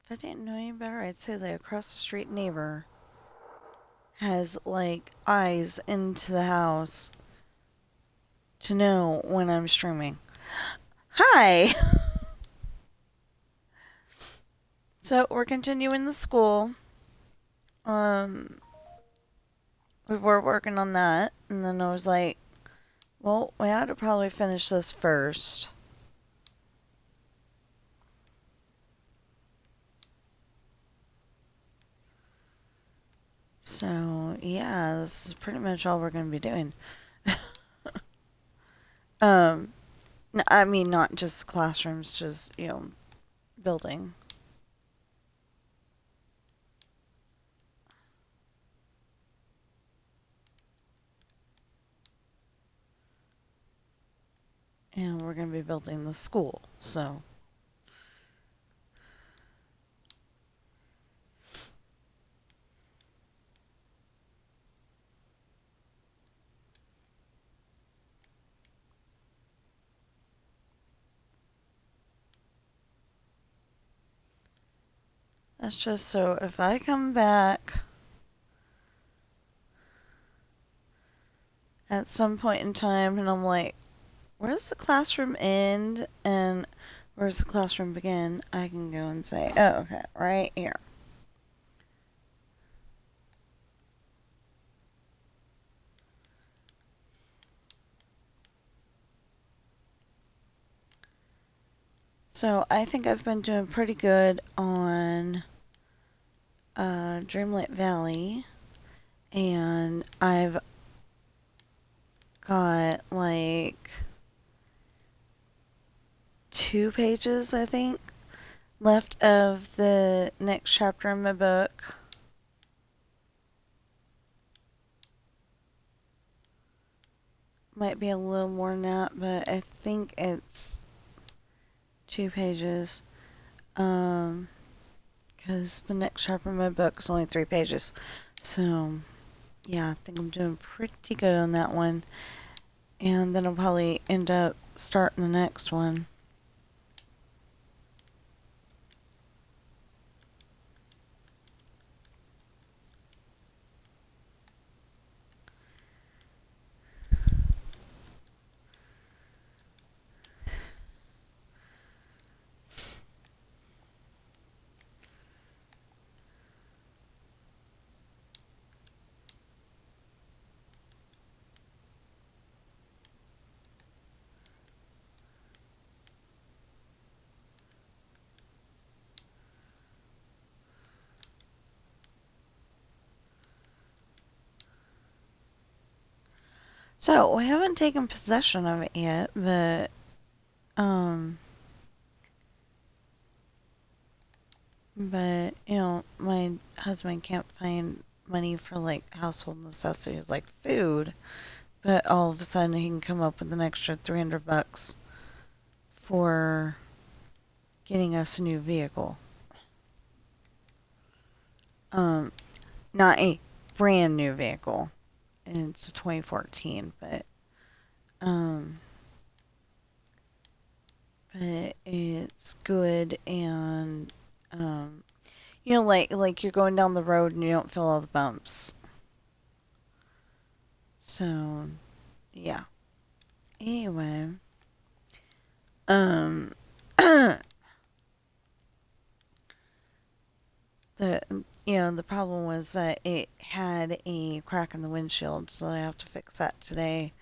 If I didn't know any better, I'd say the across the street neighbor has, like, eyes into the house to know when I'm streaming. Hi! So, we're continuing the school. We were working on that, and then I was like, well, we had to probably finish this first. So, yeah, this is pretty much all we're going to be doing. I mean, not just classrooms, just, building. And we're going to be building the school, so. That's just so if I come back at some point in time and I'm like, where does the classroom end and where does the classroom begin? I can go and say, oh, okay, right here. So I think I've been doing pretty good on Dreamlight Valley, and I've got like 2 pages, I think, left of the next chapter in my book. Might be a little more than that, but I think it's 2 pages. Because the next chapter in my book is only 3 pages. So, yeah, I think I'm doing pretty good on that one. And then I'll probably end up starting the next one. So, we haven't taken possession of it yet, but, my husband can't find money for, like, household necessities, like food, but all of a sudden he can come up with an extra $300 for getting us a new vehicle. Not a brand new vehicle. It's 2014, but it's good, and like you're going down the road and you don't feel all the bumps. So, yeah. Anyway, um the problem was that it had a crack in the windshield, so I have to fix that today,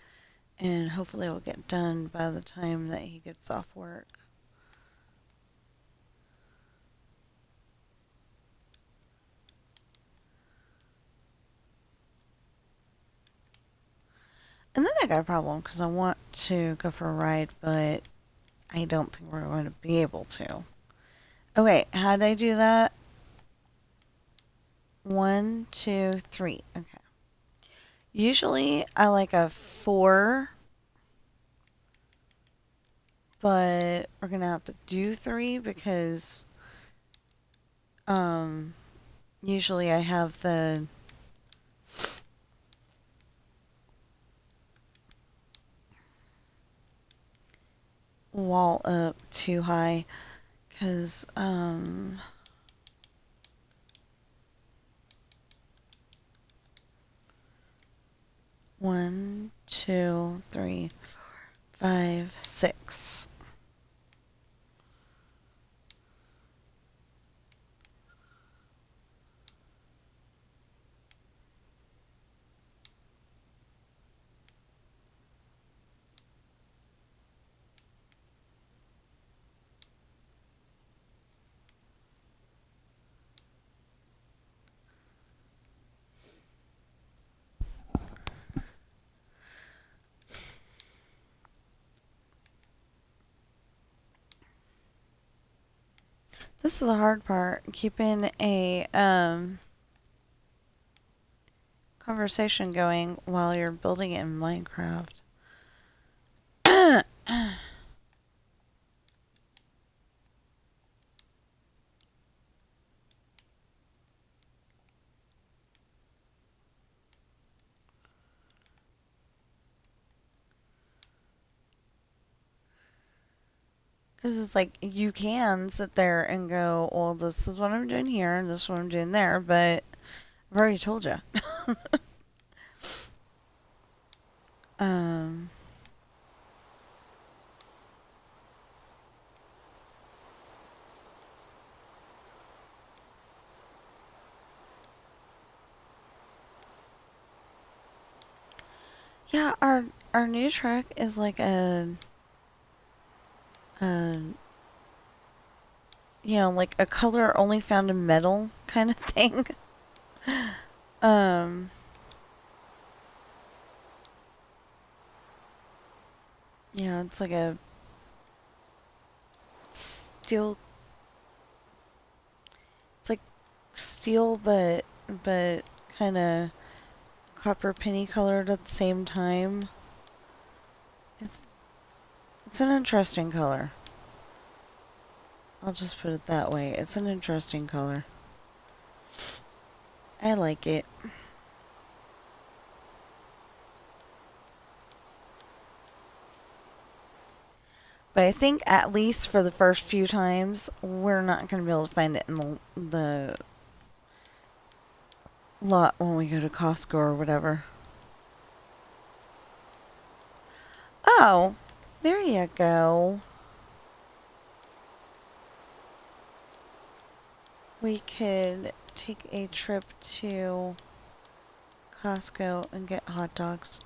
and hopefully it'll get done by the time that he gets off work. And then I got a problem because I want to go for a ride, but I don't think we're going to be able to. Okay, how did I do that? 1, 2, 3. Okay. Usually I like a 4, but we're gonna have to do 3 because usually I have the wall up too high because 1, 2, 3, 5, 6. This is the hard part, keeping a conversation going while you're building it in Minecraft. Because it's like, you can sit there and go, well, this is what I'm doing here, and this is what I'm doing there, but I've already told you. um, yeah, our new truck is like a like a color only found in metal kind of thing. um, yeah, it's like a steel. It's like steel, but kind of copper penny colored at the same time. It's it's an interesting color. I'll just put it that way. It's an interesting color. I like it. But I think at least for the first few times, we're not going to be able to find it in the lot when we go to Costco or whatever. Oh, there you go. We could take a trip to Costco and get hot dogs.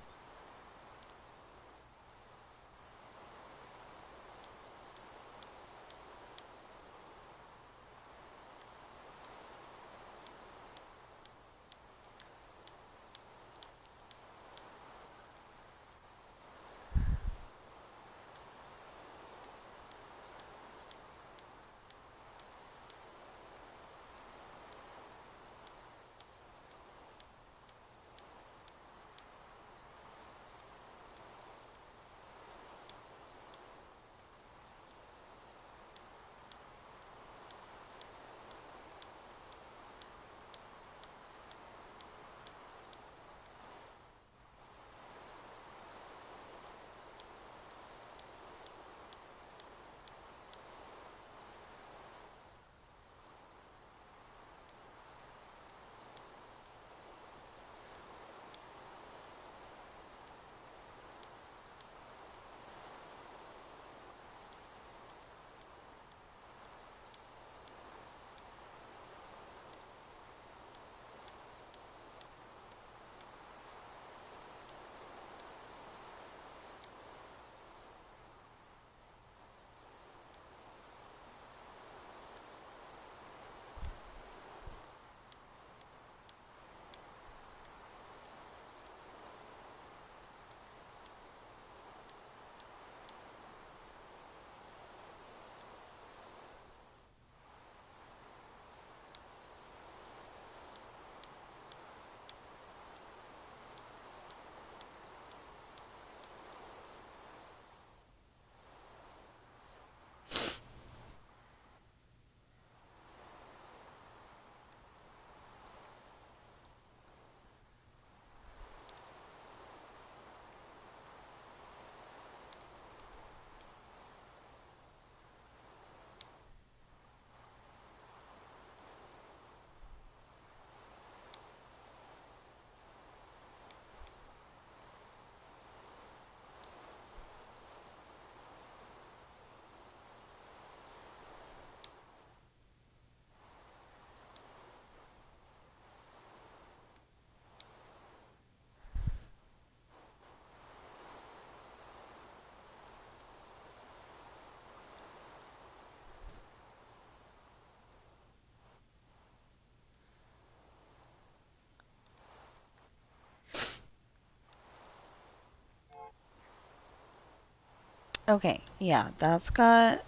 Okay, yeah, that's got,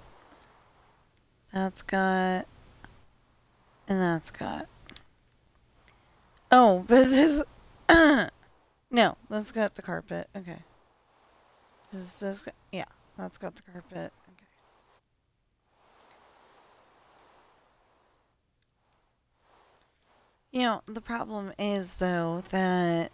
and that's got. Oh, but this, no, that's got the carpet. Okay. Yeah, that's got the carpet. Okay. The problem is, though, that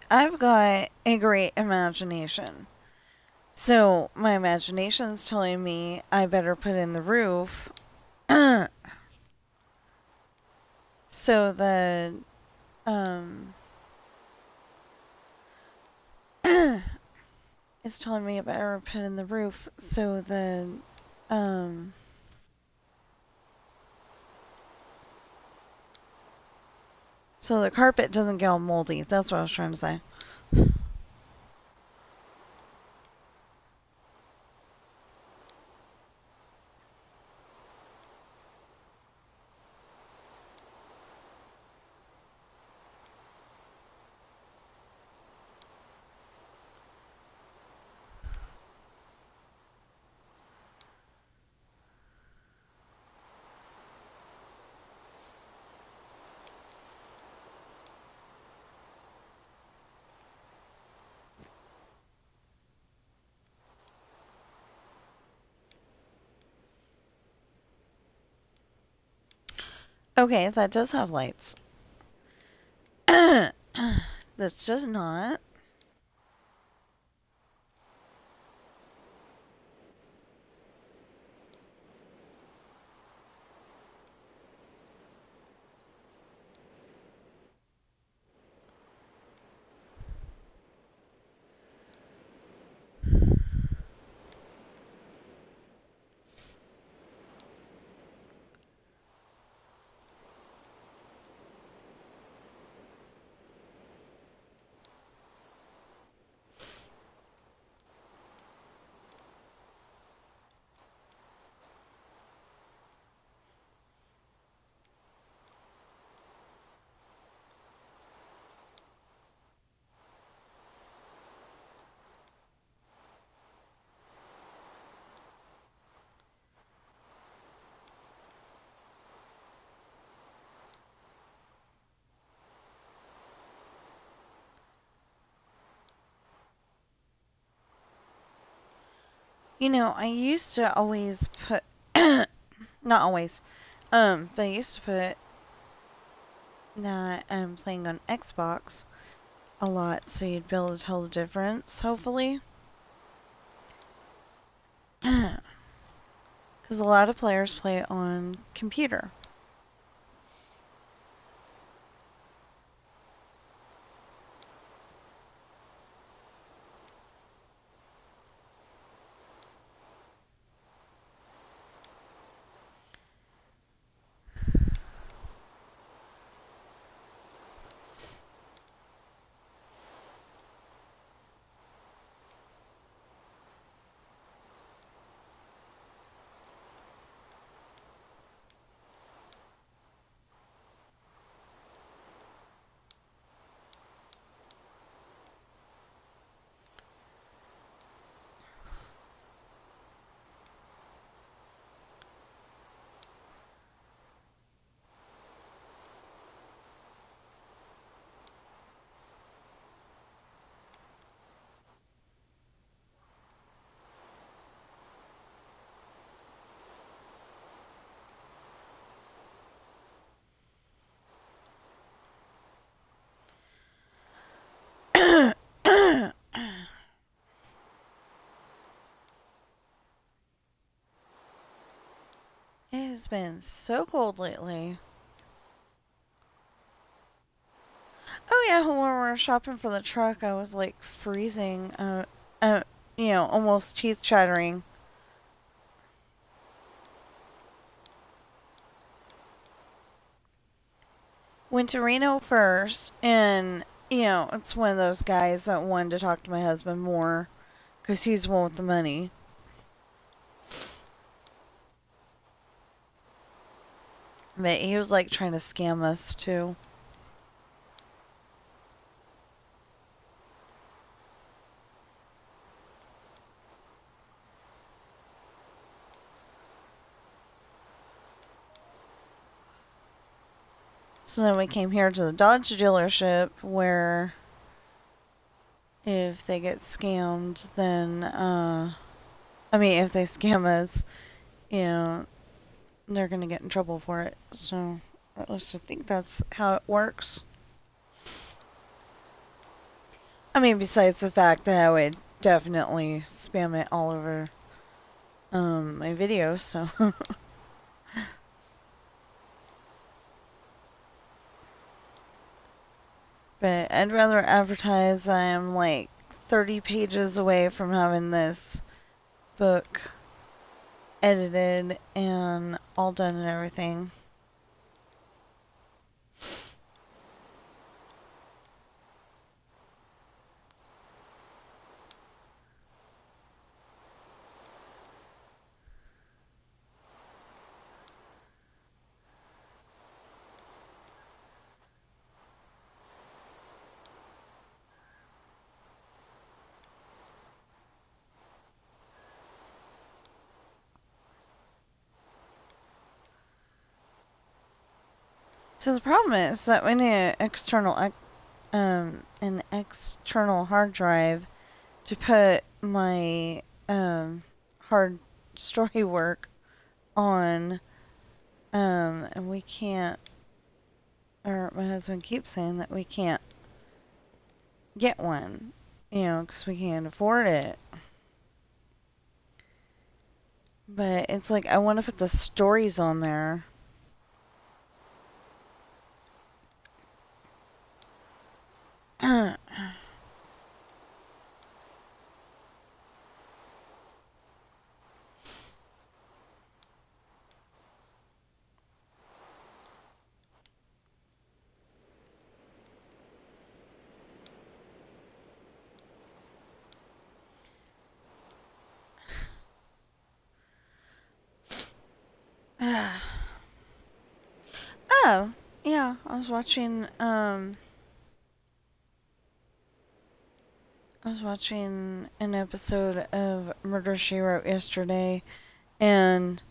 I've got a great imagination. So my imagination's telling me I better put in the roof so that it's telling me I better put in the roof um so the carpet doesn't get all moldy. That's what I was trying to say. Okay, that does have lights. This does not. I used to always put not always, but I used to put that I'm playing on Xbox a lot, so you'd be able to tell the difference, hopefully. Because a lot of players play on computer. It has been so cold lately. Oh yeah, when we were shopping for the truck, I was like freezing, almost teeth chattering. Went to Reno first, and it's one of those guys that wanted to talk to my husband more, because he's the one with the money. But he was like trying to scam us too. So then we came here to the Dodge dealership where if they get scammed, then, if they scam us, they're going to get in trouble for it. So, at least I think that's how it works. Besides the fact that I would definitely spam it all over my videos, so. But I'd rather advertise I am like 30 pages away from having this book edited and all done and everything. So the problem is that we need an external hard drive to put my hard story work on, and we can't, or my husband keeps saying that we can't get one, because we can't afford it. But it's like I want to put the stories on there. Oh, yeah, I was watching an episode of Murder, She Wrote yesterday, and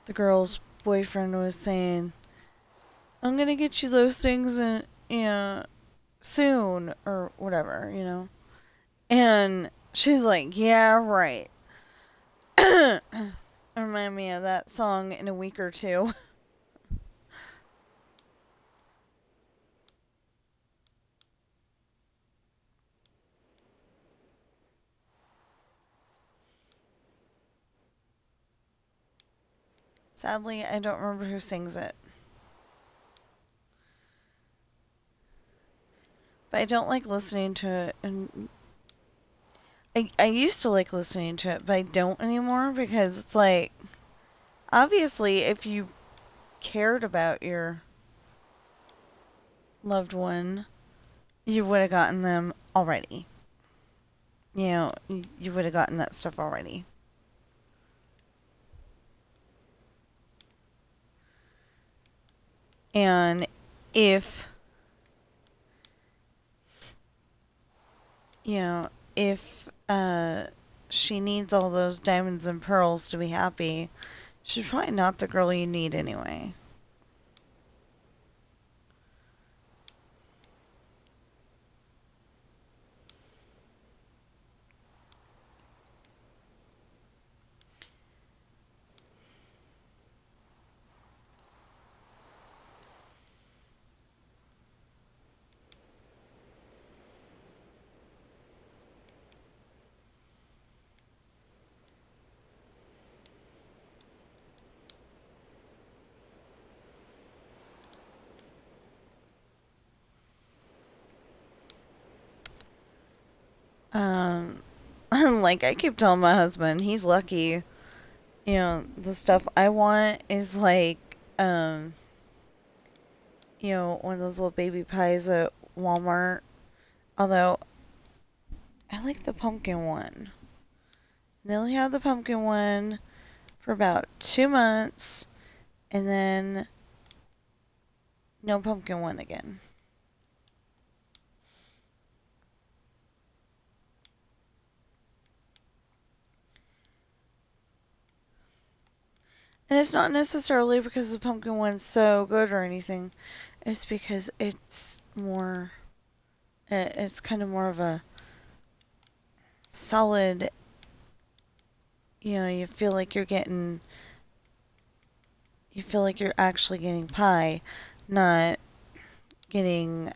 the girl's boyfriend was saying, I'm gonna get you those things soon, or whatever. And she's like, yeah, right. Remind me of that song In a Week or Two. Sadly, I don't remember who sings it. But I don't like listening to it, and I used to like listening to it, but I don't anymore, because it's like, obviously, if you cared about your loved one, you would have gotten them already. You would have gotten that stuff already. And if, if she needs all those diamonds and pearls to be happy, she's probably not the girl you need anyway. Like I keep telling my husband, he's lucky. The stuff I want is like, one of those little baby pies at Walmart. Although, I like the pumpkin one. They only have the pumpkin one for about 2 months, and then no pumpkin one again. And it's not necessarily because the pumpkin one's so good or anything. is because it's kind of more of a solid, you feel like you feel like you're actually getting pie, not getting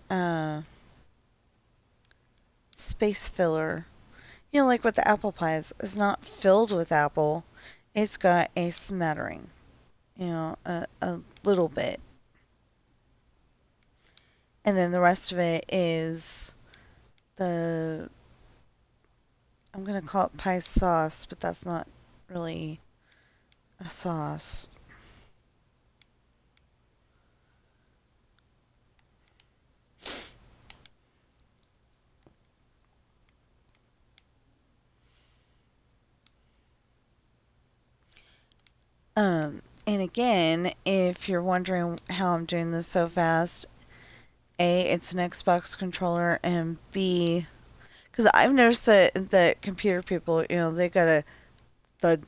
space filler. Like with the apple pies, it's not filled with apple. It's got a smattering, a little bit. And then the rest of it is the, I'm going to call it pie sauce, but that's not really a sauce. And again, if you're wondering how I'm doing this so fast, A, it's an Xbox controller, and B, because I've noticed that computer people, they gotta the.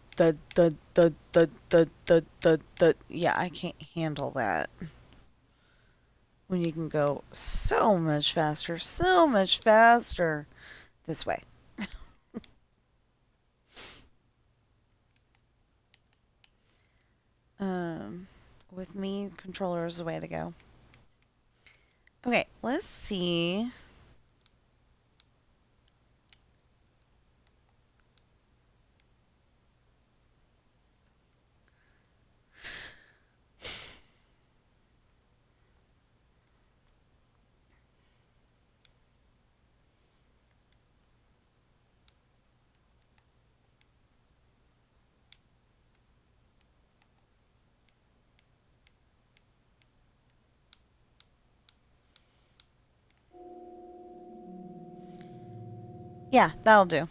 Yeah, I can't handle that. When you can go so much faster this way. With me, controller is the way to go. Okay, let's see. Yeah, that'll do.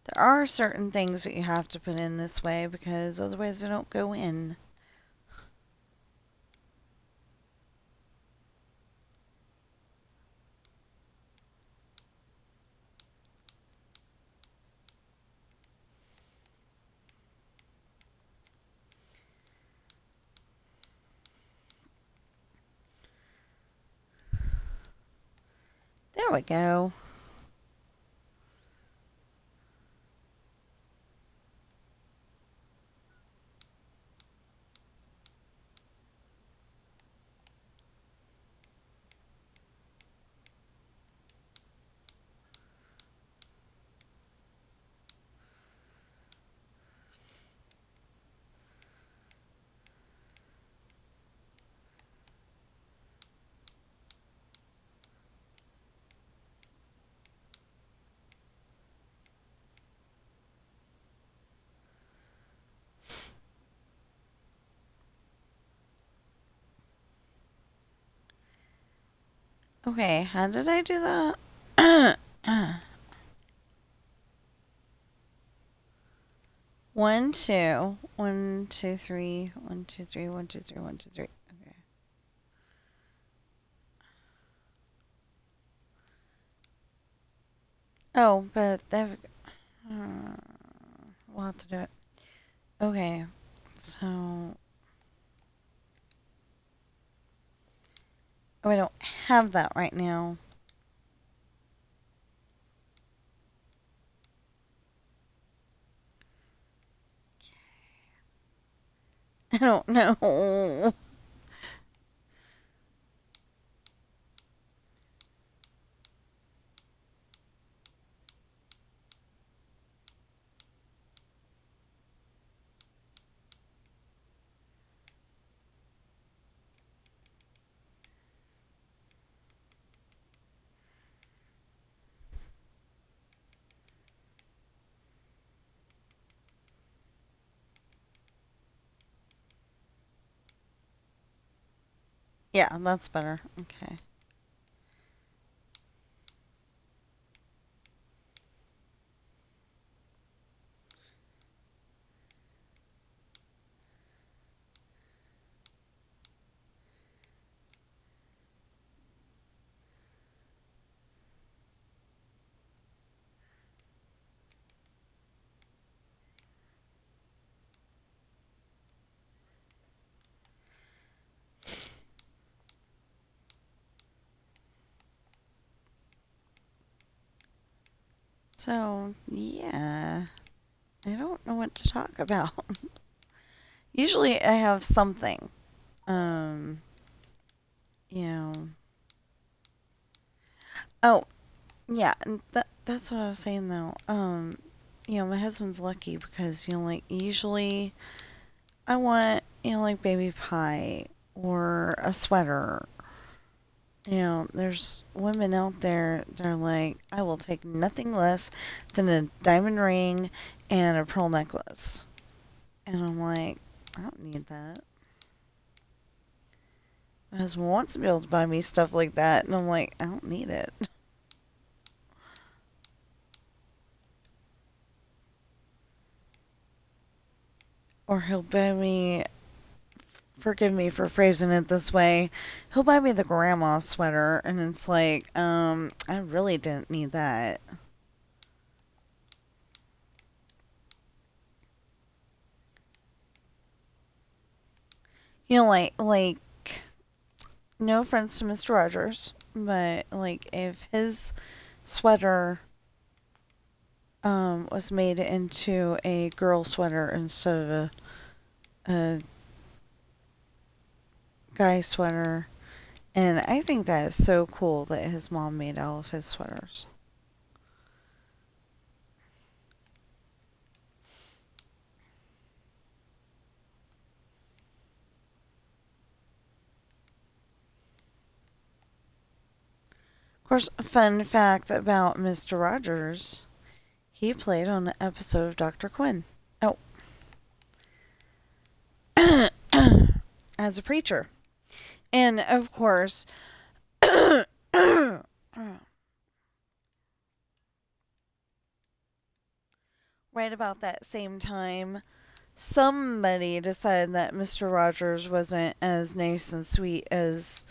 There are certain things that you have to put in this way because otherwise they don't go in. There we go. Okay, how did I do that? 1, 2, 1, 2, 3, 1, 2, 3, 1, 2, 3, 1, 2, 3. Okay. Oh, but they've. We'll have to do it. Okay, so. Oh, I don't have that right now. I don't know. Yeah, that's better. Okay. So, yeah, I don't know what to talk about. Usually I have something. Um, you know. Oh, yeah, and that's what I was saying though. My husband's lucky because, like usually I want, like baby pie or a sweater. There's women out there that are like, I will take nothing less than a diamond ring and a pearl necklace. And I'm like, I don't need that. My husband wants to be able to buy me stuff like that, and I'm like, I don't need it. Or he'll buy me, forgive me for phrasing it this way, he'll buy me the grandma sweater, and it's like, I really didn't need that. Like, no offense to Mr. Rogers, but like, if his sweater was made into a girl sweater instead of a guy sweater, and I think that is so cool that his mom made all of his sweaters. Of course, a fun fact about Mr. Rogers, he played on an episode of Dr. Quinn. Oh, as a preacher. And of course, right about that same time, somebody decided that Mr. Rogers wasn't as nice and sweet as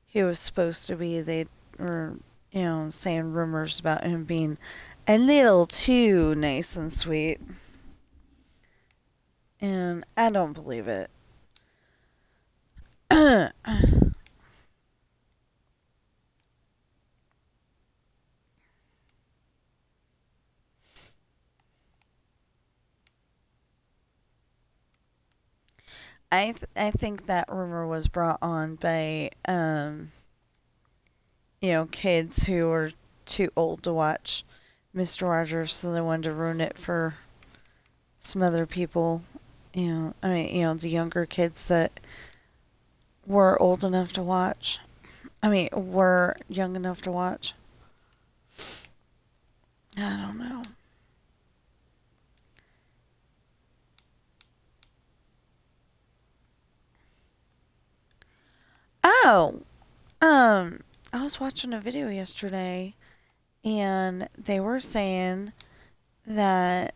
he was supposed to be. They were, saying rumors about him being a little too nice and sweet. And I don't believe it. I think that rumor was brought on by kids who were too old to watch Mr. Rogers, so they wanted to ruin it for some other people. The younger kids that were old enough to watch. Were young enough to watch. I don't know. Oh, I was watching a video yesterday, and they were saying that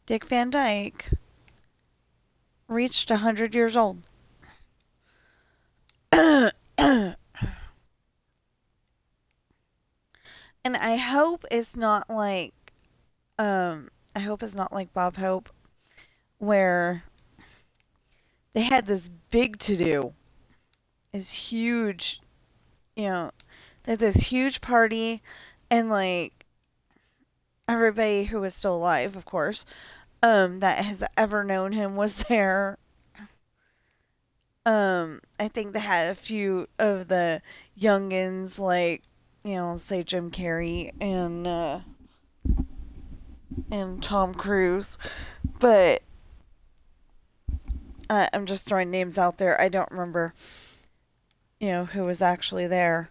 Dick Van Dyke reached 100 years old. And I hope it's not like I hope it's not like Bob Hope, where they had this big to do, this huge, they had this huge party, and like everybody who was still alive, of course, that has ever known him was there. I think they had a few of the youngins, like, say Jim Carrey and Tom Cruise, but I'm just throwing names out there. I don't remember, who was actually there.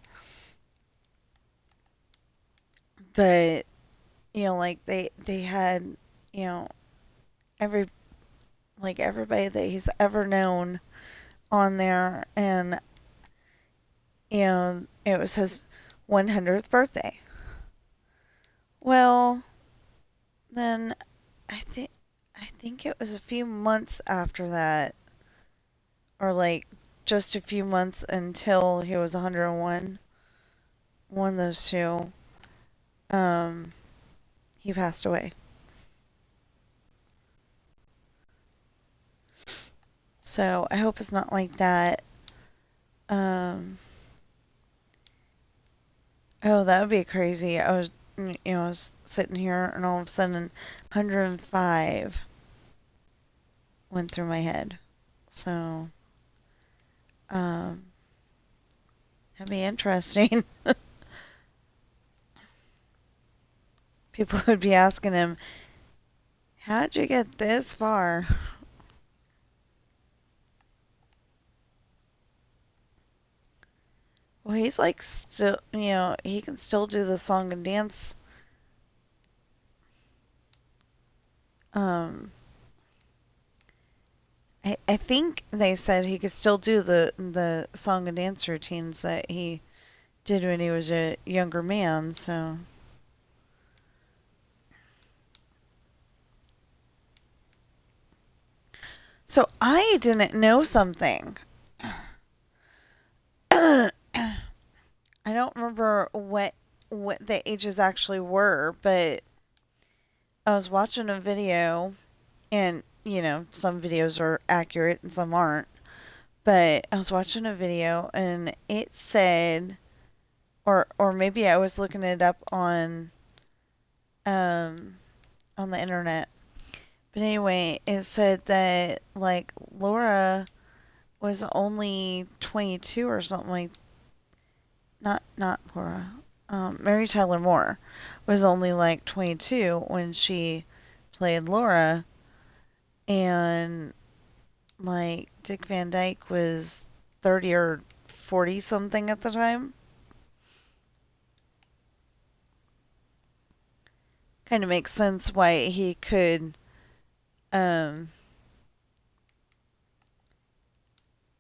But, like they had, you know, every like everybody that he's ever known on there, and it was his 100th birthday. Well, then I think it was a few months after that, or like just a few months until he was 101. One of those two. Um, he passed away. So I hope it's not like that. Um, Oh, that would be crazy. I was sitting here and all of a sudden 105 went through my head. So, um, that'd be interesting. People would be asking him, how'd you get this far? Well, he's like still, he can still do the song and dance. Um, I think they said he could still do the song and dance routines that he did when he was a younger man. So I didn't know something. I don't remember what the ages actually were, but I was watching a video, and some videos are accurate and some aren't. But I was watching a video, and it said, or maybe I was looking it up um on the internet. But anyway, it said that like Laura was only 22 or something, like not Laura. Mary Tyler Moore was only like 22 when she played Laura, and like Dick Van Dyke was 30 or 40 something at the time. Kind of makes sense why he could, um,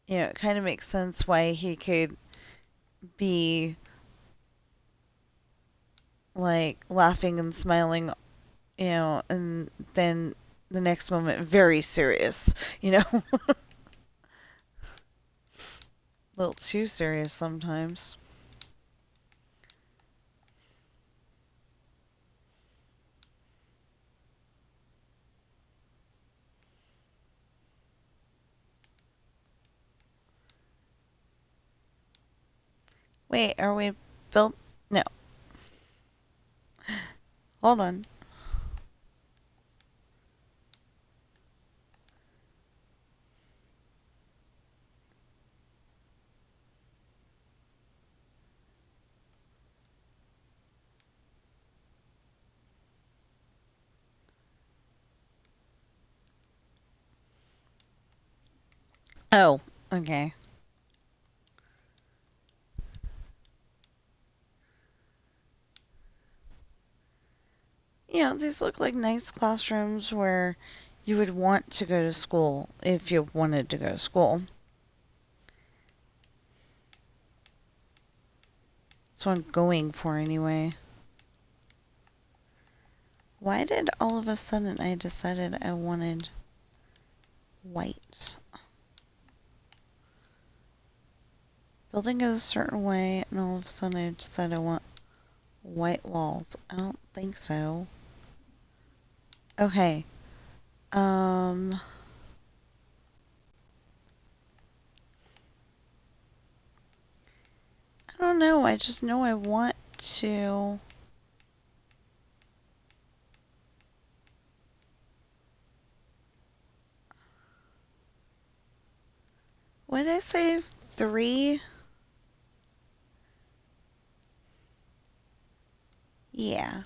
it kind of makes sense why he could be like laughing and smiling, and then the next moment very serious. A little too serious sometimes. Wait, are we built? No, hold on. Oh, okay. These look like nice classrooms where you would want to go to school if you wanted to go to school. That's what I'm going for anyway. Why did all of a sudden I decided I wanted white? Building goes a certain way, and all of a sudden I decided I want white walls. I don't think so. Okay. I don't know. I just know I want to. What did I say? 3? Yeah.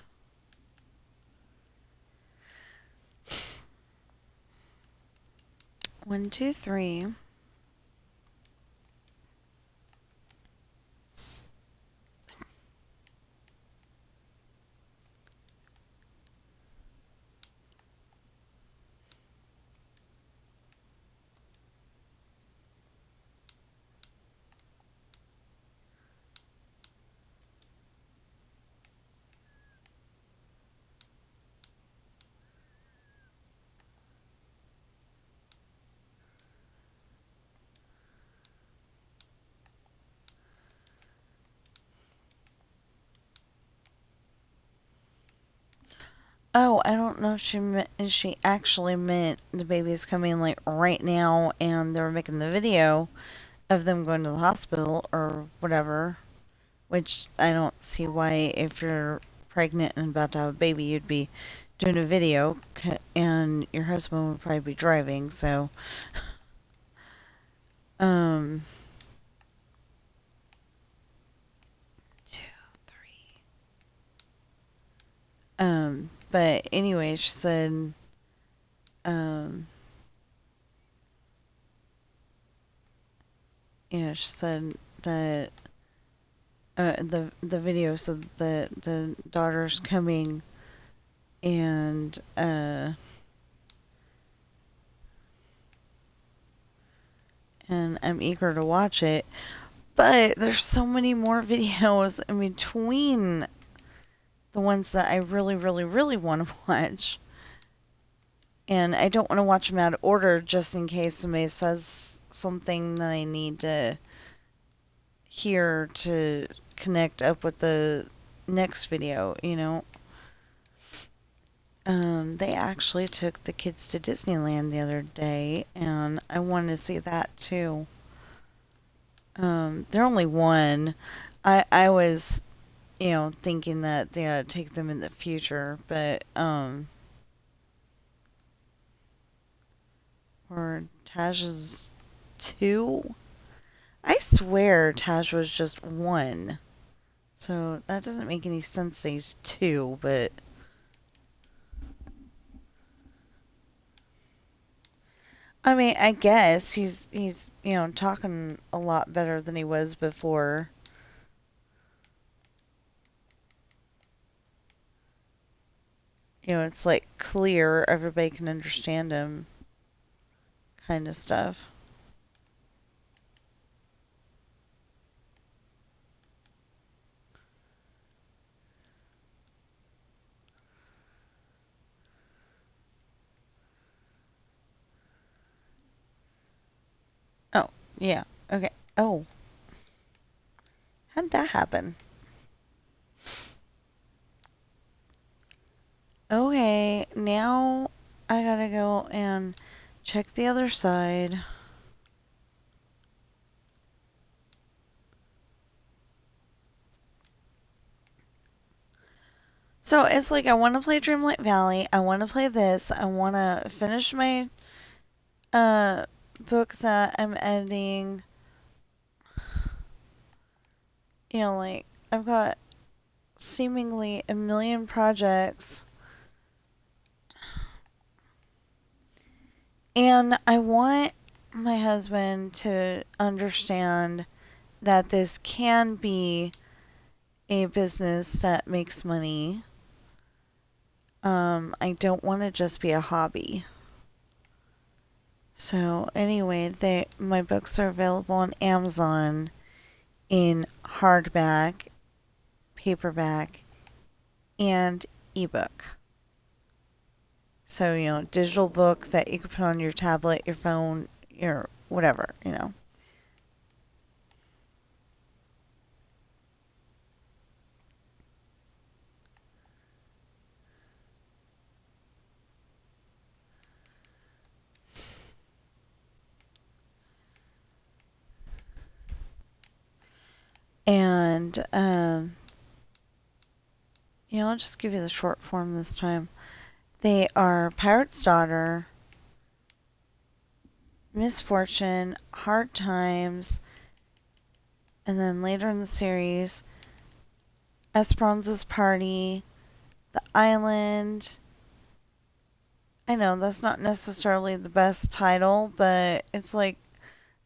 One, two, three. Oh, I don't know if she actually meant the baby's coming like right now, and they were making the video of them going to the hospital or whatever. which I don't see why, if you're pregnant and about to have a baby, you'd be doing a video, and your husband would probably be driving. So, um, two, three. But anyway, she said, um, yeah, she said that the video said that the daughter's coming, and I'm eager to watch it. But there's so many more videos in between the ones that I really, really, really want to watch. And I don't want to watch them out of order just in case somebody says something that I need to hear to connect up with the next video, you know. They actually took the kids to Disneyland the other day, and I wanted to see that too. They're only one. I was, thinking that they ought to take them in the future, but, or Taj is 2? I swear Taj was just 1. So that doesn't make any sense that he's 2, but I mean, I guess he's talking a lot better than he was before. It's like clear, everybody can understand him kind of stuff. Oh, yeah. Okay. Oh, how'd that happen? Okay, now I gotta go and check the other side. So it's like I want to play Dreamlight Valley. I want to play this. I want to finish my uh book that I'm editing. Like I've got seemingly a million projects. And I want my husband to understand that this can be a business that makes money. I don't want to just be a hobby. So anyway, my books are available on Amazon in hardback, paperback, and ebook. So, digital book that you can put on your tablet, your phone, your whatever. And, I'll just give you the short form this time. They are Pirate's Daughter, Misfortune, Hard Times, and then later in the series, Esperanza's Party, The Island. I know that's not necessarily the best title, but it's like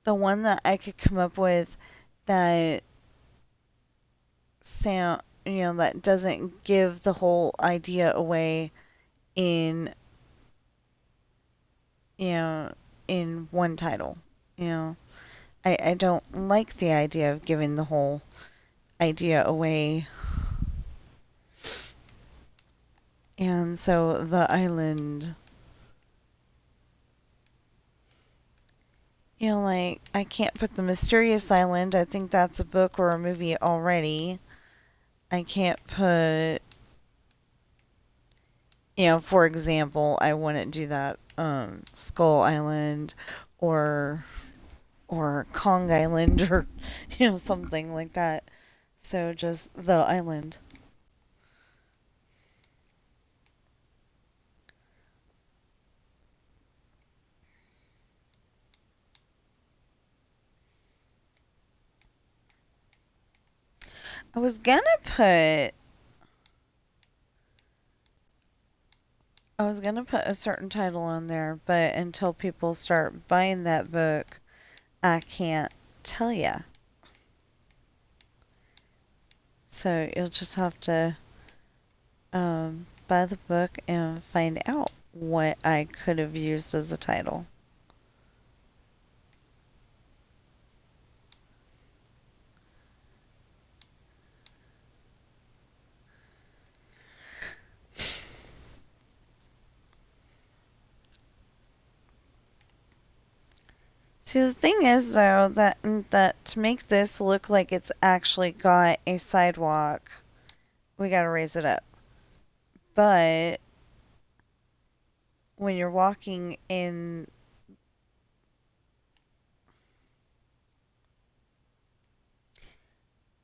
the one that I could come up with that that doesn't give the whole idea away in in one title. I don't like the idea of giving the whole idea away. And so The Island, like I can't put The Mysterious Island. I think that's a book or a movie already. I can't put, for example, I wouldn't do that Skull Island or Kong Island or something like that. So just the island. I was gonna put I was gonna put a certain title on there, but until people start buying that book, I can't tell ya. So you'll just have to buy the book and find out what I could have used as a title. See, the thing is, though, that to make this look like it's actually got a sidewalk, we gotta raise it up. But when you're walking in,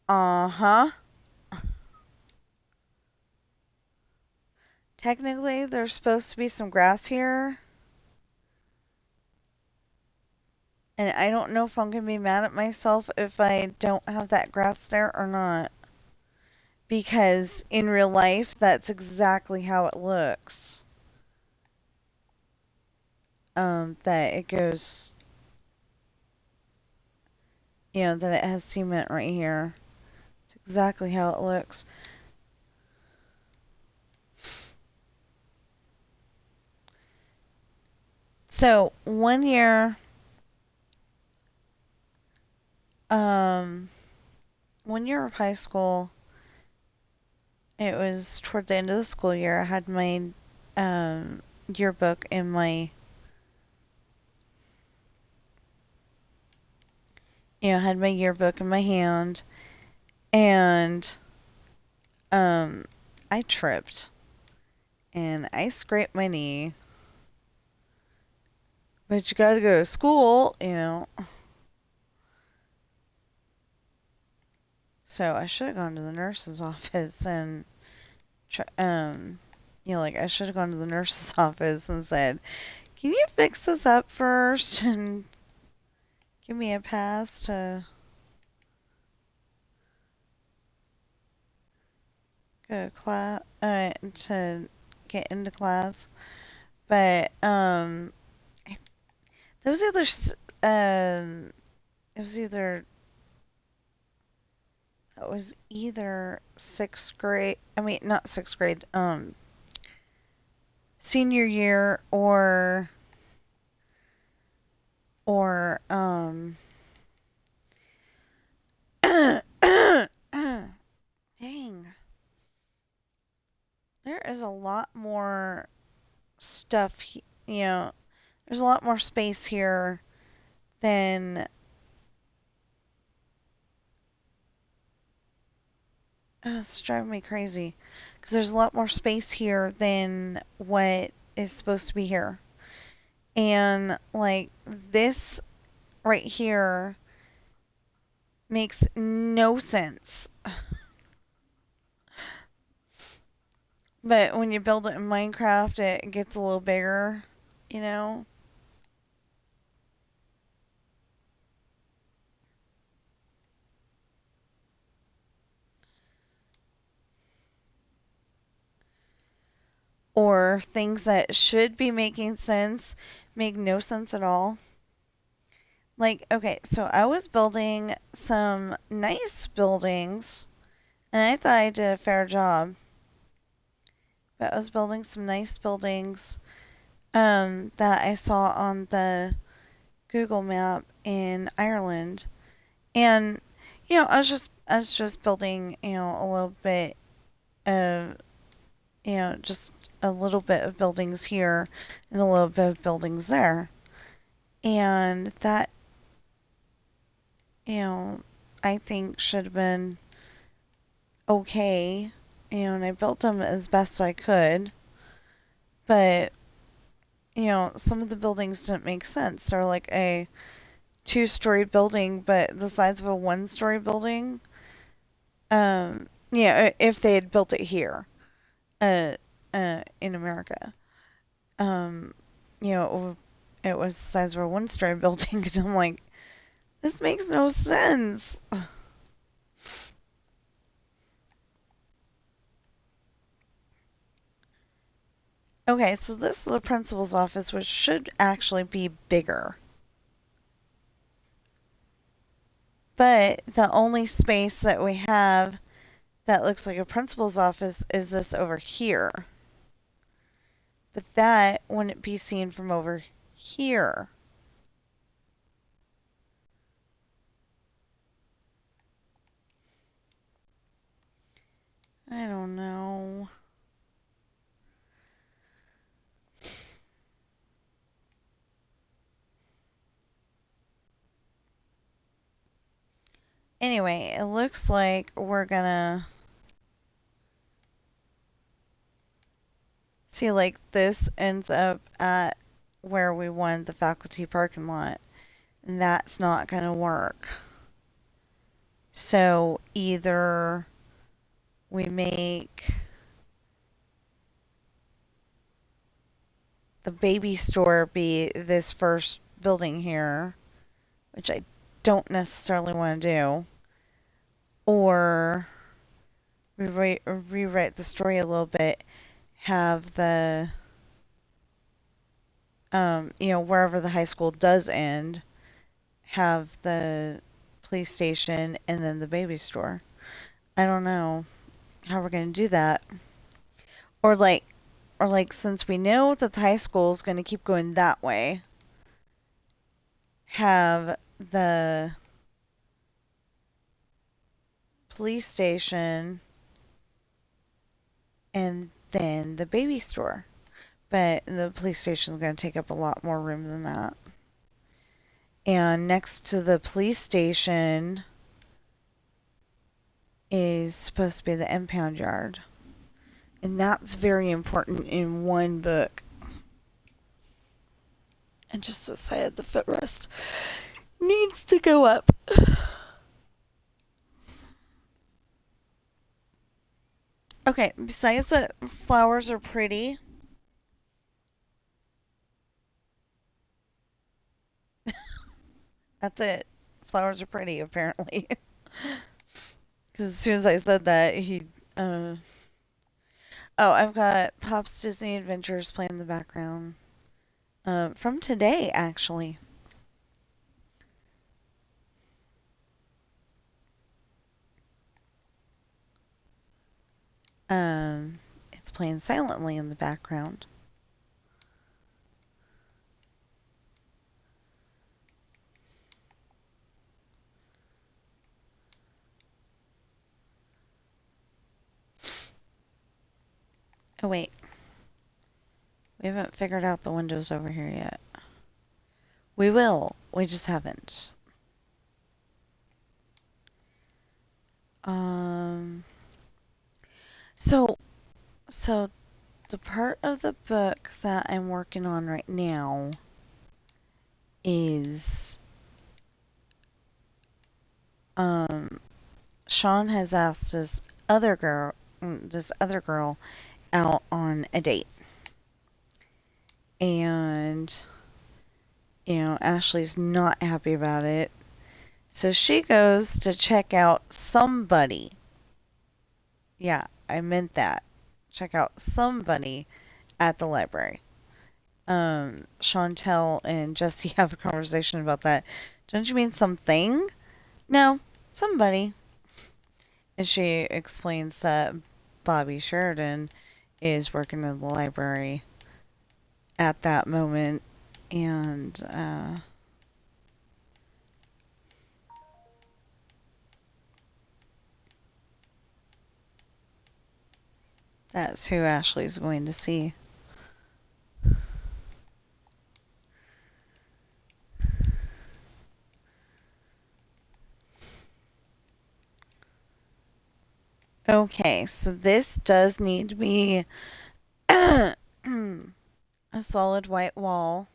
uh-huh. Technically, there's supposed to be some grass here. And I don't know if I'm gonna be mad at myself if I don't have that grass there or not. Because in real life, that's exactly how it looks. That it goes, that it has cement right here. It's exactly how it looks. So, um, 1 year of high school, it was toward the end of the school year. I had my yearbook in my, I had my yearbook in my hand, and I tripped and I scraped my knee. But you gotta go to school. So I should have gone to the nurse's office and, I should have gone to the nurse's office and said, "Can you fix this up first and give me a pass to go to class, to get into class?" But that was either it was either that was either sixth grade. I mean, not sixth grade. Senior year or dang. There is a lot more stuff, there's a lot more space here than it's driving me crazy because there's a lot more space here than what is supposed to be here. And like this right here makes no sense. But when you build it in Minecraft, it gets a little bigger. Or things that should be making sense make no sense at all. Like, okay, so I was building some nice buildings, and I thought I did a fair job. But I was building some nice buildings that I saw on the Google map in Ireland. And I was just building, a little bit of, just a little bit of buildings here and a little bit of buildings there. And that, I think should have been okay. And I built them as best I could. But, some of the buildings didn't make sense. They're like a 2-story building, but the size of a 1-story building. Yeah, if they had built it here, uh, in America, um, you know, it was the size of a one-story building, and I'm like, this makes no sense. Okay, so this is the principal's office, which should actually be bigger. But the only space that we have that looks like a principal's office is this over here. But that wouldn't be seen from over here. I don't know. Anyway, it looks like we're gonna see, like, this ends up at where we wanted the faculty parking lot. And that's not gonna work. So either we make the baby store be this first building here, which I don't necessarily want to do, or rewrite the story a little bit, have the, wherever the high school does end, have the police station and then the baby store. I don't know how we're going to do that. Or like since we know that the high school is going to keep going that way, have the police station and then the baby store. But the police station is going to take up a lot more room than that. And next to the police station is supposed to be the impound yard. And that's very important in one book. And just decided the footrest needs to go up. Okay, besides that flowers are pretty. That's it. Flowers are pretty, apparently. Because as soon as I said that, Oh, I've got Pop's Disney Adventures playing in the background. From today, actually. It's playing silently in the background. Oh, wait. We haven't figured out the windows over here yet. We will. We just haven't. So the part of the book that I'm working on right now is, Sean has asked this other girl out on a date. And, Ashley's not happy about it. So she goes to check out somebody. Yeah, I meant that. Check out somebody at the library. Chantel and Jesse have a conversation about that. Don't you mean something? No, somebody. And she explains that Bobby Sheridan is working in the library at that moment, and that's who Ashley's going to see. Okay, so this does need to be a solid white wall,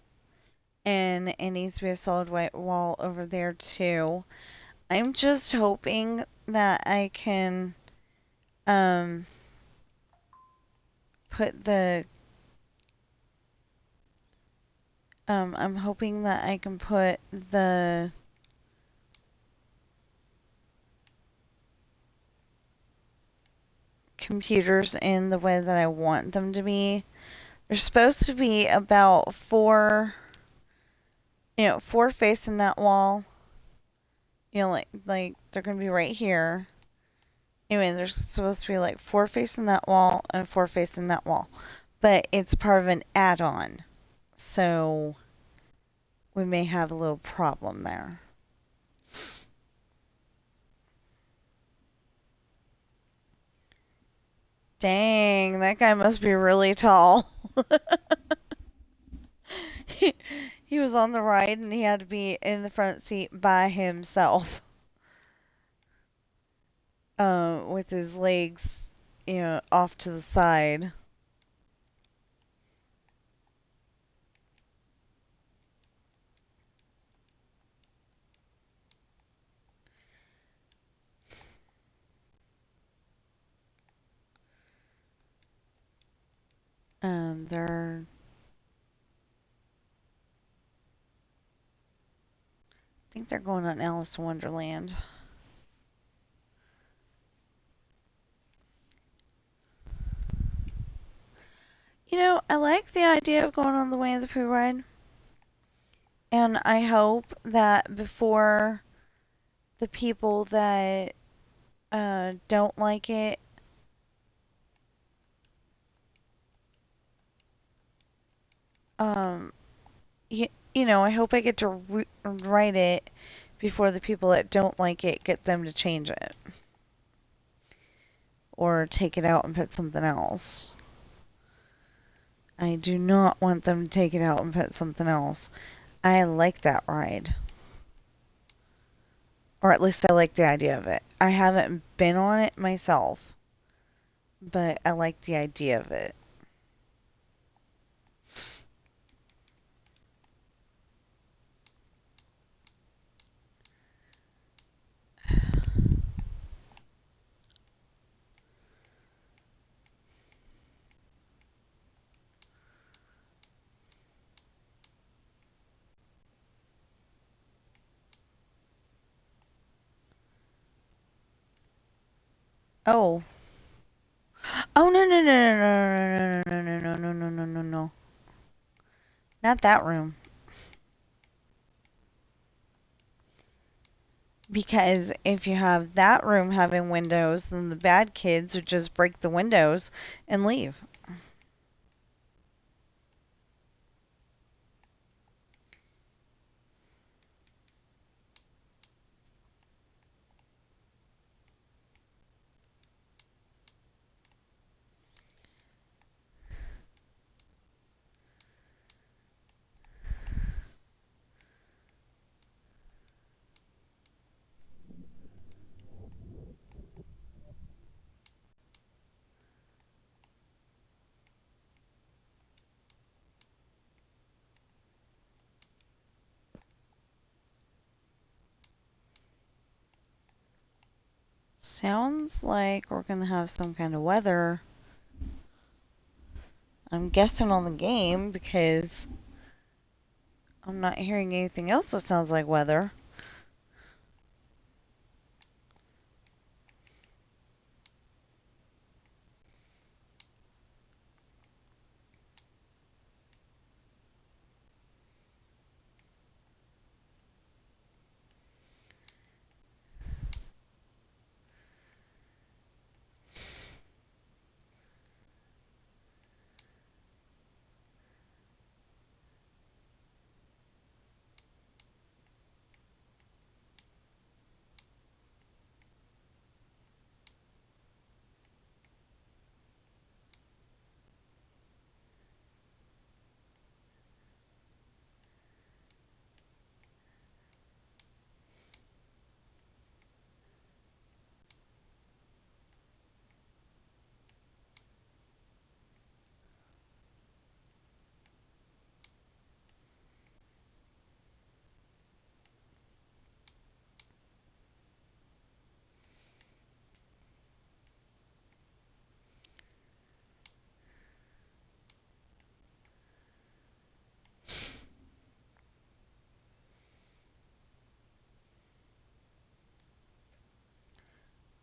and it needs to be a solid white wall over there too. I'm just hoping that I can um, put the I'm hoping that I can put the computers in the way that I want them to be. They're supposed to be about four facing that wall. Like they're gonna be right here. Anyway, there's supposed to be like four facing that wall and four facing that wall. But it's part of an add-on. So we may have a little problem there. Dang, that guy must be really tall. He was on the ride and he had to be in the front seat by himself. With his legs, off to the side. They're I think they're going on Alice in Wonderland. I like the idea of going on the Winnie the Pooh ride. And I hope that before the people that don't like it um, I hope I get to write it before the people that don't like it get them to change it. Or take it out and put something else. I do not want them to take it out and put something else. I like that ride. Or at least I like the idea of it. I haven't been on it myself, but I like the idea of it. Oh. Oh, no, no, no, no, no, no, no, no, no, no, no, no, no. Not that room. Because if you have that room having windows, then the bad kids would just break the windows and leave. Sounds like we're going to have some kind of weather. I'm guessing on the game because I'm not hearing anything else that sounds like weather.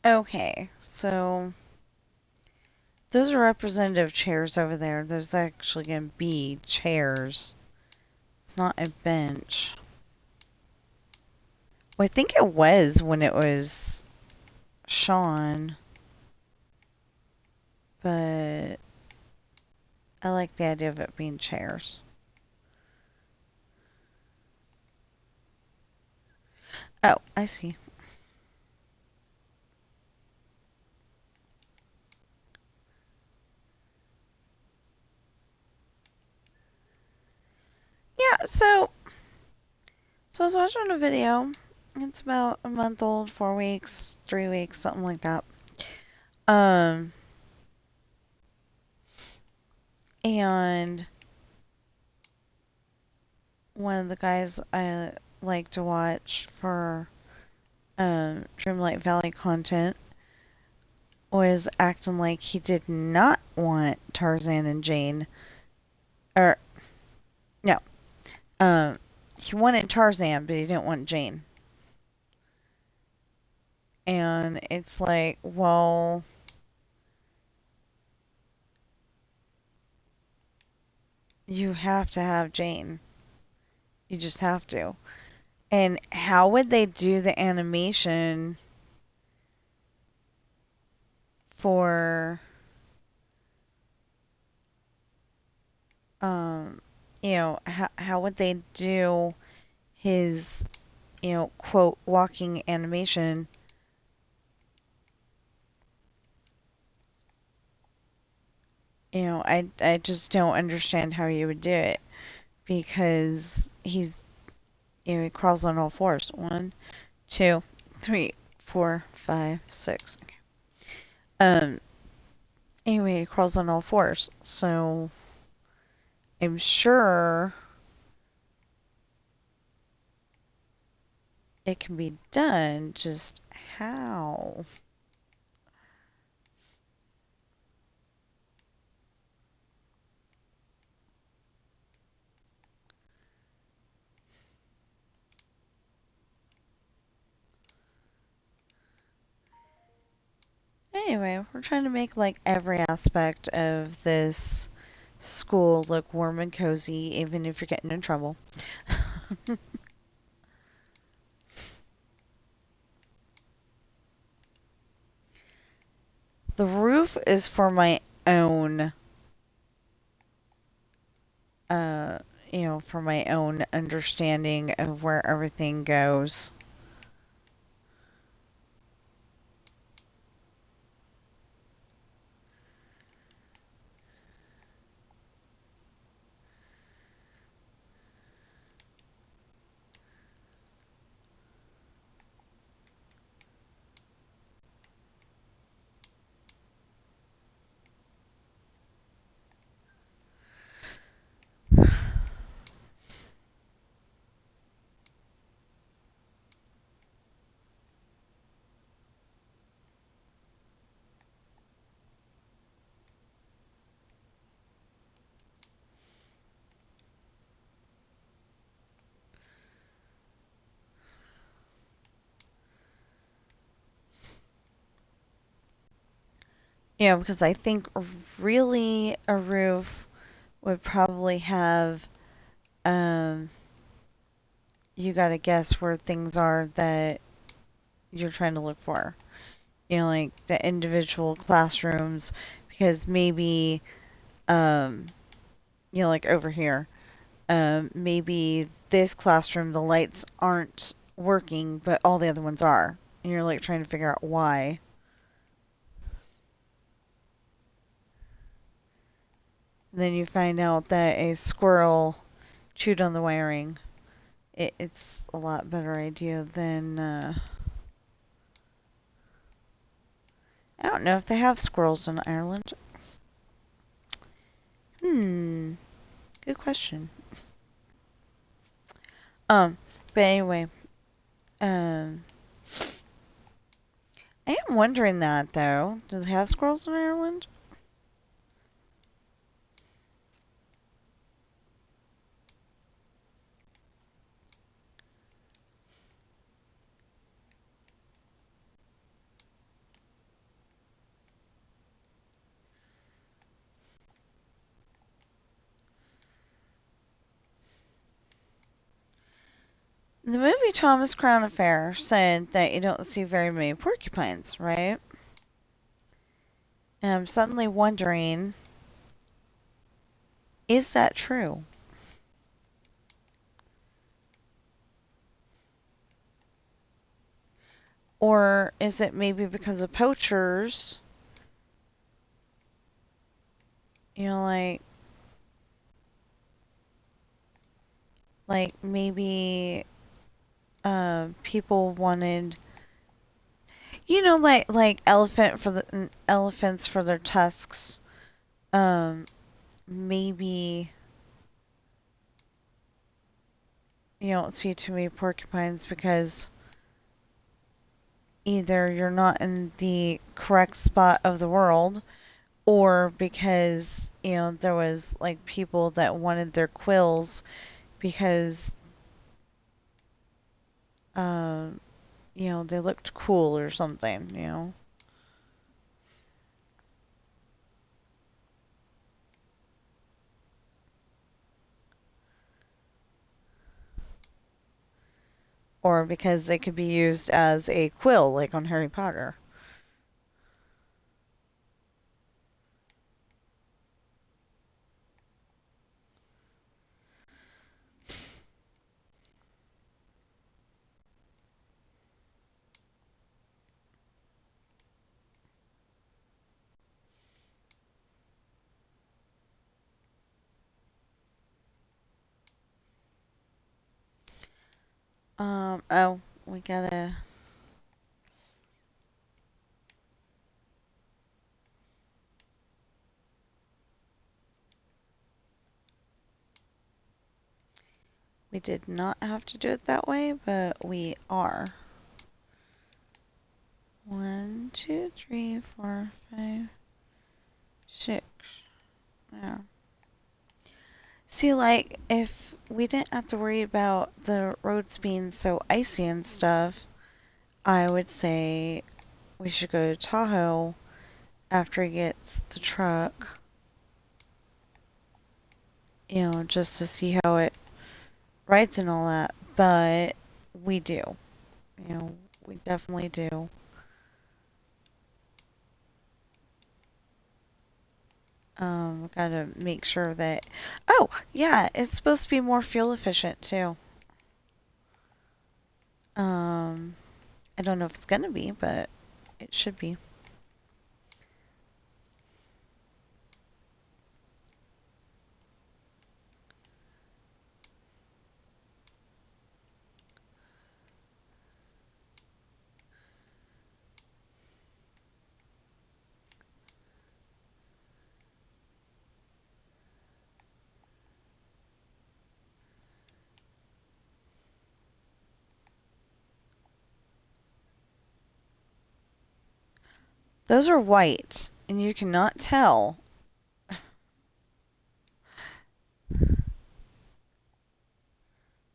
Okay, so those are representative chairs over there. There's actually going to be chairs. It's not a bench. Well, I think it was when it was Sean, but I like the idea of it being chairs. Oh, I see. Yeah, so I was watching a video. It's about a month old, 4 weeks, 3 weeks, something like that. Um, and one of the guys I like to watch for Dreamlight Valley content was acting like he did not want Tarzan and Jane. Or no, um, he wanted Tarzan, but he didn't want Jane. And it's like, well, you have to have Jane. You just have to. And how would they do the animation for, um, how would they do his, quote, walking animation? I just don't understand how you would do it because he crawls on all fours. 1, 2, 3, 4, 5, 6. Okay. Anyway, he crawls on all fours. So I'm sure it can be done. Just how? Anyway, we're trying to make like every aspect of this school look warm and cozy, even if you're getting in trouble. The roof is for my own, uh, for my own understanding of where everything goes. Because I think really a roof would probably have, um, you gotta guess where things are that you're trying to look for. Like the individual classrooms, because maybe, um, like over here, maybe this classroom, the lights aren't working, but all the other ones are. And you're like trying to figure out why. And then you find out that a squirrel chewed on the wiring. It's a lot better idea than, I don't know if they have squirrels in Ireland. Hmm, good question. Um, but anyway, um, I am wondering that though. Does it have squirrels in Ireland? The movie Thomas Crown Affair said that you don't see very many porcupines, right? And I'm suddenly wondering, is that true? Or is it maybe because of poachers? You know, like maybe people wanted, like elephants for their tusks. Maybe you don't see too many porcupines because either you're not in the correct spot of the world, or because there was like people that wanted their quills because um they looked cool or something. Or because it could be used as a quill like on Harry Potter. Oh, we did not have to do it that way, but we are. 1, 2, 3, 4, 5, 6. Yeah. See, like, if we didn't have to worry about the roads being so icy and stuff, I would say we should go to Tahoe after he gets the truck, just to see how it rides and all that. But we do. We definitely do. Gotta make sure that. Oh, yeah, it's supposed to be more fuel efficient too. Um, I don't know if it's gonna be, but it should be. Those are white, and you cannot tell.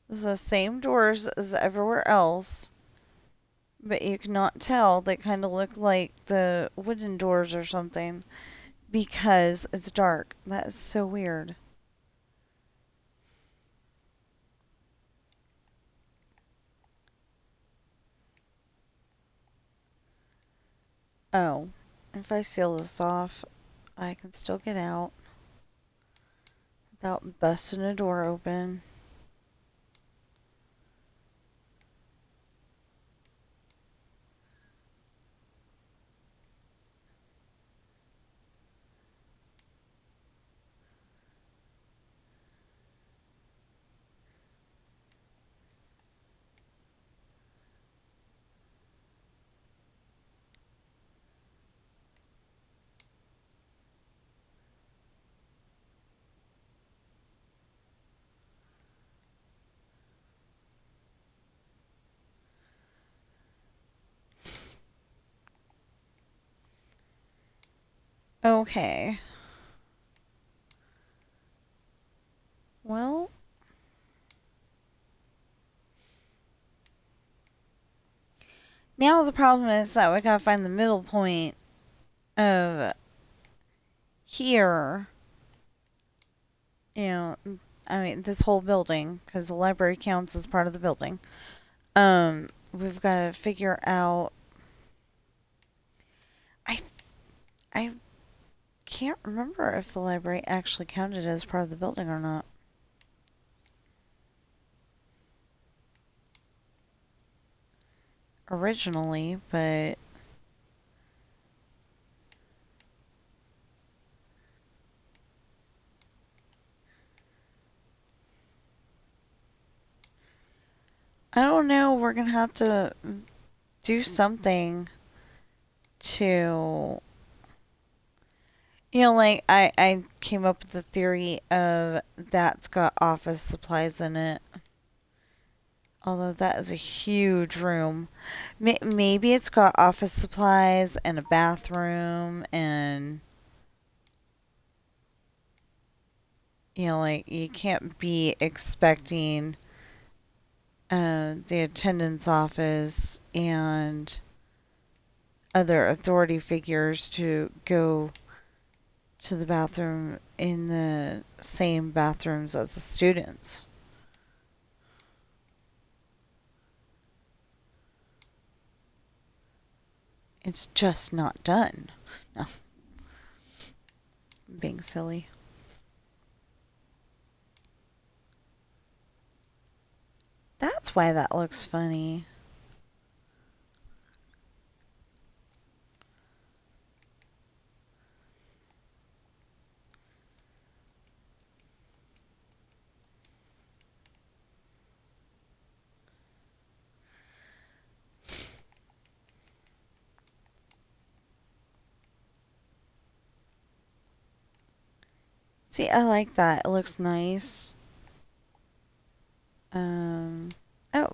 It's the same doors as everywhere else, but you cannot tell. They kind of look like the wooden doors or something because it's dark. That is so weird. Oh, if I seal this off, I can still get out without busting a door open. Okay. Well, now the problem is that we gotta find the middle point of here, you know, I mean, this whole building, because the library counts as part of the building. We've got to figure out. I I can't remember if the library actually counted as part of the building or not. Originally, but I don't know. We're gonna have to do something to, like I came up with the theory of that's got office supplies in it. Although that is a huge room. Maybe it's got office supplies and a bathroom and, like you can't be expecting the attendance office and other authority figures to go to the bathroom in the same bathrooms as the students. It's just not done. No, I'm being silly. That's why that looks funny. See, I like that. It looks nice. Oh.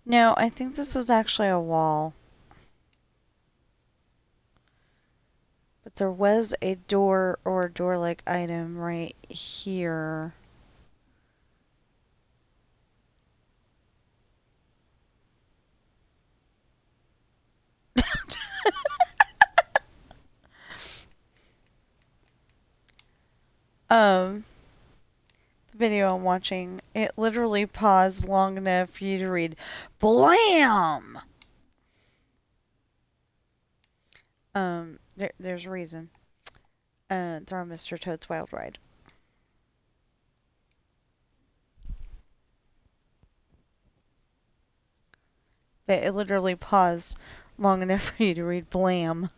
No, I think this was actually a wall. But there was a door or a door-like item right here. The video I'm watching, it literally paused long enough for you to read BLAM! There's a reason. They're on Mr. Toad's Wild Ride. But it literally paused long enough for you to read BLAM.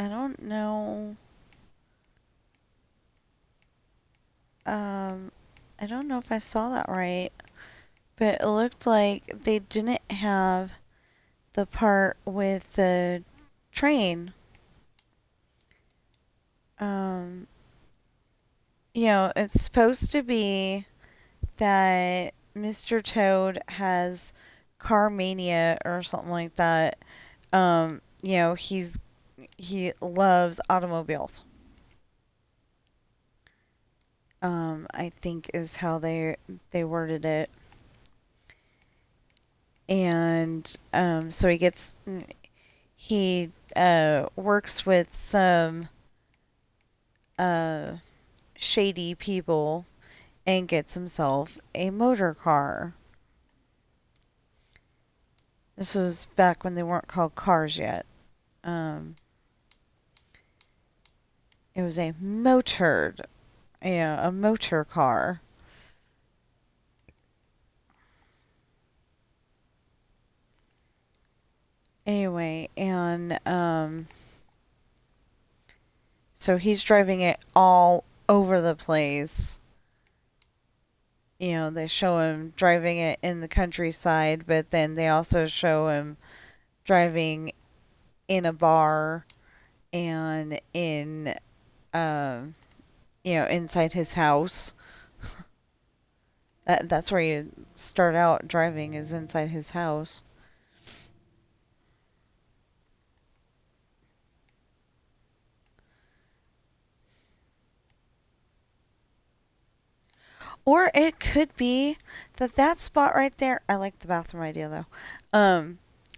I don't know. I don't know if I saw that right, but it looked like they didn't have the part with the train. It's supposed to be that Mr. Toad has car mania or something like that. He loves automobiles. I think is how they worded it. And so he works with some shady people and gets himself a motor car. This was back when they weren't called cars yet. It was a motored, a motor car. Anyway, and so he's driving it all over the place. They show him driving it in the countryside, but then they also show him driving in a bar and inside his house. That's where you start out driving, is inside his house. Or it could be that spot right there. I like the bathroom idea though.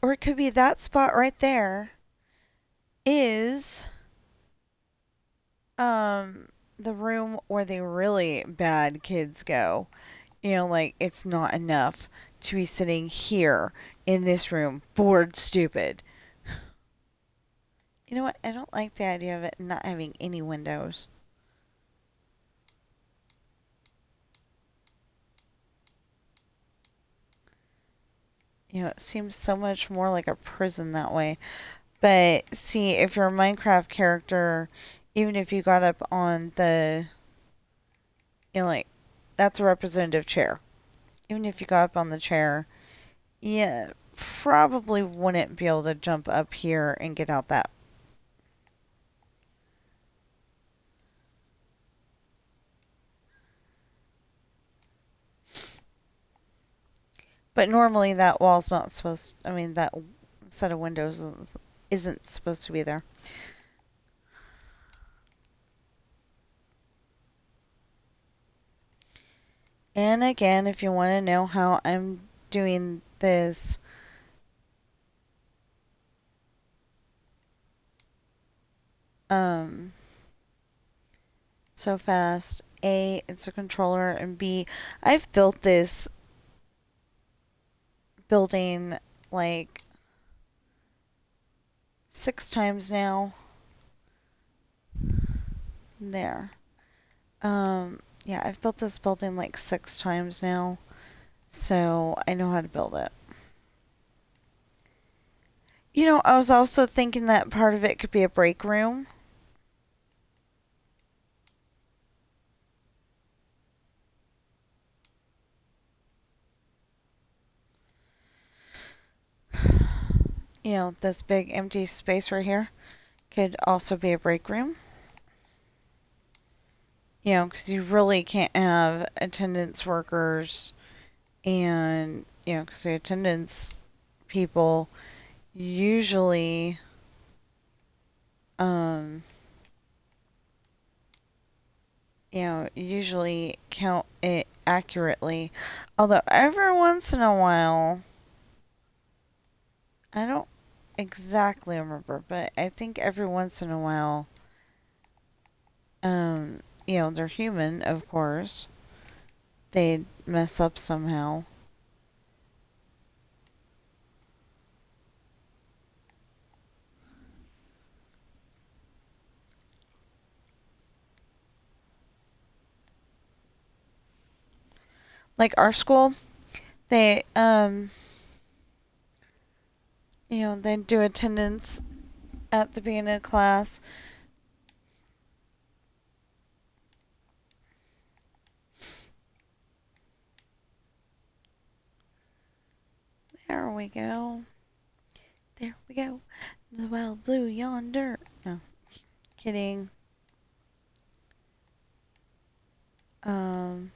Or it could be that spot right there is the room where the really bad kids go. Like it's not enough to be sitting here in this room, bored stupid. You know what? I don't like the idea of it not having any windows. It seems so much more like a prison that way. But see, if you're a Minecraft character, even if you got up on the, like, that's a representative chair. Even if you got up on the chair, you probably wouldn't be able to jump up here and get out that. But normally that wall's not supposed, that set of windows isn't supposed to be there. And again, if you want to know how I'm doing this, so fast, A, it's a controller, and B, I've built this building like 6 times now. There. Yeah, I've built this building like 6 times now, so I know how to build it. I was also thinking that part of it could be a break room. This big empty space right here could also be a break room. Because you really can't have attendance workers and, because the attendance people usually, usually count it accurately. Although every once in a while, I don't exactly remember, but I think every once in a while, they're human, of course. They'd mess up somehow. Like our school, they, they do attendance at the beginning of class. There we go. There we go. The wild blue yonder. No, kidding. I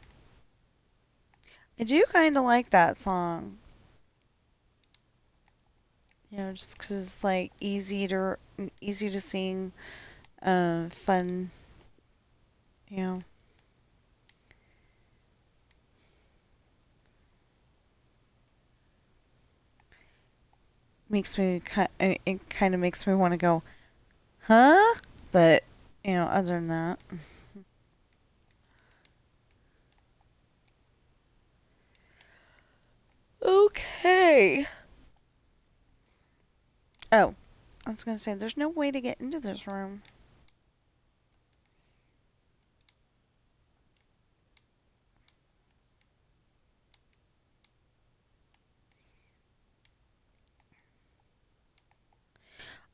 do kind of like that song. Just 'cause it's like easy to sing, fun, you know. It kind of makes me want to go, huh? But, other than that. Okay. Oh, I was going to say, there's no way to get into this room.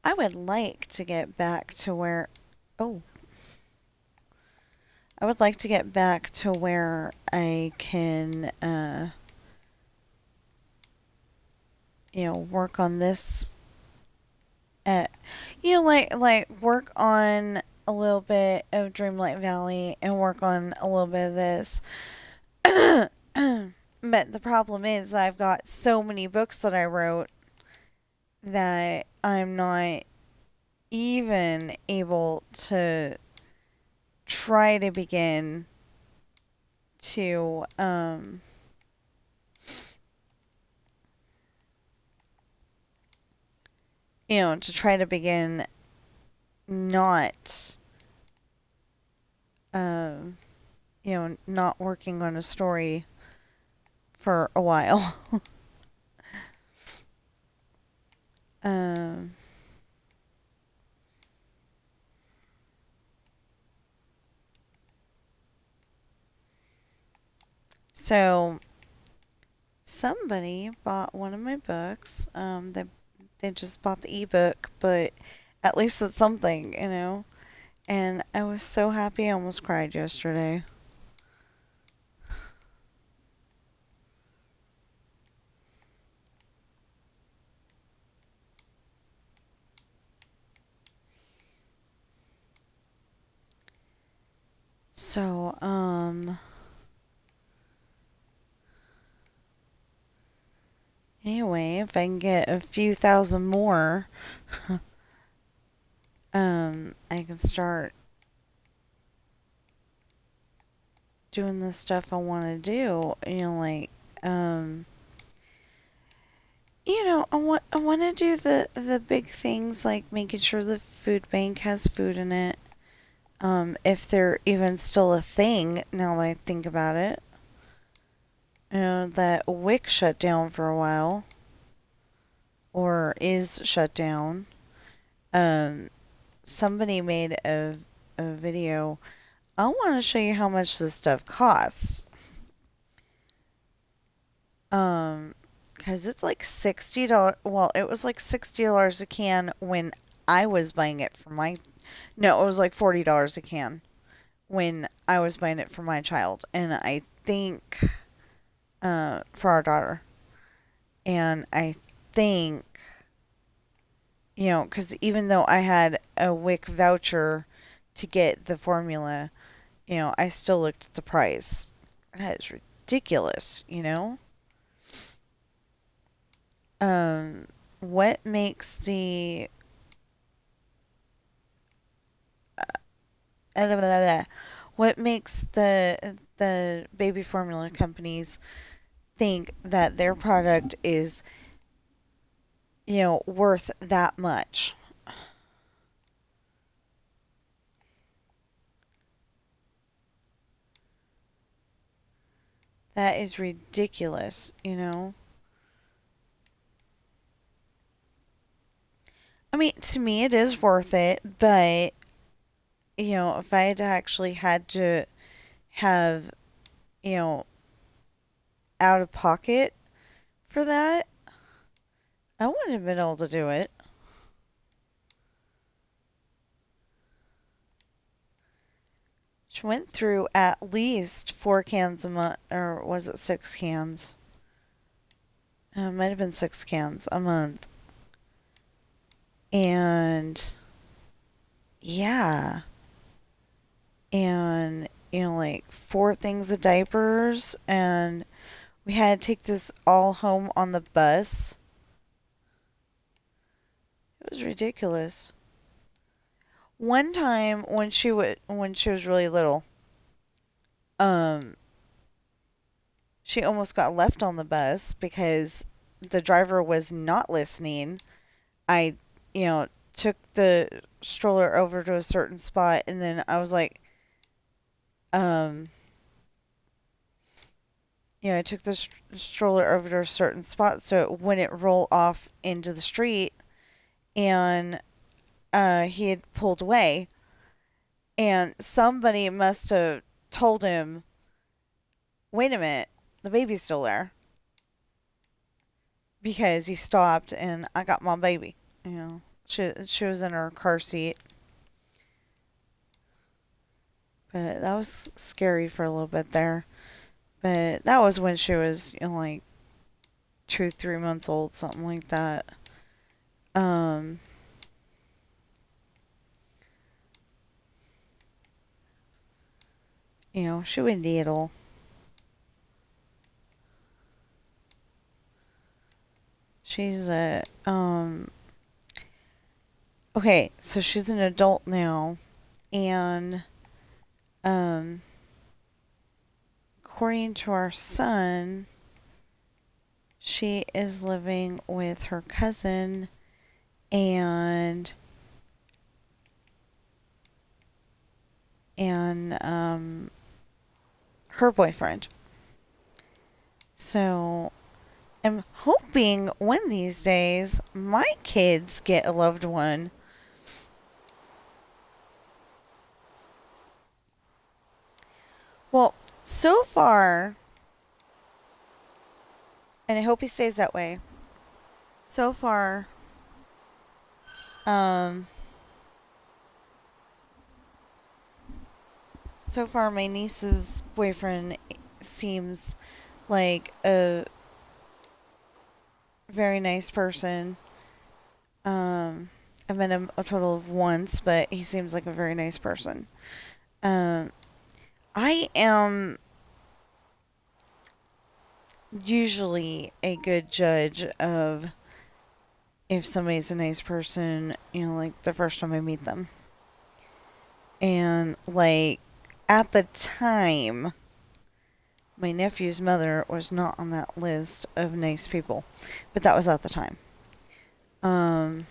I would like to get back to where... Oh. I would like to get back to where I can, work on this. Like work on a little bit of Dreamlight Valley and work on a little bit of this. But the problem is I've got so many books that I wrote that I'm not even able to try to begin to to try to begin not um not working on a story for a while. um so somebody bought one of my books. They just bought the ebook, but at least it's something. And I was so happy I almost cried yesterday. So, anyway, if I can get a few thousand more, I can start doing the stuff I want to do. Um, I want to do the big things like making sure the food bank has food in it. If they're even still a thing now that I think about it. That WIC shut down for a while, or is shut down. Um, Somebody made a video. I want to show you how much this stuff costs. Because it's like $60. Well, it was like $60 a can when I was buying it for my. No, it was like $40 a can when I was buying it for my child, and I think for our daughter, and I think because even though I had a WIC voucher to get the formula, I still looked at the price. That is ridiculous. Um, what makes the what makes the baby formula companies think that their product is worth that much? That is ridiculous. I mean, to me, it is worth it, but if I had actually had to have you know out of pocket for that, I wouldn't have been able to do it. She went through at least 4 cans a month, or was it 6 cans? It might have been 6 cans a month. And yeah, and like 4 things of diapers, and we had to take this all home on the bus. It was ridiculous. One time when she was really little, um, she almost got left on the bus because the driver was not listening. I, took the stroller over to a certain spot, and then I was like, um, I took the stroller over to a certain spot so it wouldn't roll off into the street, and he had pulled away, and somebody must have told him, "Wait a minute, the baby's still there," because he stopped, and I got my baby. She was in her car seat. But that was scary for a little bit there. But that was when she was, like 2, 3 months old, something like that. Um, she would needle. She's okay, so she's an adult now, and, of according to our son, she is living with her cousin and her boyfriend. So I'm hoping one of these days my kids get a loved one. Well, so far, and I hope he stays that way. So far, um, my niece's boyfriend seems like a very nice person. I've met him a total of once, but he seems like a very nice person. I am usually a good judge of if somebody's a nice person, like the first time I meet them. And, like, at the time, my nephew's mother was not on that list of nice people. But that was at the time. I'm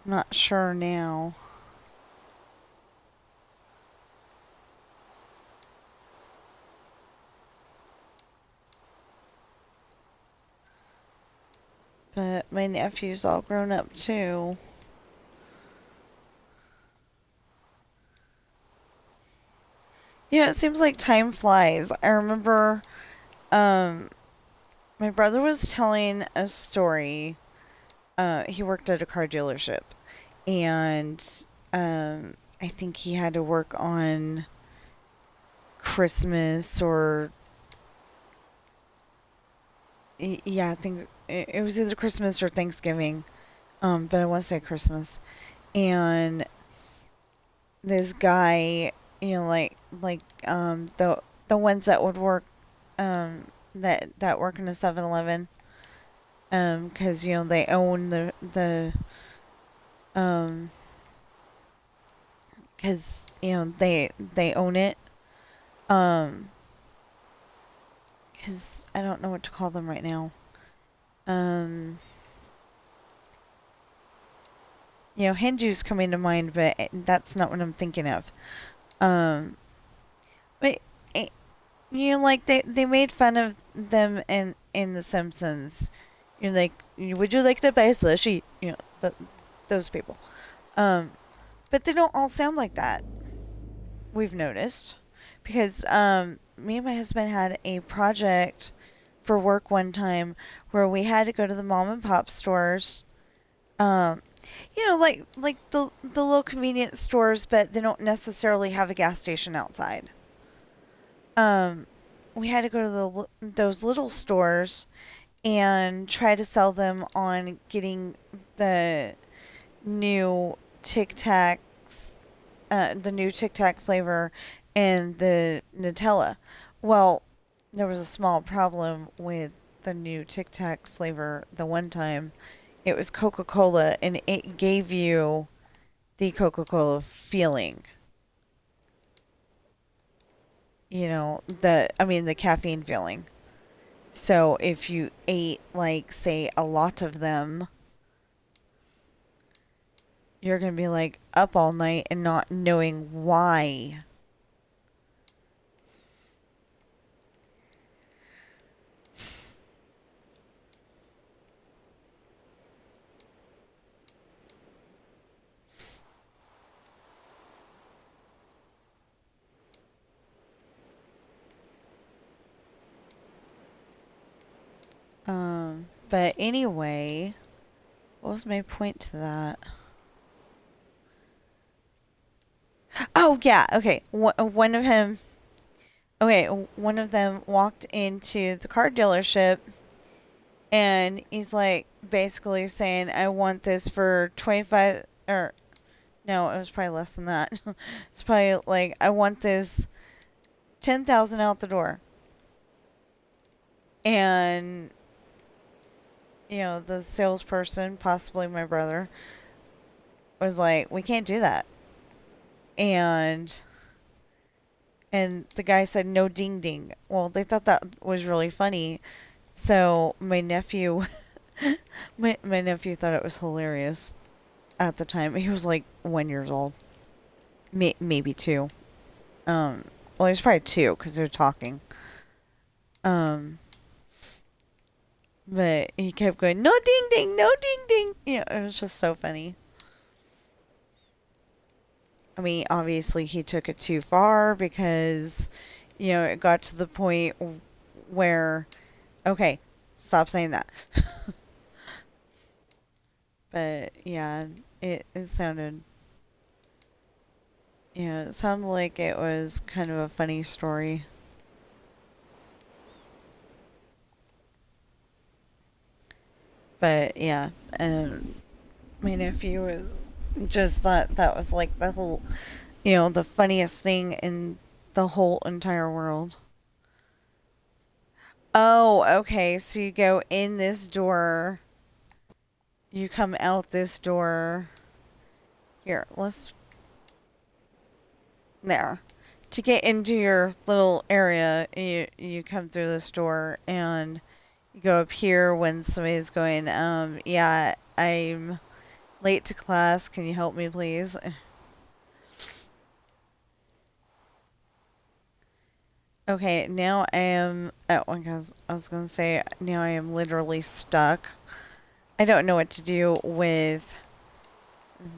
not sure now. But my nephew's all grown up too. Yeah, it seems like time flies. I remember my brother was telling a story. He worked at a car dealership. And I think he had to work on Christmas or... Yeah, I think it was either Christmas or Thanksgiving. But I want to say Christmas. And this guy, the ones that would work, that work in a 7-Eleven, because they own because they own it, because I don't know what to call them right now. Hindu's coming to mind, but that's not what I'm thinking of. But they made fun of them in The Simpsons. You're like, would you like to buy a slushie? Those people. But they don't all sound like that. We've noticed, because me and my husband had a project for work one time where we had to go to the mom and pop stores. Like the little convenience stores, but they don't necessarily have a gas station outside. We had to go to those little stores and try to sell them on getting the new Tic Tacs, the new Tic Tac flavor and the Nutella. Well, there was a small problem with the new Tic Tac flavor the one time. It was Coca-Cola, and it gave you the Coca-Cola feeling. The caffeine feeling. So if you ate, like, say, a lot of them, you're going to be, like, up all night and not knowing why. But anyway, what was my point to that? Oh, yeah, okay. One of them walked into the car dealership, and he's, like, basically saying, I want this for 25, or, no, it was probably less than that. It's probably, like, I want this 10,000 out the door. And, the salesperson, possibly my brother, was like, we can't do that. and the guy said no ding ding. Well, they thought that was really funny. So my nephew my nephew thought it was hilarious at the time. He was like 1 years old. Maybe two. Well, he was probably two because they were talking. Um, but he kept going, no ding ding, no ding ding. Yeah, it was just so funny. I mean, obviously he took it too far because, it got to the point where, okay, stop saying that. But yeah, it sounded, it sounded like it was kind of a funny story. But yeah, my nephew was just thought that was like the whole, the funniest thing in the whole entire world. Oh, okay. So you go in this door, you come out this door. Here, let's there. To get into your little area, you come through this door and you go up here when somebody's going, yeah, I'm late to class. Can you help me, please? Okay, now I am. Oh, I was gonna say, now I am literally stuck. I don't know what to do with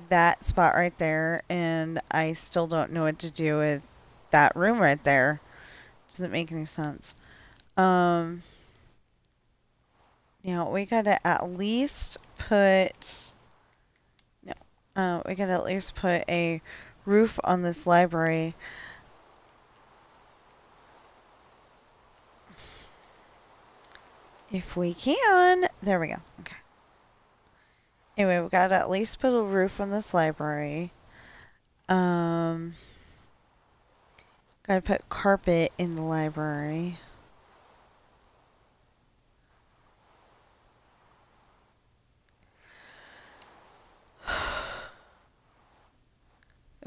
that spot right there, and I still don't know what to do with that room right there. Doesn't make any sense. Um, Now we gotta at least put. No, we gotta at least put a roof on this library. If we can. There we go. Okay. Anyway, we gotta at least put a roof on this library. Um, Gotta put carpet in the library.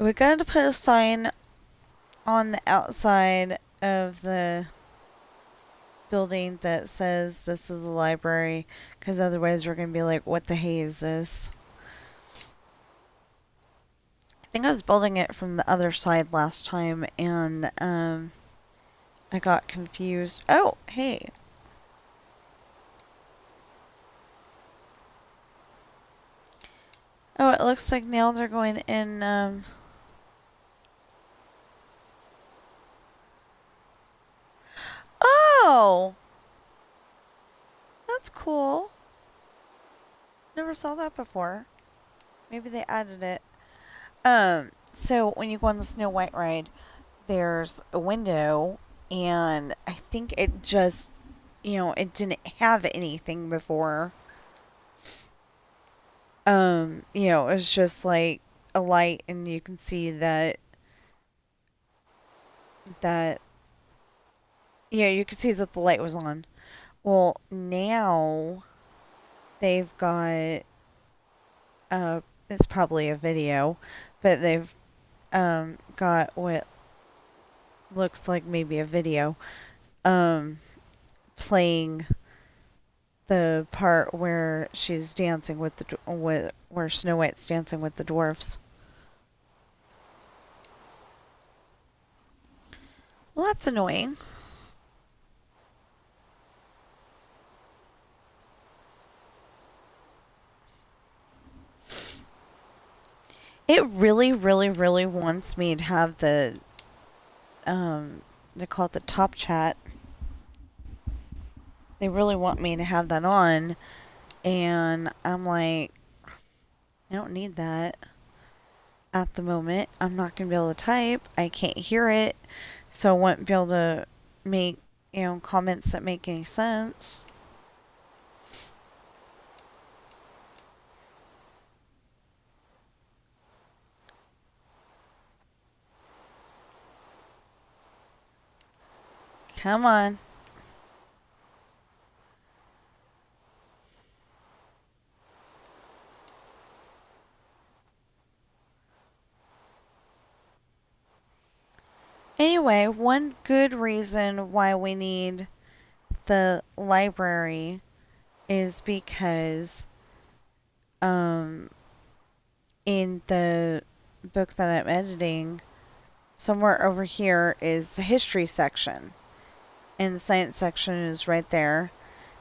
We gotta put a sign on the outside of the building that says this is a library, because otherwise we're gonna be like, what the hey is this? I think I was building it from the other side last time, and I got confused. Oh, hey. Oh, it looks like now they're going in, Oh! That's cool. Never saw that before. Maybe they added it. So when you go on the Snow White ride, there's a window, and I think it just, it didn't have anything before. It was just like a light, and you can see that, yeah, you can see that the light was on. Well, now they've got, it's probably a video, but they've, got what looks like maybe a video, um, playing the part where she's dancing with where Snow White's dancing with the dwarfs. Well, that's annoying. It really, really, really wants me to have they call it the top chat. They really want me to have that on, and I'm like, I don't need that at the moment. I'm not going to be able to type. I can't hear it, so I won't be able to make, comments that make any sense. Come on. Anyway, one good reason why we need the library is because in the book that I'm editing, somewhere over here is the history section, and the science section is right there.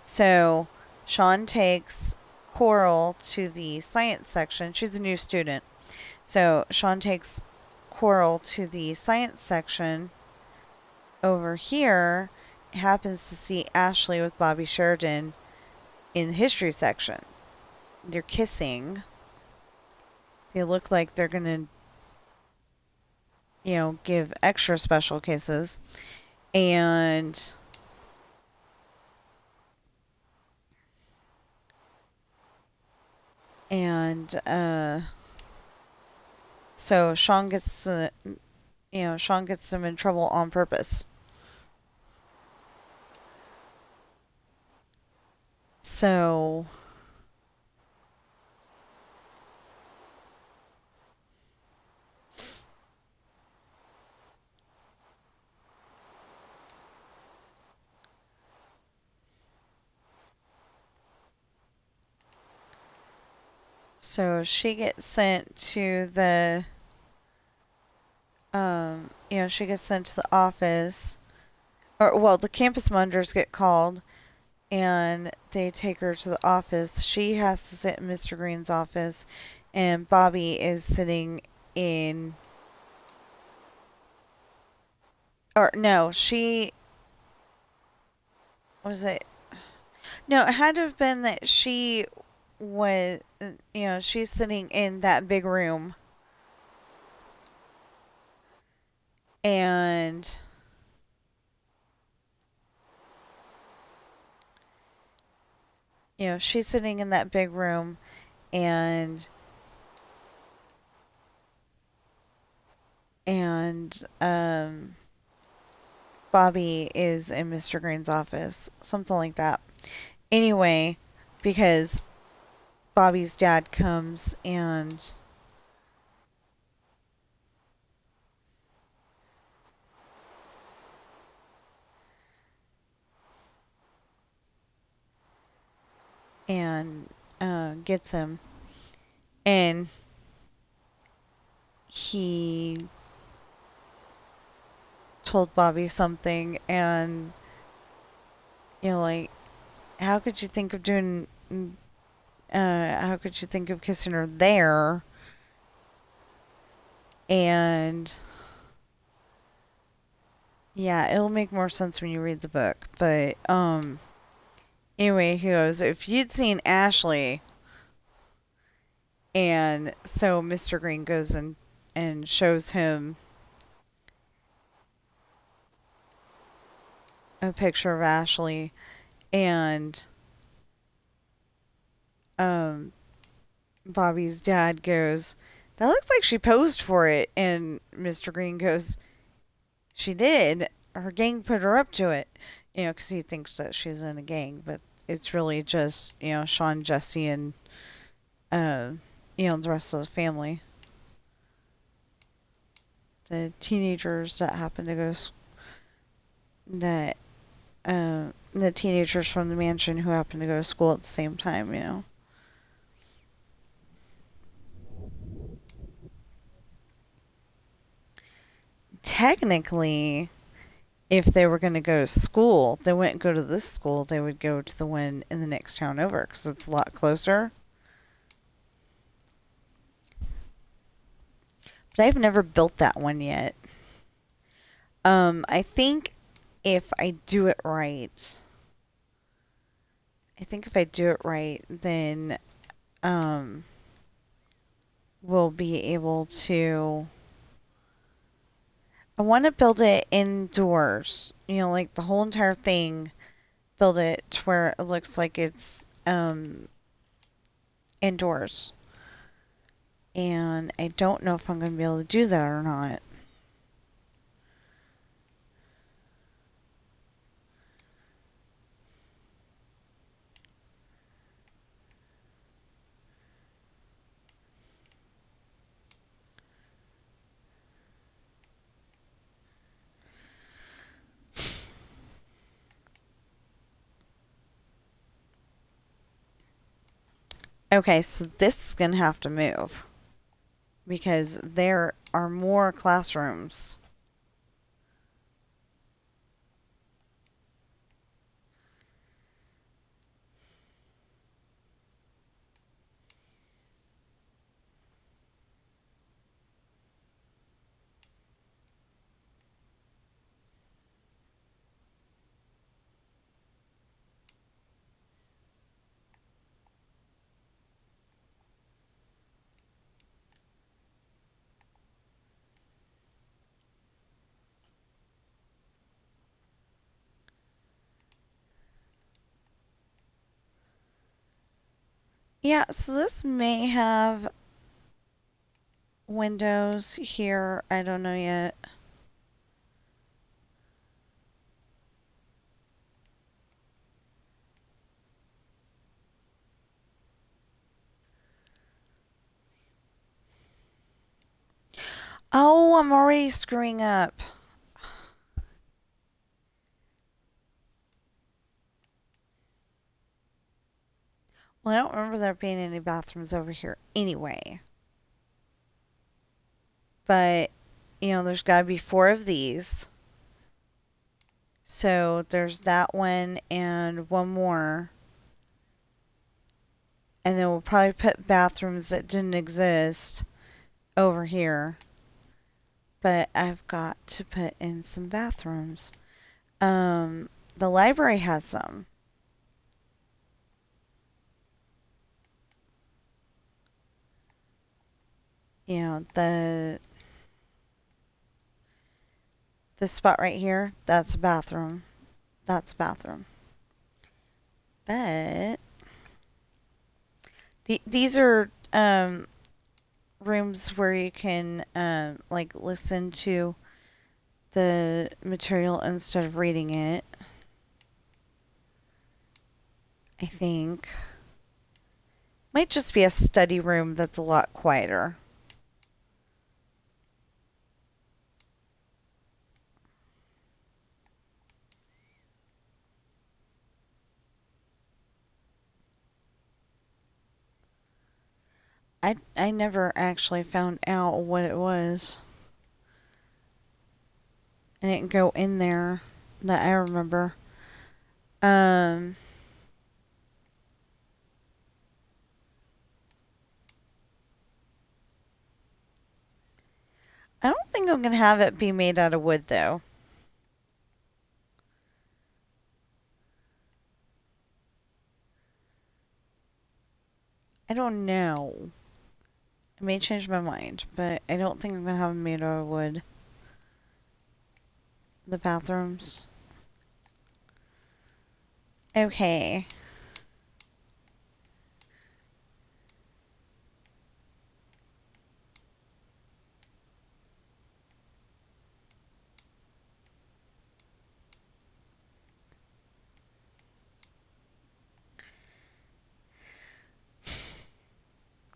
So Sean takes Coral to the science section. She's a new student. So Sean takes Coral to the science section. Over here, happens to see Ashley with Bobby Sheridan in the history section. They're kissing. They look like they're going to, give extra special kisses. And so Sean gets them in trouble on purpose. So she gets sent to the office, or well, the campus monitors get called, and they take her to the office. She has to sit in Mr. Green's office, and Bobby is sitting in. Or no, she was it. No, it had to have been that she was. She's sitting in that big room, and she's sitting in that big room, and Bobby is in Mr. Green's office, something like that. Anyway, because Bobby's dad comes and gets him, and he told Bobby something, and like, how could you think of doing? How could you think of kissing her there? And yeah, it'll make more sense when you read the book. But anyway, he goes, if you'd seen Ashley. And so Mr. Green goes and shows him a picture of Ashley, and Bobby's dad goes, that looks like she posed for it. And Mr. Green goes, she did. Her gang put her up to it. Because he thinks that she's in a gang, but it's really just, Sean, Jesse, and, the rest of the family. The teenagers that happen to go, the teenagers from the mansion who happen to go to school at the same time. Technically, if they were going to go to school, they wouldn't go to this school. They would go to the one in the next town over because it's a lot closer. But I've never built that one yet. I think if I do it right, then we'll be able to. I want to build it indoors. Like the whole entire thing, build it to where it looks like it's indoors. And I don't know if I'm going to be able to do that or not. Okay, so this is going to have to move because there are more classrooms. Yeah, so this may have windows here. I don't know yet. Oh, I'm already screwing up. Well, I don't remember there being any bathrooms over here anyway. But, there's got to be 4 of these. So there's that one and one more. And then we'll probably put bathrooms that didn't exist over here. But I've got to put in some bathrooms. The library has some. The this spot right here, that's a bathroom. That's a bathroom. But these are rooms where you can like listen to the material instead of reading it. I think might just be a study room that's a lot quieter. I never actually found out what it was. I didn't go in there that I remember. I don't think I'm gonna have it be made out of wood though. I don't know. I may change my mind, but I don't think I'm gonna have them made out of wood. The bathrooms. Okay.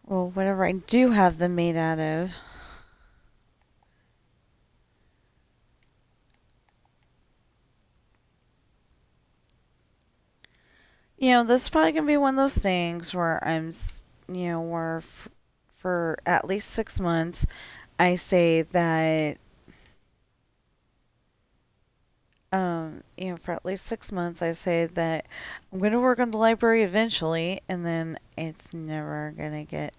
Well, whatever I do have them made out of. This is probably going to be one of those things where where for at least 6 months, I say that, for at least 6 months, I say that I'm going to work on the library eventually, and then it's never going to get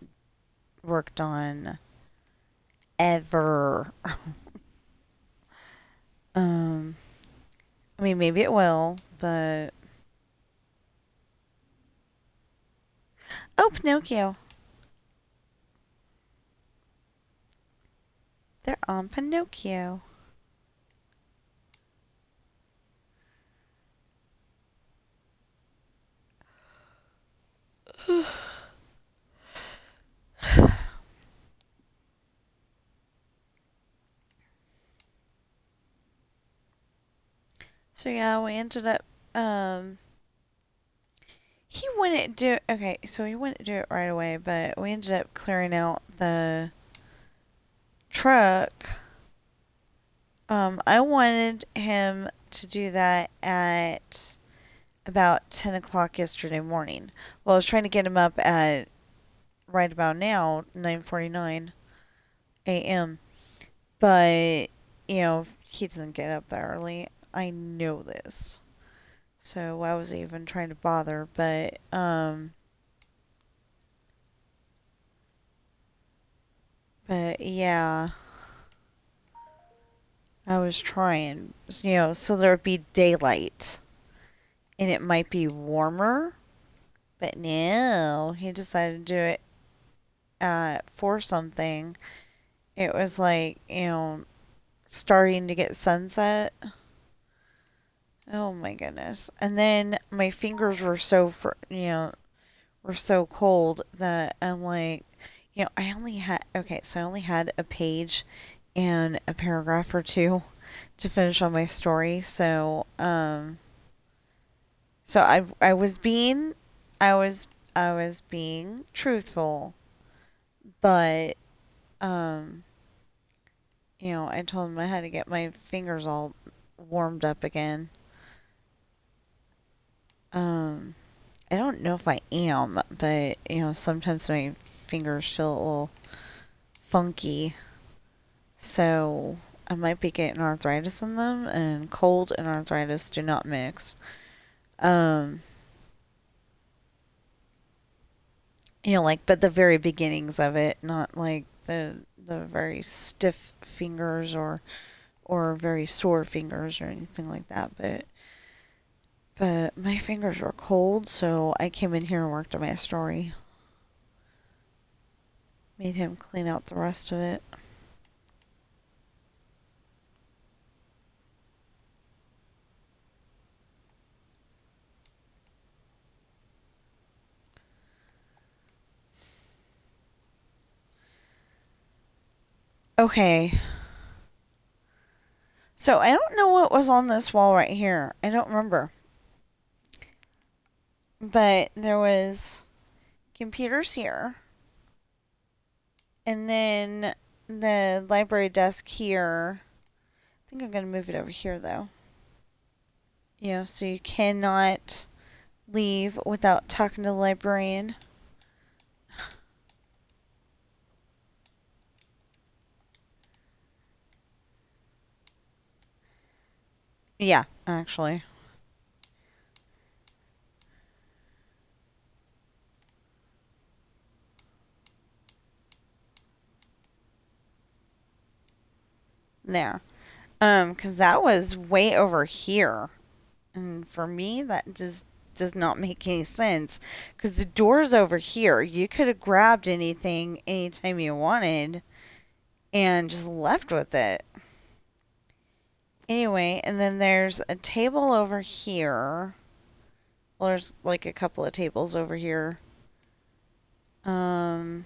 worked on ever. um, I mean, maybe it will, but. Oh, Pinocchio. They're on Pinocchio. So yeah, we ended up he wouldn't do okay, so he wouldn't do it right away, but we ended up clearing out the truck. I wanted him to do that at about 10 o'clock yesterday morning. Well, I was trying to get him up at right about now, 9:49 a.m. But, he doesn't get up that early. I know this. So I wasn't even trying to bother, but yeah, I was trying, so there'd be daylight and it might be warmer, but no, he decided to do it for something. It was like, starting to get sunset. Oh my goodness. And then my fingers were were so cold that I'm like, I only had a page and a paragraph or two to finish on my story. So I was being, I was, I was being truthful, but, um, I told him I had to get my fingers all warmed up again. Um, I don't know if I am, but, sometimes my fingers feel a little funky. So I might be getting arthritis in them, and cold and arthritis do not mix. Um, but the very beginnings of it, not like the very stiff fingers or very sore fingers or anything like that. But my fingers were cold, so I came in here and worked on my story. Made him clean out the rest of it. Okay. So I don't know what was on this wall right here. I don't remember. But there was computers here. And then the library desk here. I think I'm going to move it over here though. So you cannot leave without talking to the librarian. Yeah, actually. There. Because that was way over here. And for me, that just does not make any sense. Because the door's over here. You could have grabbed anything anytime you wanted and just left with it. Anyway, and then there's a table over here. Well, there's like a couple of tables over here. Um,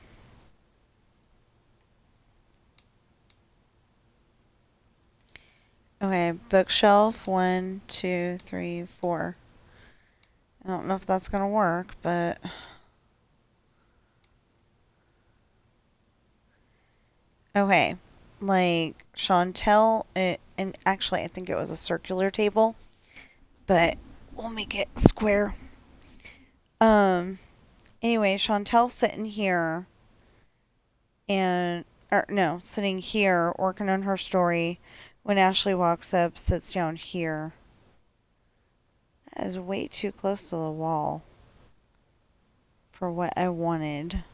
okay, bookshelf, 1, 2, 3, 4. I don't know if that's gonna work, but okay. Like Chantel, and actually, I think it was a circular table, but we'll make it square. Um, anyway, Chantel's sitting here, or no, sitting here working on her story. When Ashley walks up, sits down here. That is way too close to the wall for what I wanted.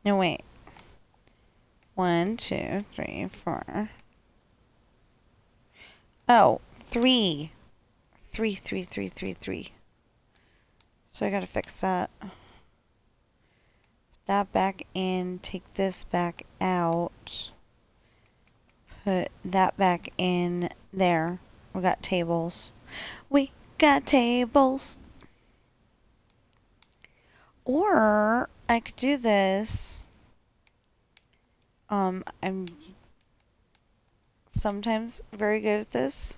No, wait. 1, 2, 3, 4. Oh, 3. 3, 3, 3, 3, 3. So I gotta fix that. Put that back in. Take this back out. Put that back in there. We got tables. We got tables. Or I could do this. I'm sometimes very good at this.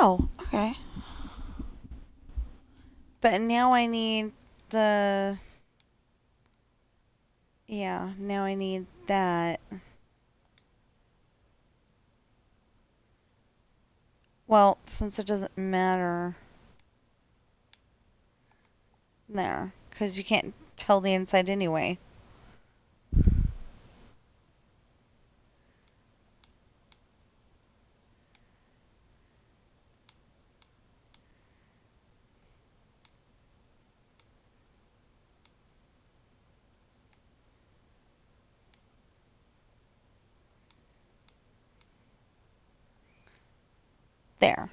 Oh, okay. But now I need the... Yeah, now I need that. Well, since it doesn't matter... There. Because you can't tell the inside anyway. There.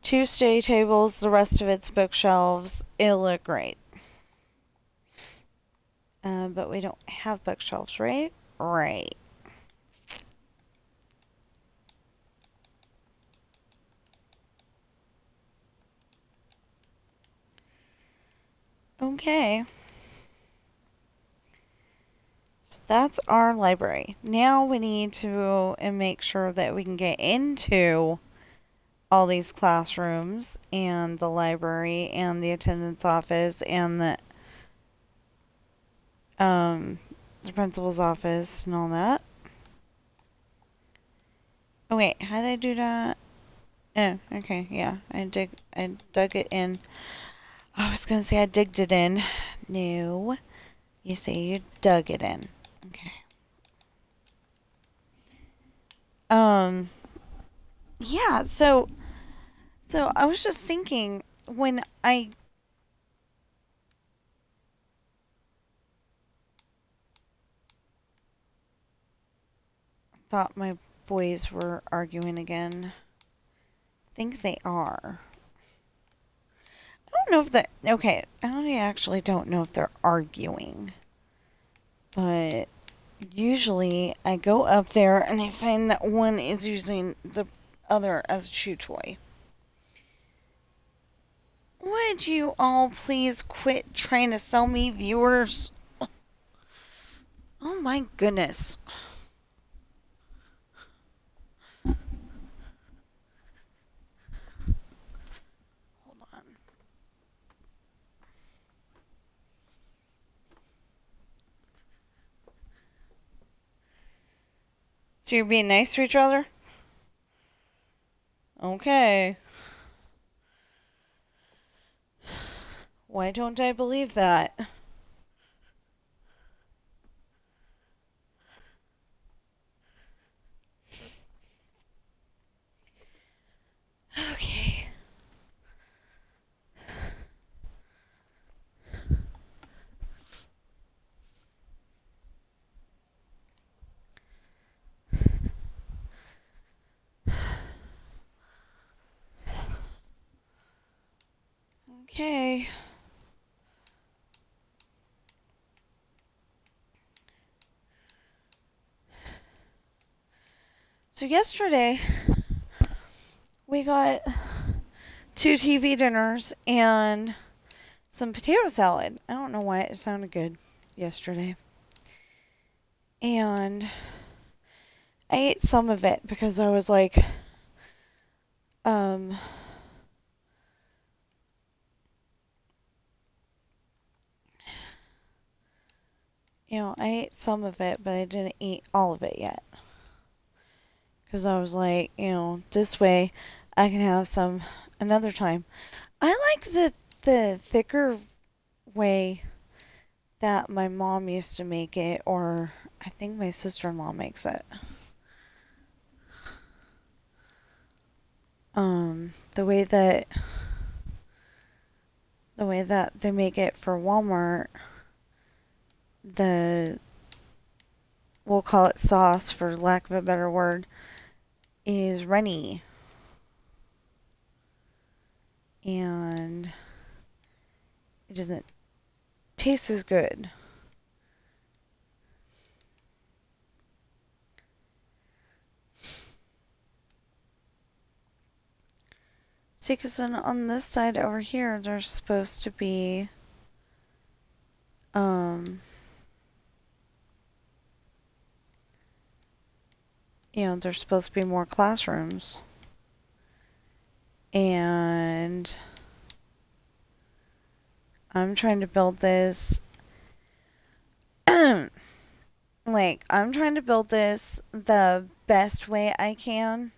2 study tables, the rest of it's bookshelves. It'll look great. But we don't have bookshelves, right? Right. Okay. So that's our library. Now we need to make sure that we can get into all these classrooms and the library and the attendance office and the principal's office and all that. Oh wait, how did I do that? Oh, okay, yeah. I dug it in. I was gonna say I digged it in. No. You say you dug it in. Okay. Yeah, so I was just thinking when I thought my boys were arguing again. I think they are. I don't know if that. Okay, I actually don't know if they're arguing. But usually I go up there and I find that one is using the other as a chew toy. Would you all please quit trying to sell me viewers? Oh my goodness. Hold on. So you're being nice to each other? Okay. Why don't I believe that? Okay. Okay. So yesterday, we got 2 TV dinners and some potato salad. I don't know why it sounded good yesterday. And I ate some of it because I was like, I ate some of it, but I didn't eat all of it yet. Because I was like, this way I can have some another time. I like the thicker way that my mom used to make it, or I think my sister-in-law makes it. The way that they make it for Walmart, we'll call it sauce for lack of a better word, is runny. And it doesn't taste as good. See, because on this side over here, there's supposed to be, there's supposed to be more classrooms. And I'm trying to build this. I'm trying to build this the best way I can.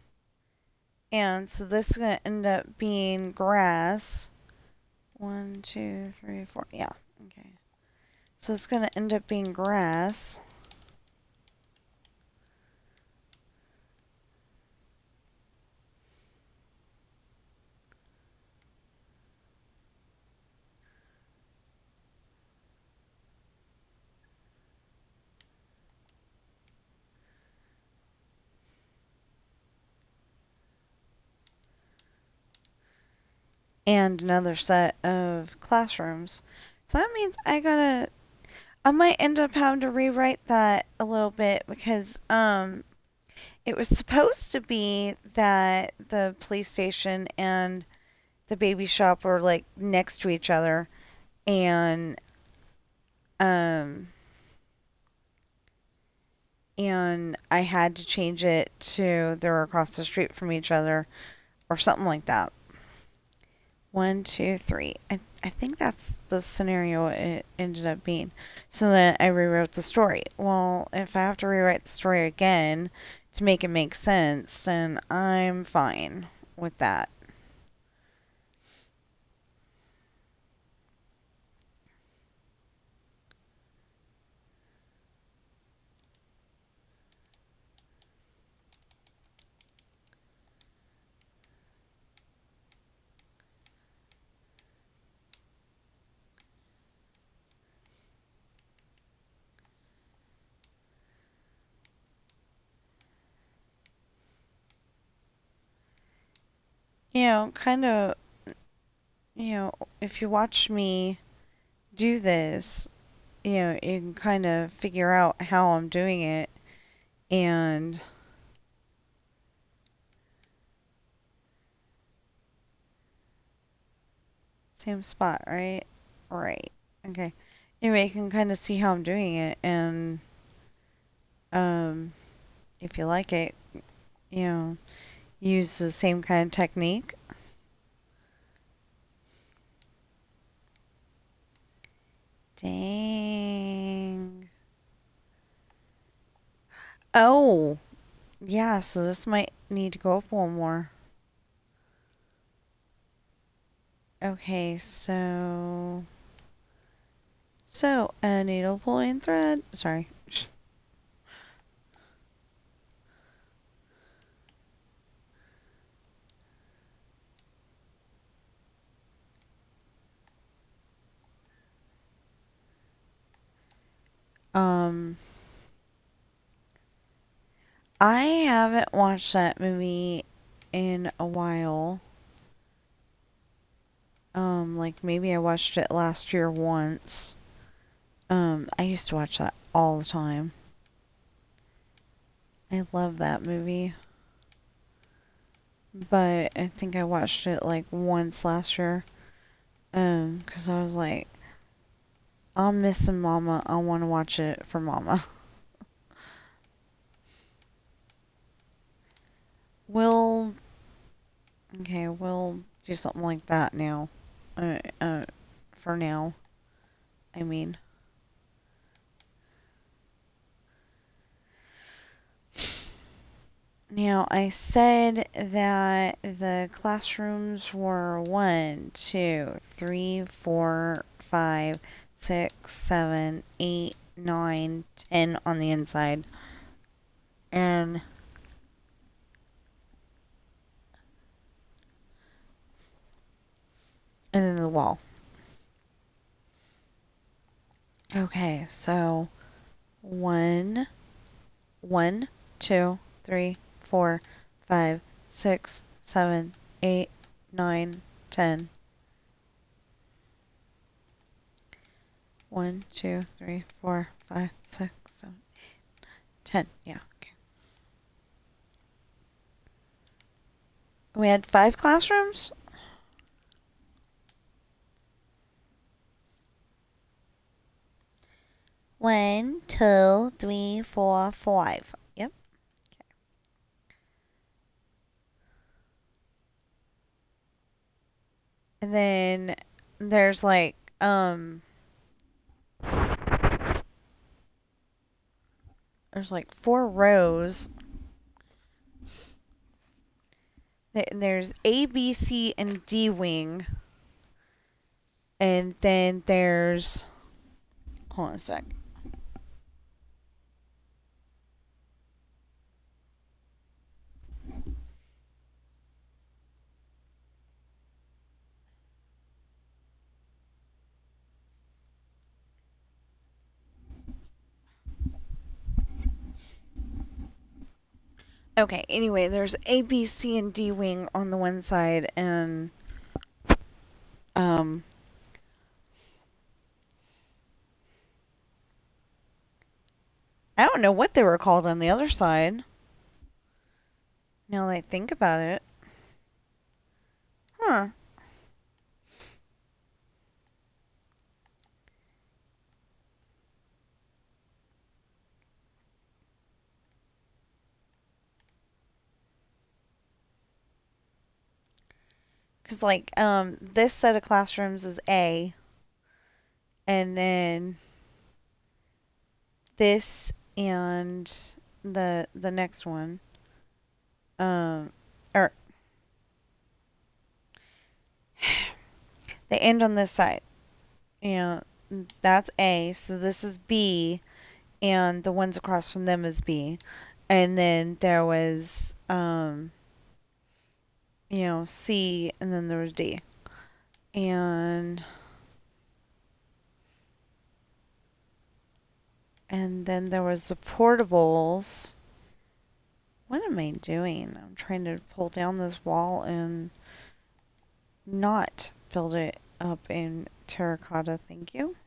And so this is going to end up being grass. 1, 2, 3, 4. Yeah. Okay. So it's going to end up being grass. And another set of classrooms. So that means I might end up having to rewrite that a little bit because it was supposed to be that the police station and the baby shop were like next to each other, and um I had to change it to they're across the street from each other or something like that. 1, 2, 3. I think that's the scenario it ended up being. So then I rewrote the story. Well, if I have to rewrite the story again to make it make sense, then I'm fine with that. Kind of, if you watch me do this, you can kind of figure out how I'm doing it. And same spot, right? Right. Okay. Anyway, you can kind of see how I'm doing it, and um, if you like it, you know, use the same kind of technique. Dang. Oh, yeah, so this might need to go up one more. Okay, so a needle pulling thread. Sorry. Um, I haven't watched that movie in a while. Like maybe I watched it last year once. I used to watch that all the time. I love that movie. But I think I watched it like once last year. 'Cause I was like, I'm missing Mama. I want to watch it for Mama. we'll, okay, we'll do something like that now. Uh, uh, for now. I mean. Now, I said that the classrooms were 1, 2, 3, 4, 5, 6, 7, 8, 9, 10 on the inside. And then the wall. Okay, so 1, 1, 2, 3, 4, 5, 6, 7, 8, 9, 10. 1, 2, 3, 4, 5, 6, 7, 10. Yeah, okay. We had 5 classrooms? 1, 2, 3, 4, 5. Yep. And then there's like, there's like 4 rows. There's A, B, C, and D wing. And then there's, hold on a sec. Okay, anyway, there's A, B, C, and D wing on the one side, and um, I don't know what they were called on the other side. Now that I think about it. Huh. Because, like, this set of classrooms is A, and then this and the next one, or they end on this side. You know, that's A, so this is B, and the ones across from them is B. And then there was, C, and then there was D. And then there was the portables. What am I doing? I'm trying to pull down this wall and not build it up in terracotta. Thank you.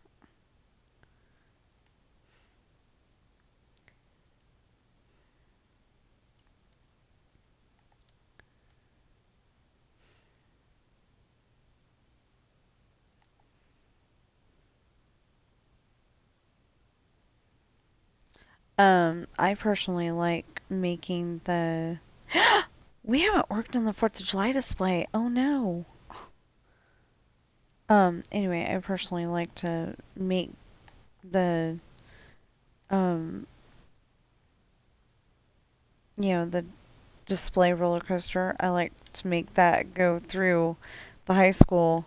I personally like making the... We haven't worked on the 4th of July display. Oh no. Anyway, I personally like to make the, the display roller coaster. I like to make that go through the high school.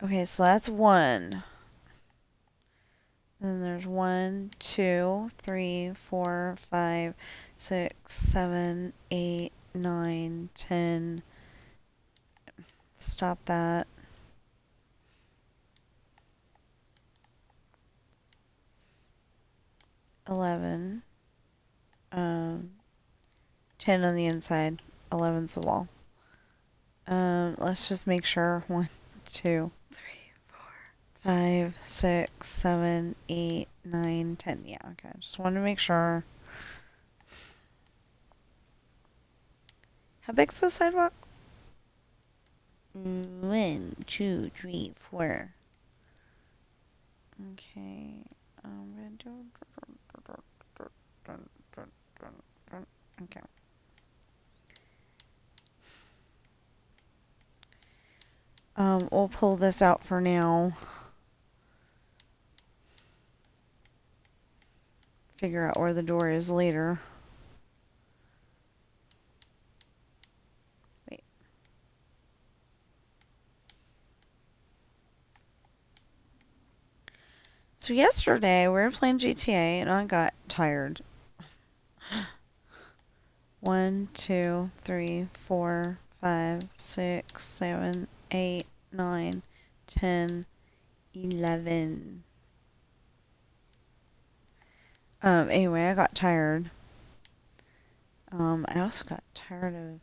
Okay, so that's 1. Then there's 1, 2, 3, 4, 5, 6, 7, 8, 9, 10. Stop that. 11. 10 on the inside. 11's the wall. Let's just make sure. 1, 2, 3, 4, 5, 6, 7, 8, 9, 10. Yeah, okay. Just want to make sure. How big's the sidewalk? 1, 2, 3, 4. Okay. Okay. We'll pull this out for now. Figure out where the door is later. Wait. So yesterday we were playing GTA and I got tired. 1, 2, 3, 4, 5, 6, 7, 8, 9, 10, 11. Anyway, I got tired. I also got tired of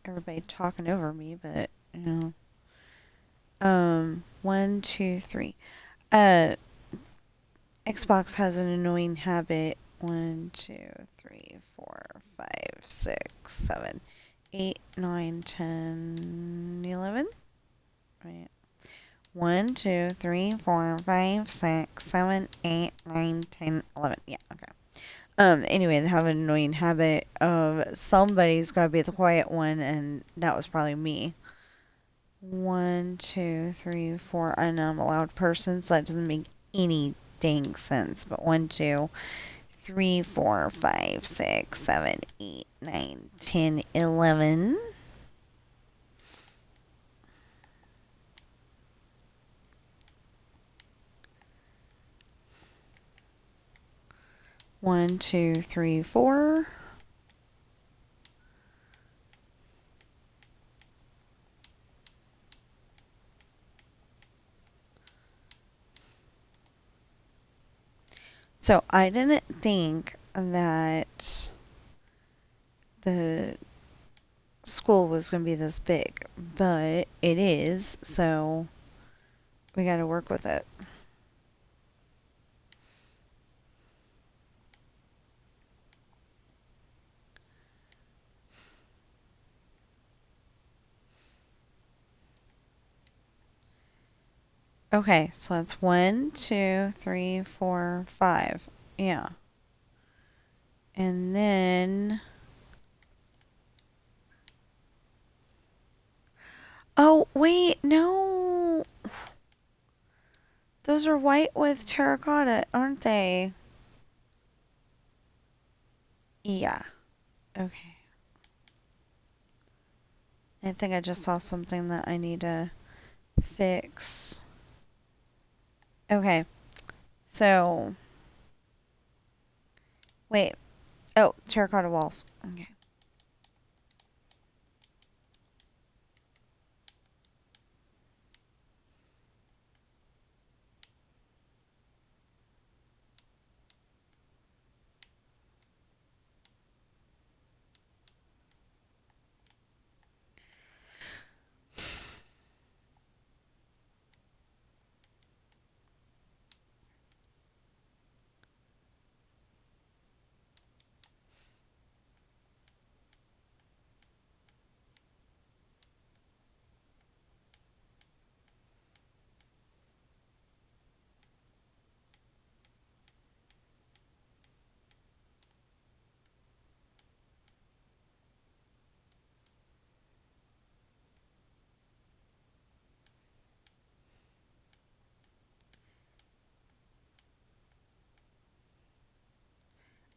everybody talking over me, but, 1, 2, 3. Xbox has an annoying habit. 1, 2, 3, 4, 5, 6, 7, 8, 9, 10, 11. Right. 1, 2, 3, 4, 5, 6, 7, 8, 9, 10, 11. Yeah, okay. Anyway, they have an annoying habit of somebody's got to be the quiet one, and that was probably me. One, two, three, four. I know I'm a loud person, so that doesn't make any dang sense. But one, two, three, four, five, six, seven, 8, 9, 10, 11. One, two, three, four. So I didn't think that the school was going to be this big, but it is, so we got to work with it. Okay, so that's 1, 2, 3, 4, 5. Yeah. And then. Oh, wait, no. Those are white with terracotta, aren't they? Yeah. Okay. I think I just saw something that I need to fix. Okay. So. Wait. Oh, terracotta walls. Okay.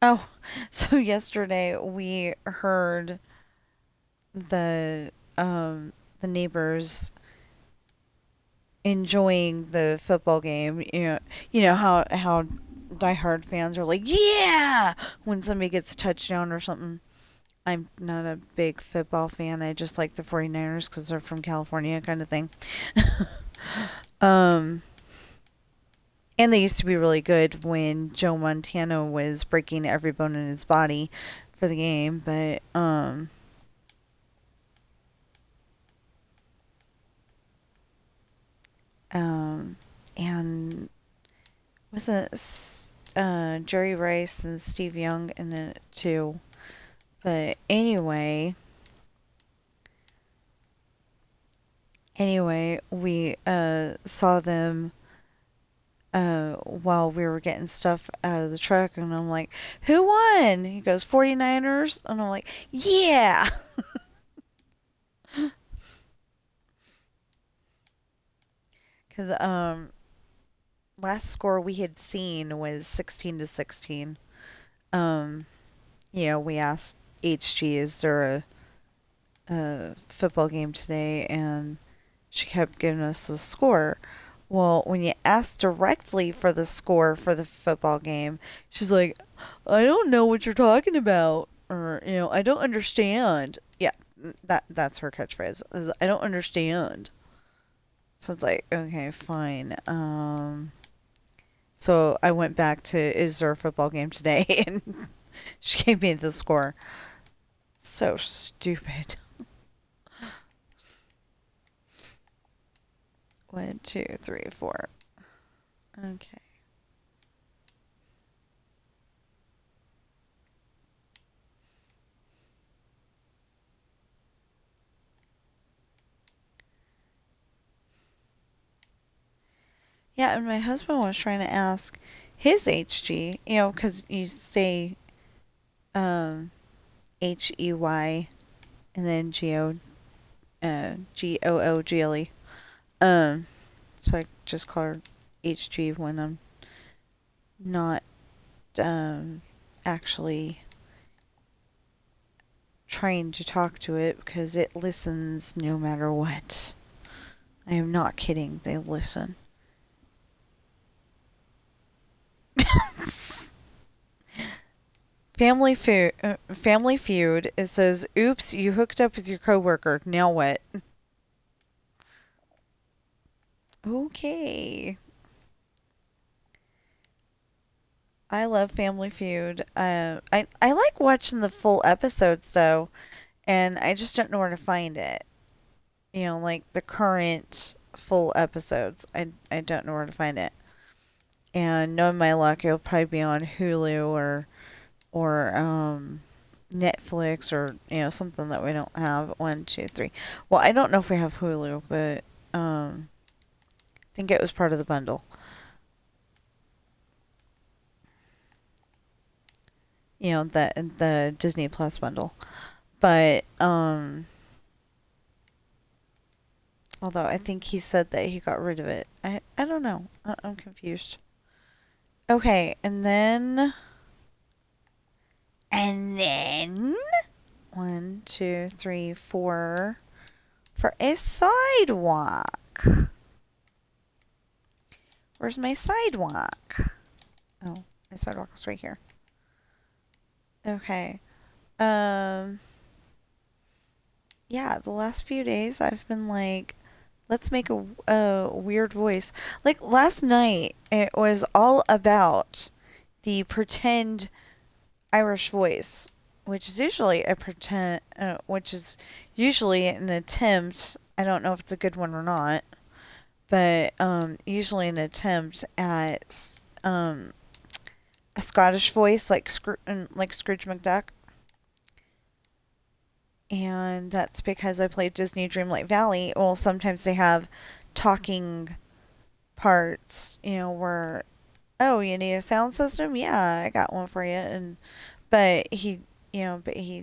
Oh, so yesterday we heard the the neighbors enjoying the football game. You know how diehard fans are like, yeah, when somebody gets a touchdown or something. I'm not a big football fan. I just like the 49ers because they're from California, kind of thing. um, and they used to be really good when Joe Montana was breaking every bone in his body for the game, but um, and wasn't Jerry Rice and Steve Young in it too? But anyway, we saw them while we were getting stuff out of the truck, and I'm like, "Who won?" He goes, "49ers," and I'm like, "Yeah." Because last score we had seen was 16-16. Um, we asked HG, "Is there a football game today?" And she kept giving us the score. Well, when you ask directly for the score for the football game, she's like, "I don't know what you're talking about," or "I don't understand." Yeah, that's her catchphrase. Is, "I don't understand." So it's like, okay, fine. So I went back to, "Is there a football game today?" And she gave me the score. So stupid. One, two, three, four. Okay. Yeah, and my husband was trying to ask his HG, because you say um, Hey, and then Google. Um, so I just call her HG when I'm not actually trying to talk to it because it listens no matter what. I am not kidding. They listen. Family Feud. It says, "Oops, you hooked up with your coworker. Now what?" Okay. I love Family Feud. I like watching the full episodes though, and I just don't know where to find it. Like the current full episodes. I don't know where to find it. And knowing my luck, it'll probably be on Hulu or Netflix or something that we don't have. 1, 2, 3. Well, I don't know if we have Hulu, but I think it was part of the bundle. The Disney Plus bundle. But although I think he said that he got rid of it. I don't know. I'm confused. Okay, and then 1, 2, 3, 4 for a sidewalk. Where's my sidewalk? Oh, my sidewalk is right here. Okay. Yeah, the last few days I've been like, let's make a weird voice. Like last night, it was all about the pretend Irish voice, which is usually an attempt. I don't know if it's a good one or not, but usually an attempt at a Scottish voice like Scrooge McDuck. And that's because I played Disney Dreamlight Valley. Well, sometimes they have talking parts, where, oh, you need a sound system? Yeah, I got one for you. But he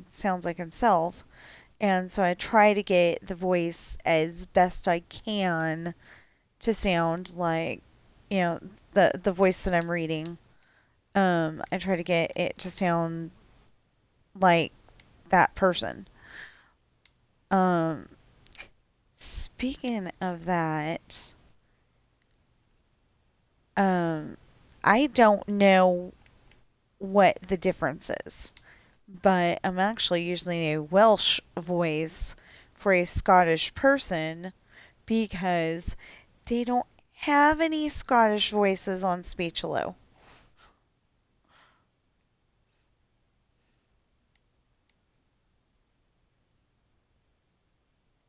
sounds like himself. And so I try to get the voice as best I can to sound like, you know, the voice that I'm reading. I try to get it to sound like that person. Um, Speaking of that, um, I don't know what the difference is, but I'm actually using a Welsh voice for a Scottish person because they don't have any Scottish voices on Speechelo.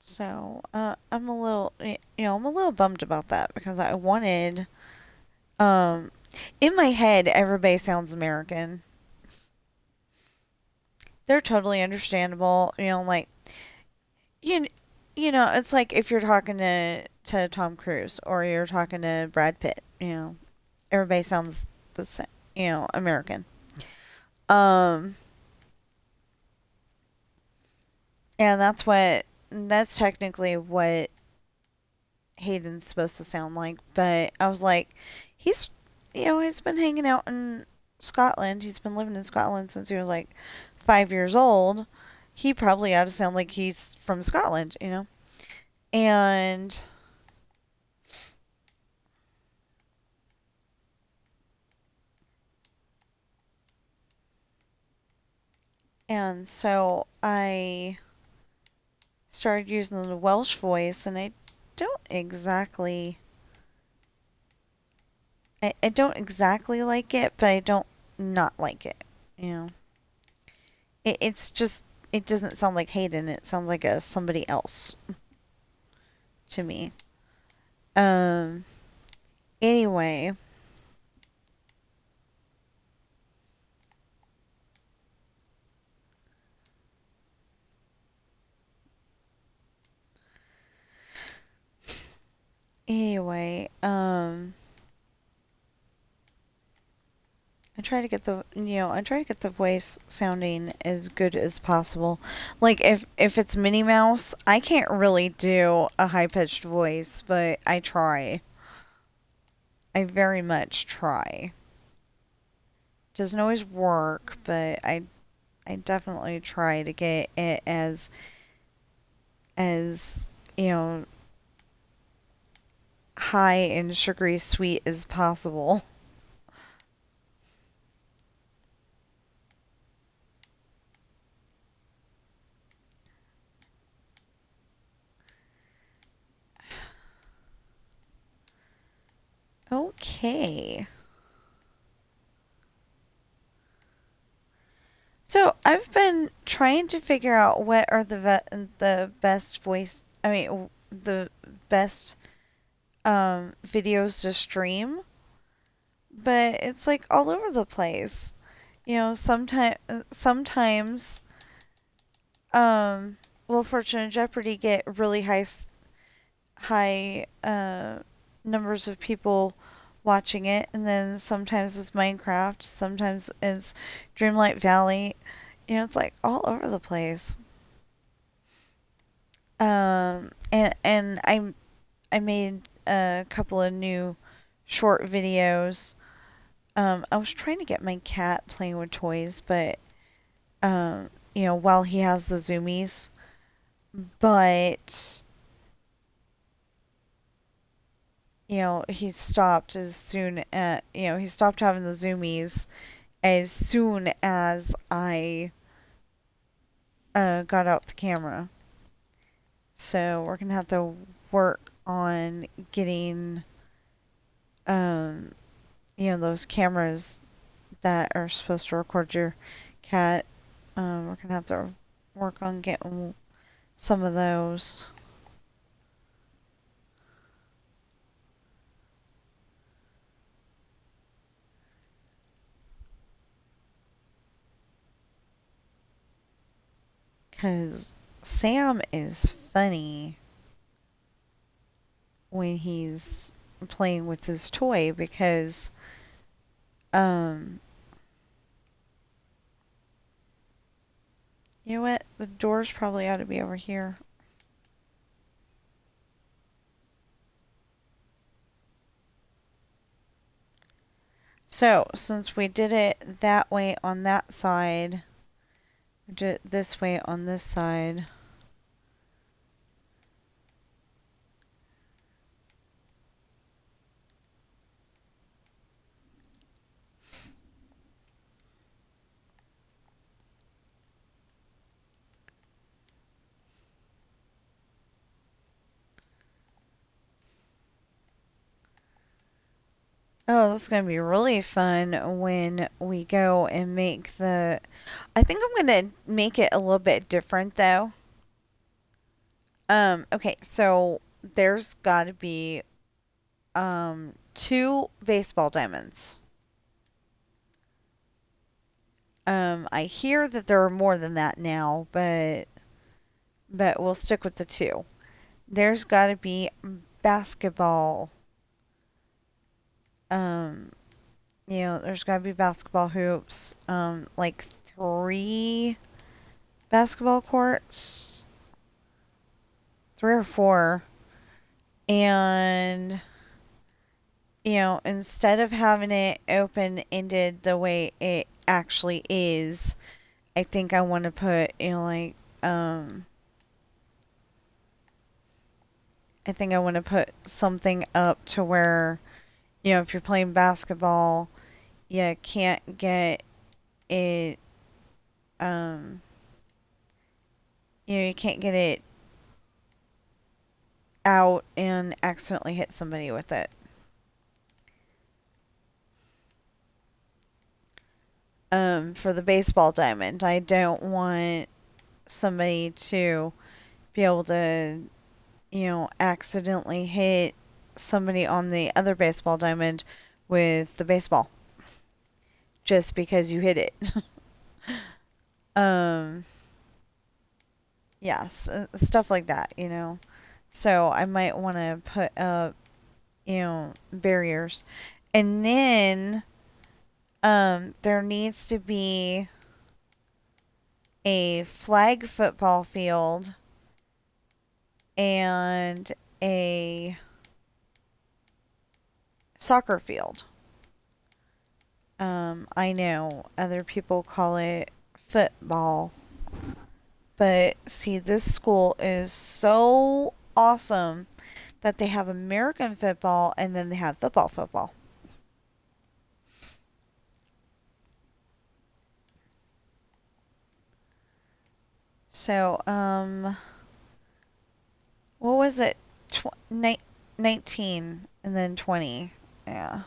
So, I'm a little bummed about that because I wanted, um, in my head, everybody sounds American. They're totally understandable, like, you, it's like if you're talking to Tom Cruise or you're talking to Brad Pitt, everybody sounds the same, American. Um, and that's technically what Hayden's supposed to sound like, but I was like, he's, he's been hanging out in Scotland. He's been living in Scotland since he was like 5 years old. He probably ought to sound like he's from Scotland. And and so I started using the Welsh voice, and don't exactly I don't exactly like it, but I don't not like it. You know, it's just it doesn't sound like Hayden. It sounds like somebody else to me. Um. Anyway, anyway, I try to get the voice sounding as good as possible. Like if it's Minnie Mouse, I can't really do a high-pitched voice, but I try. I very much try. Doesn't always work, but I definitely try to get it as, you know, high and sugary sweet as possible. Okay. So I've been trying to figure out what are the best voice. I mean, the best videos to stream, but it's like all over the place. Sometimes will Fortune and Jeopardy get really high numbers of people watching it, and then sometimes it's Minecraft, sometimes it's Dreamlight Valley. It's like all over the place. And I made a couple of new short videos. I was trying to get my cat playing with toys, but while he has the zoomies, but he stopped as soon as he stopped having the zoomies as soon as I got out the camera. So we're gonna have to work on getting those cameras that are supposed to record your cat. We're gonna have to work on getting some of those. Because Sam is funny when he's playing with his toy because you know what? The doors probably ought to be over here. So, since we did it that way on that side, we did it this way on this side. Oh, this is going to be really fun when we go and make the... I think I'm going to make it a little bit different, though. Okay, so there's got to be, 2 baseball diamonds. I hear that there are more than that now, but we'll stick with the 2. There's got to be basketball. There's got to be basketball hoops. Like 3 basketball courts, 3 or 4, and instead of having it open ended the way it actually is, I think I want to put I think I want to put something up to where if you're playing basketball, you can't get it you can't get it out and accidentally hit somebody with it. For the baseball diamond, I don't want somebody to be able to, accidentally hit somebody on the other baseball diamond with the baseball just because you hit it. Yes, stuff like that, So I might want to put up, barriers. And then There needs to be a flag football field and a soccer field. I know other people call it football, but see, this school is so awesome that they have American football and then they have football. So, what was it? 19 and then 20. Yeah.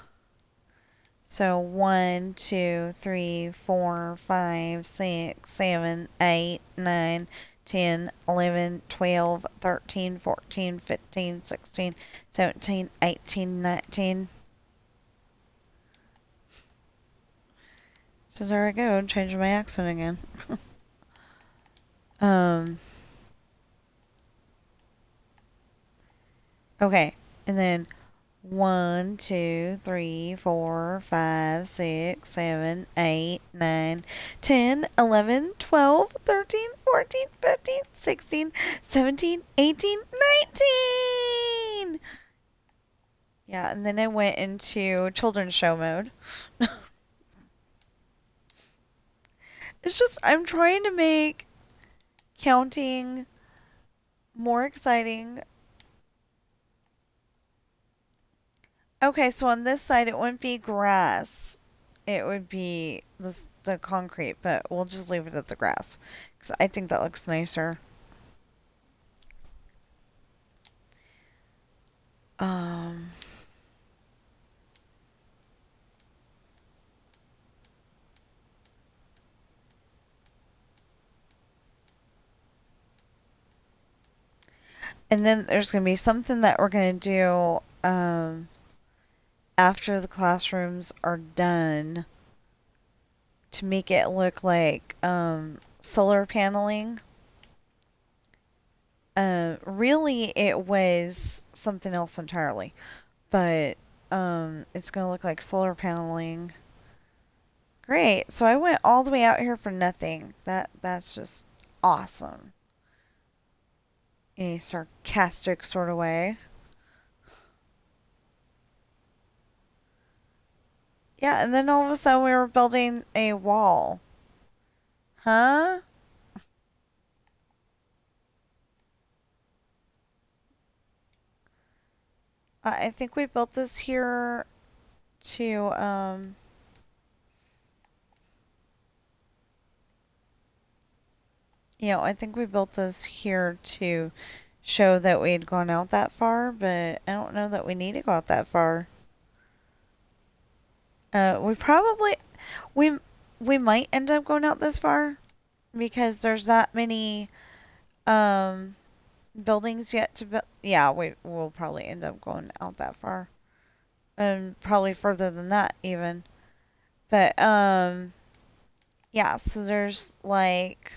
So 1, 2, 3, 4, 5, 6, 7, 8, 9, 10, 11, 12, 13, 14, 15, 16, 17, 18, 19. So there I go, changing my accent again. um, okay, and then 1, 2, 3, 4, 5, 6, 7, 8, 9, 10, 11, 12, 13, 14, 15, 16, 17, 18, 19! Yeah, and then I went into children's show mode. It's just, I'm trying to make counting more exciting. Okay, so on this side, it wouldn't be grass. It would be the concrete, but we'll just leave it at the grass. Because I think that looks nicer. Um, and then there's going to be something that we're going to do after the classrooms are done to make it look like solar paneling. Really, it was something else entirely, but it's going to look like solar paneling. Great. So I went all the way out here for nothing. That's just awesome. In a sarcastic sort of way. Yeah, and then all of a sudden we were building a wall. Huh? I think we built this here to, I think we built this here to show that we had gone out that far, but I don't know that we need to go out that far. We probably, we, we might end up going out this far because there's that many, buildings yet to build. Yeah, we'll probably end up going out that far. And probably further than that even. But yeah, so there's like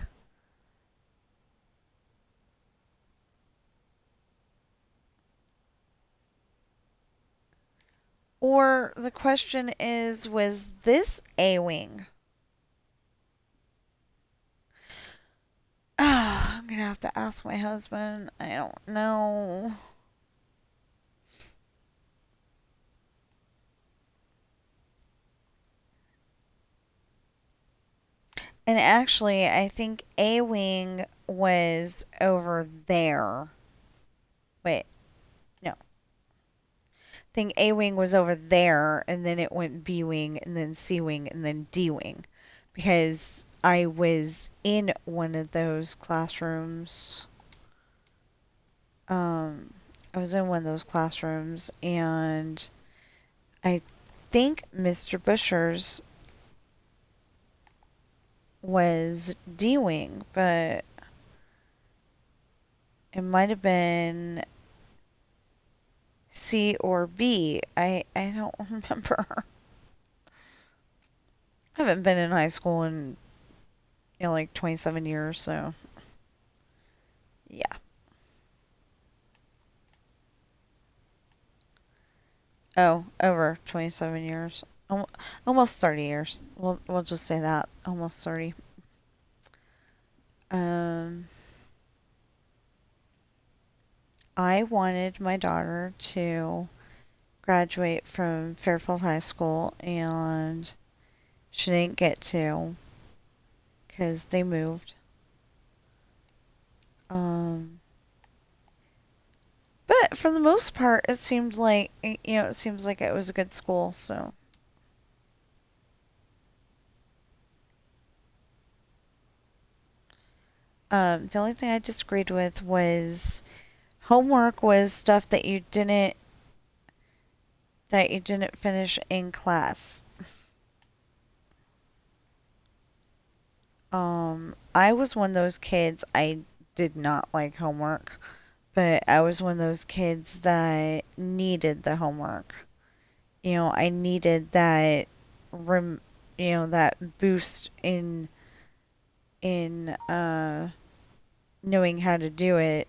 or the question is, was this A wing? I'm gonna have to ask my husband. I don't know. And actually, I think A wing was over there. Wait, no. I think A wing was over there, and then it went B wing, and then C wing, and then D wing. Because I was in one of those classrooms. I was in one of those classrooms, and I think Mr. Busher's was D wing, but it might have been C or B. I don't remember. I haven't been in high school in like 27 years, so yeah. Oh, over 27 years. almost 30 years. We'll just say that. Almost 30. Um, I wanted my daughter to graduate from Fairfield High School, and she didn't get to because they moved. Um, but for the most part, it seemed like it seems like it was a good school. So, the only thing I disagreed with was homework was stuff that you didn't finish in class. I was one of those kids. I did not like homework, but I was one of those kids that needed the homework. I needed that rem, that boost in knowing how to do it.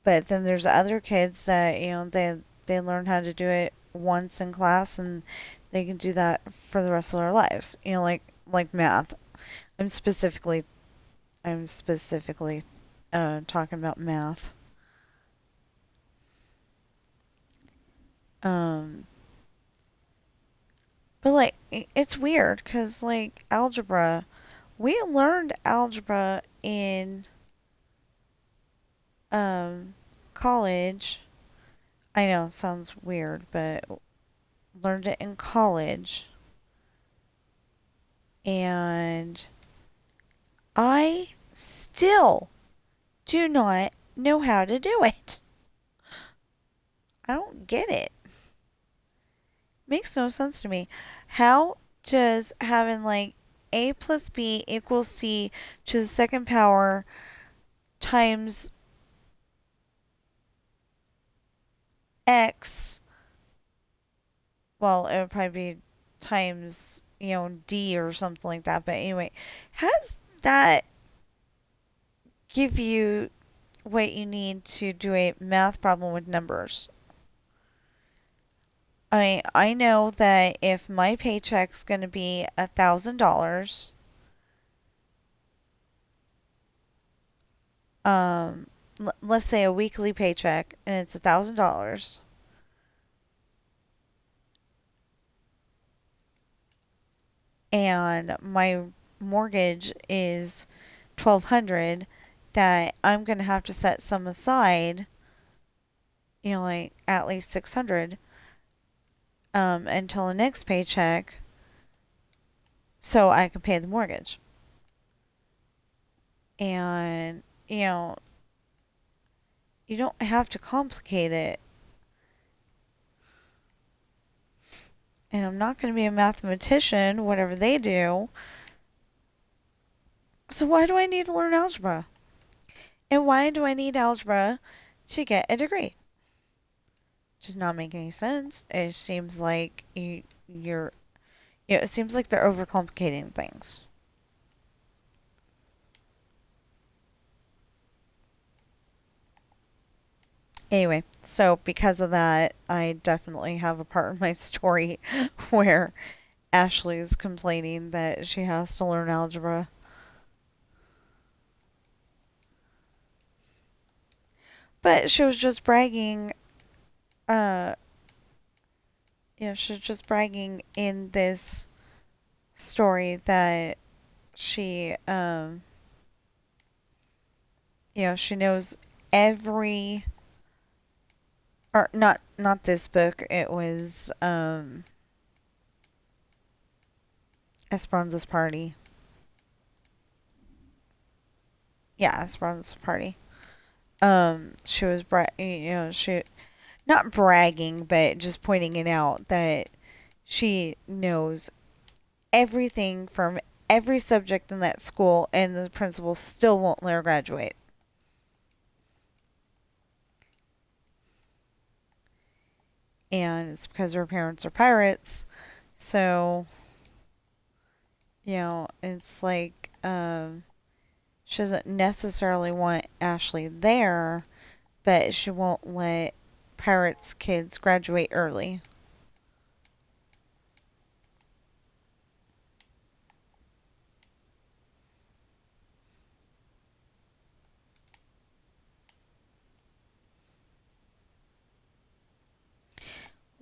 But then there's other kids that they learn how to do it once in class and they can do that for the rest of their lives. Like math. I'm specifically I'm specifically talking about math. Um, but like it's weird because like algebra, we learned algebra in um college. I know it sounds weird, but learned it in college, and I still do not know how to do it. I don't get it. Makes no sense to me. How does having like a plus b equals c to the second power times x, well, it would probably be times, d or something like that. But anyway, how does that give you what you need to do a math problem with numbers? I know that if my paycheck's going to be $1,000, um, let's say a weekly paycheck, and it's $1,000, and my mortgage is 1,200, that I'm going to have to set some aside, like at least 600, until the next paycheck, so I can pay the mortgage. And you don't have to complicate it. And I'm not going to be a mathematician, whatever they do. So why do I need to learn algebra? And why do I need algebra to get a degree? Does not make any sense. It seems like you're it seems like they're overcomplicating things. Anyway, so because of that, I definitely have a part of my story where Ashley is complaining that she has to learn algebra. But she was just bragging, uh, she was just bragging in this story that she, she knows every, or not this book, it was, Esperanza's Party. Yeah, Esperanza's Party. She was, she, not bragging, but just pointing it out that she knows everything from every subject in that school, and the principal still won't let her graduate. And it's because her parents are pirates. So, it's like she doesn't necessarily want Ashley there, but she won't let pirates' kids graduate early.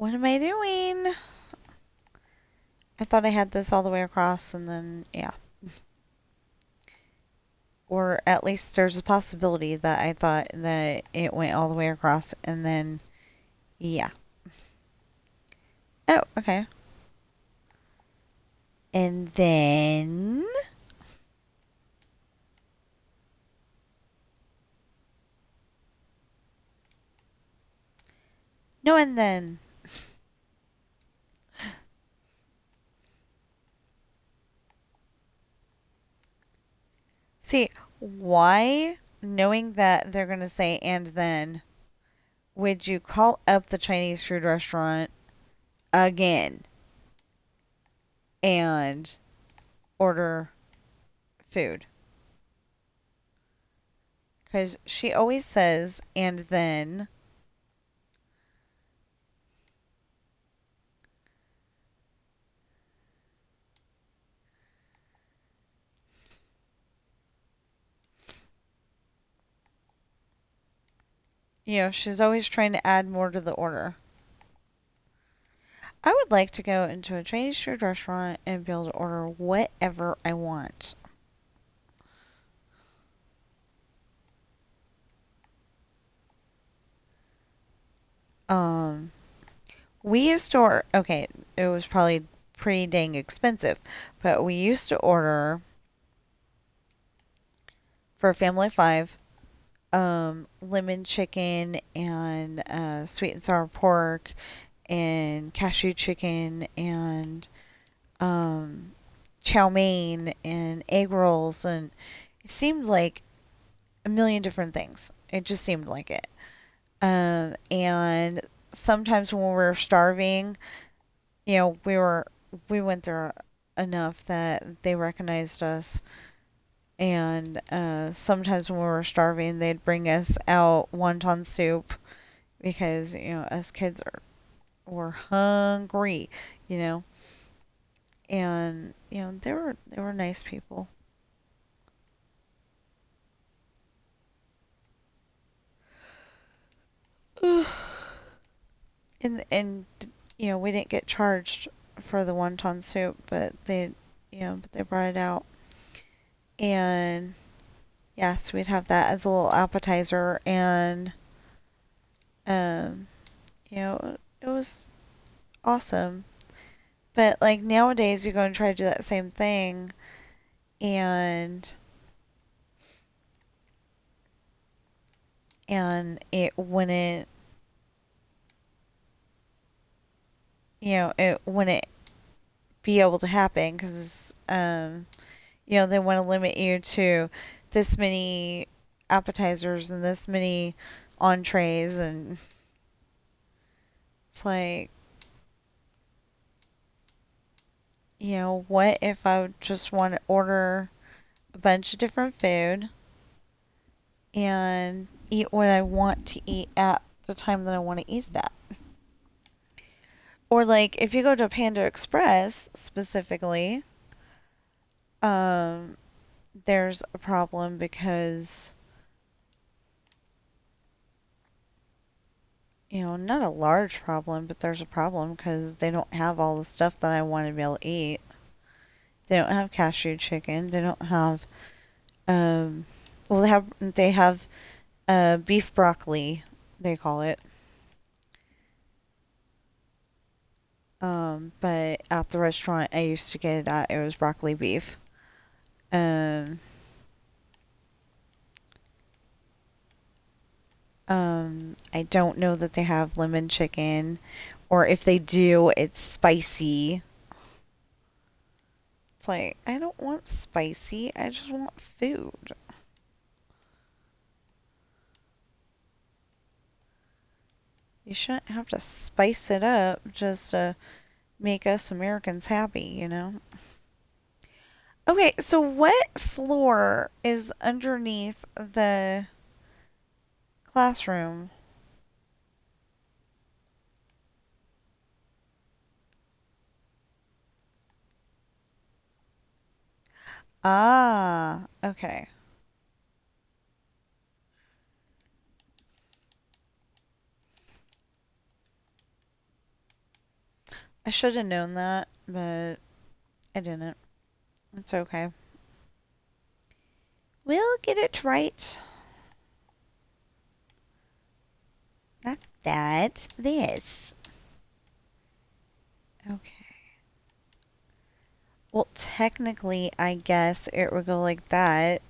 What am I doing? I thought I had this all the way across and then, yeah. Or at least there's a possibility that I thought that it went all the way across and then, yeah. Oh, okay. And then... No, and then... See, why, knowing that they're going to say and then, would you call up the Chinese food restaurant again and order food? Because she always says and then. She's always trying to add more to the order. I would like to go into a Chinese food restaurant and be able to order whatever I want. Um, we used to order, okay, it was probably pretty dang expensive, but we used to order for a family of five, lemon chicken and sweet and sour pork and cashew chicken and chow mein and egg rolls, and it seemed like a million different things. It just seemed like it. And sometimes when we were starving, we went there enough that they recognized us. And sometimes when we were starving, they'd bring us out wonton soup because us kids were hungry, you know. And they were nice people. And we didn't get charged for the wonton soup, but they brought it out. And yes, we'd have that as a little appetizer, and um, it was awesome. But like nowadays, you go and try to do that same thing, and it wouldn't be able to happen because they want to limit you to this many appetizers and this many entrees, and it's like, what if I just want to order a bunch of different food and eat what I want to eat at the time that I want to eat it at? Or like if you go to Panda Express specifically, um, there's a problem because not a large problem, but there's a problem because they don't have all the stuff that I want to be able to eat. They don't have cashew chicken. They don't have well, they have beef broccoli, they call it. But at the restaurant I used to get it at, it was broccoli beef. Um, I don't know that they have lemon chicken, or if they do, it's spicy. It's like, I don't want spicy, I just want food. You shouldn't have to spice it up just to make us Americans happy. Okay, so what floor is underneath the classroom? Ah, okay. I should have known that, but I didn't. It's okay. We'll get it right. Not that. This. Okay. Well, technically, I guess it would go like that.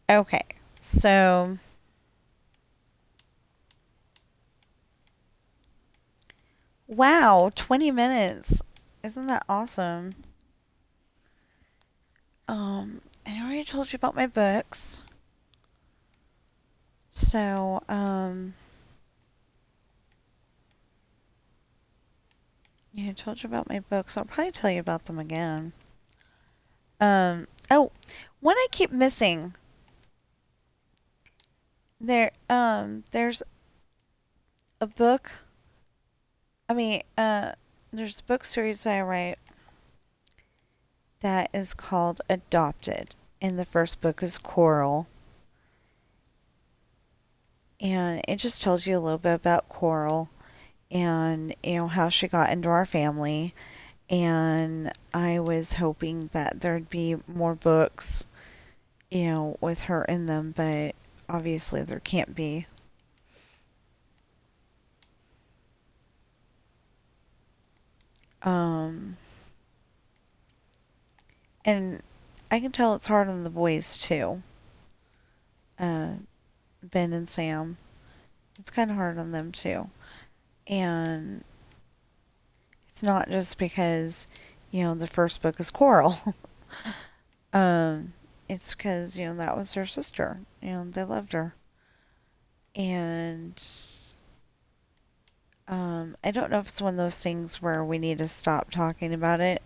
Okay. So, wow, 20 minutes. Isn't that awesome? I already told you about my books. So, yeah, I told you about my books. I'll probably tell you about them again. Oh, one I keep missing. There's a book. I mean, there's a book series that I write that is called Adopted. And the first book is Coral. And it just tells you a little bit about Coral and, how she got into our family. And I was hoping that there'd be more books, with her in them, but obviously there can't be. Um, and I can tell it's hard on the boys too. Uh, Ben and Sam. It's kind of hard on them too. And it's not just because, the first book is Coral. um, it's because, that was her sister. They loved her. And I don't know if it's one of those things where we need to stop talking about it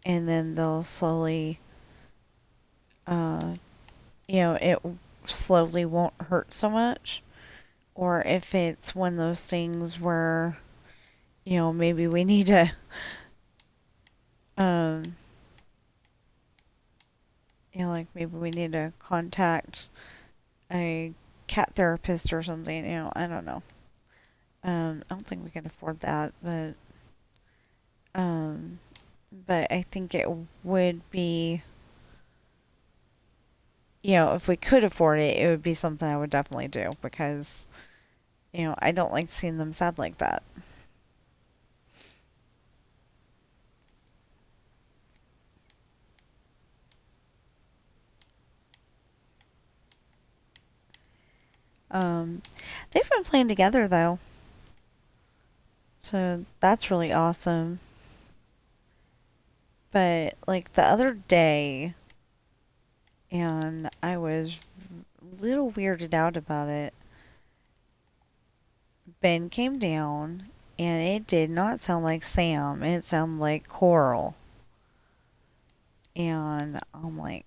and then they'll slowly, uh, it slowly won't hurt so much. Or if it's one of those things where, maybe we need to, um, like maybe we need to contact a cat therapist or something, I don't know. I don't think we can afford that, um, but I think it would be, if we could afford it, it would be something I would definitely do because, I don't like seeing them sad like that. Um, they've been playing together though, so that's really awesome. But like the other day, and I was a little weirded out about it. Ben came down, and it did not sound like Sam. It sounded like Coral. And I'm like,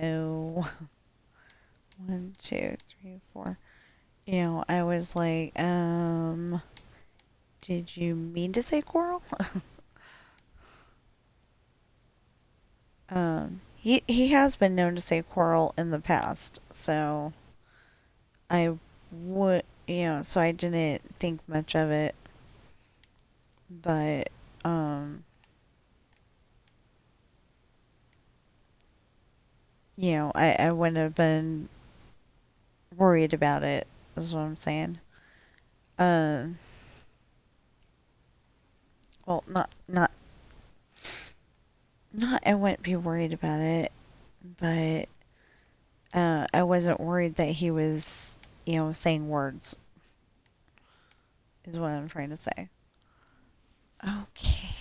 oh, 1, 2, 3, 4. I was like, did you mean to say Coral? He has been known to say Coral in the past, so I would, so I didn't think much of it. But, I wouldn't have been worried about it, is what I'm saying. Um, well, not I wouldn't be worried about it, but, I wasn't worried that he was, saying words, is what I'm trying to say. Okay.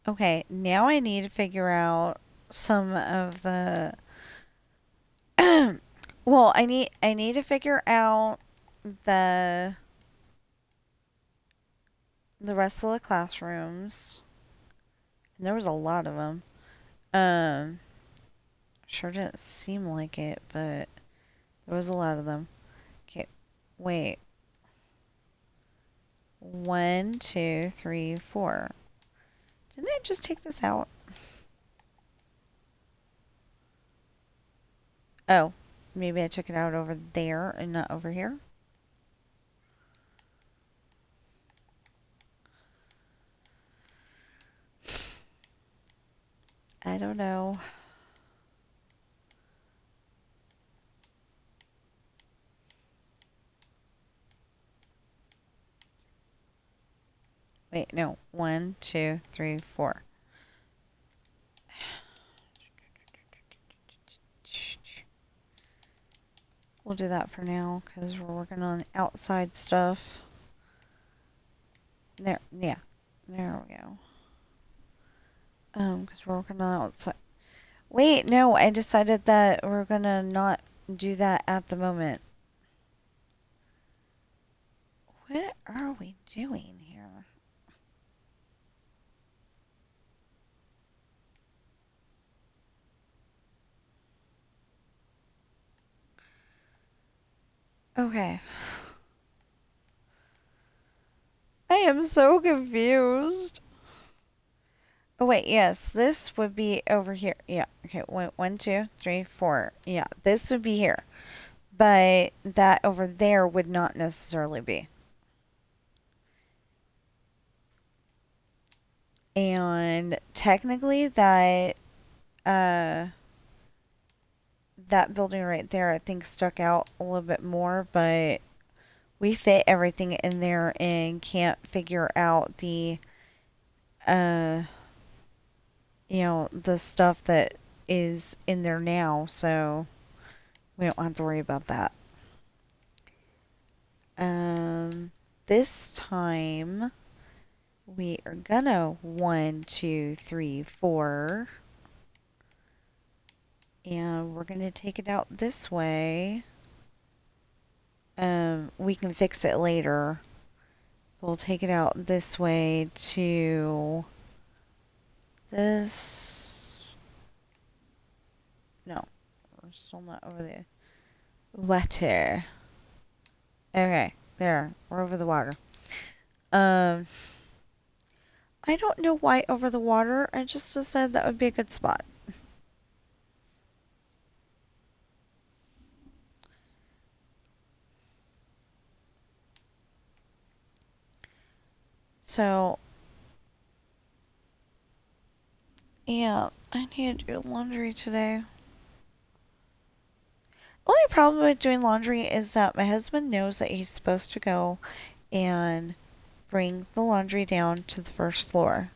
Okay, now I need to figure out some of the well, I need to figure out the the rest of the classrooms. And there was a lot of them. Um, sure didn't seem like it, but there was a lot of them. Okay, wait. 1, 2, 3, 4. Didn't I just take this out? Oh, maybe I took it out over there and not over here. I don't know. Wait, no. 1, 2, 3, 4. We'll do that for now because we're working on outside stuff. There, yeah. There we go. Because we're working on outside. Wait, no, I decided that we're gonna not do that at the moment. What are we doing here? Okay. I am so confused. Oh, wait, yes, this would be over here. Yeah, okay, 1, 2, 3, 4. Yeah, this would be here. But that over there would not necessarily be. And technically uh that building right there I think stuck out a little bit more, but we fit everything in there and can't figure out uh the stuff that is in there now, so we don't have to worry about that. This time we are gonna 1, 2, 3, 4, and we're gonna take it out this way. We can fix it later. We'll take it out this way to this. No, we're still not over the water. Okay, there. We're over the water. Um, I don't know why over the water. I just decided that would be a good spot. So, yeah, I need to do laundry today. Only problem with doing laundry is that my husband knows that he's supposed to go and bring the laundry down to the first floor.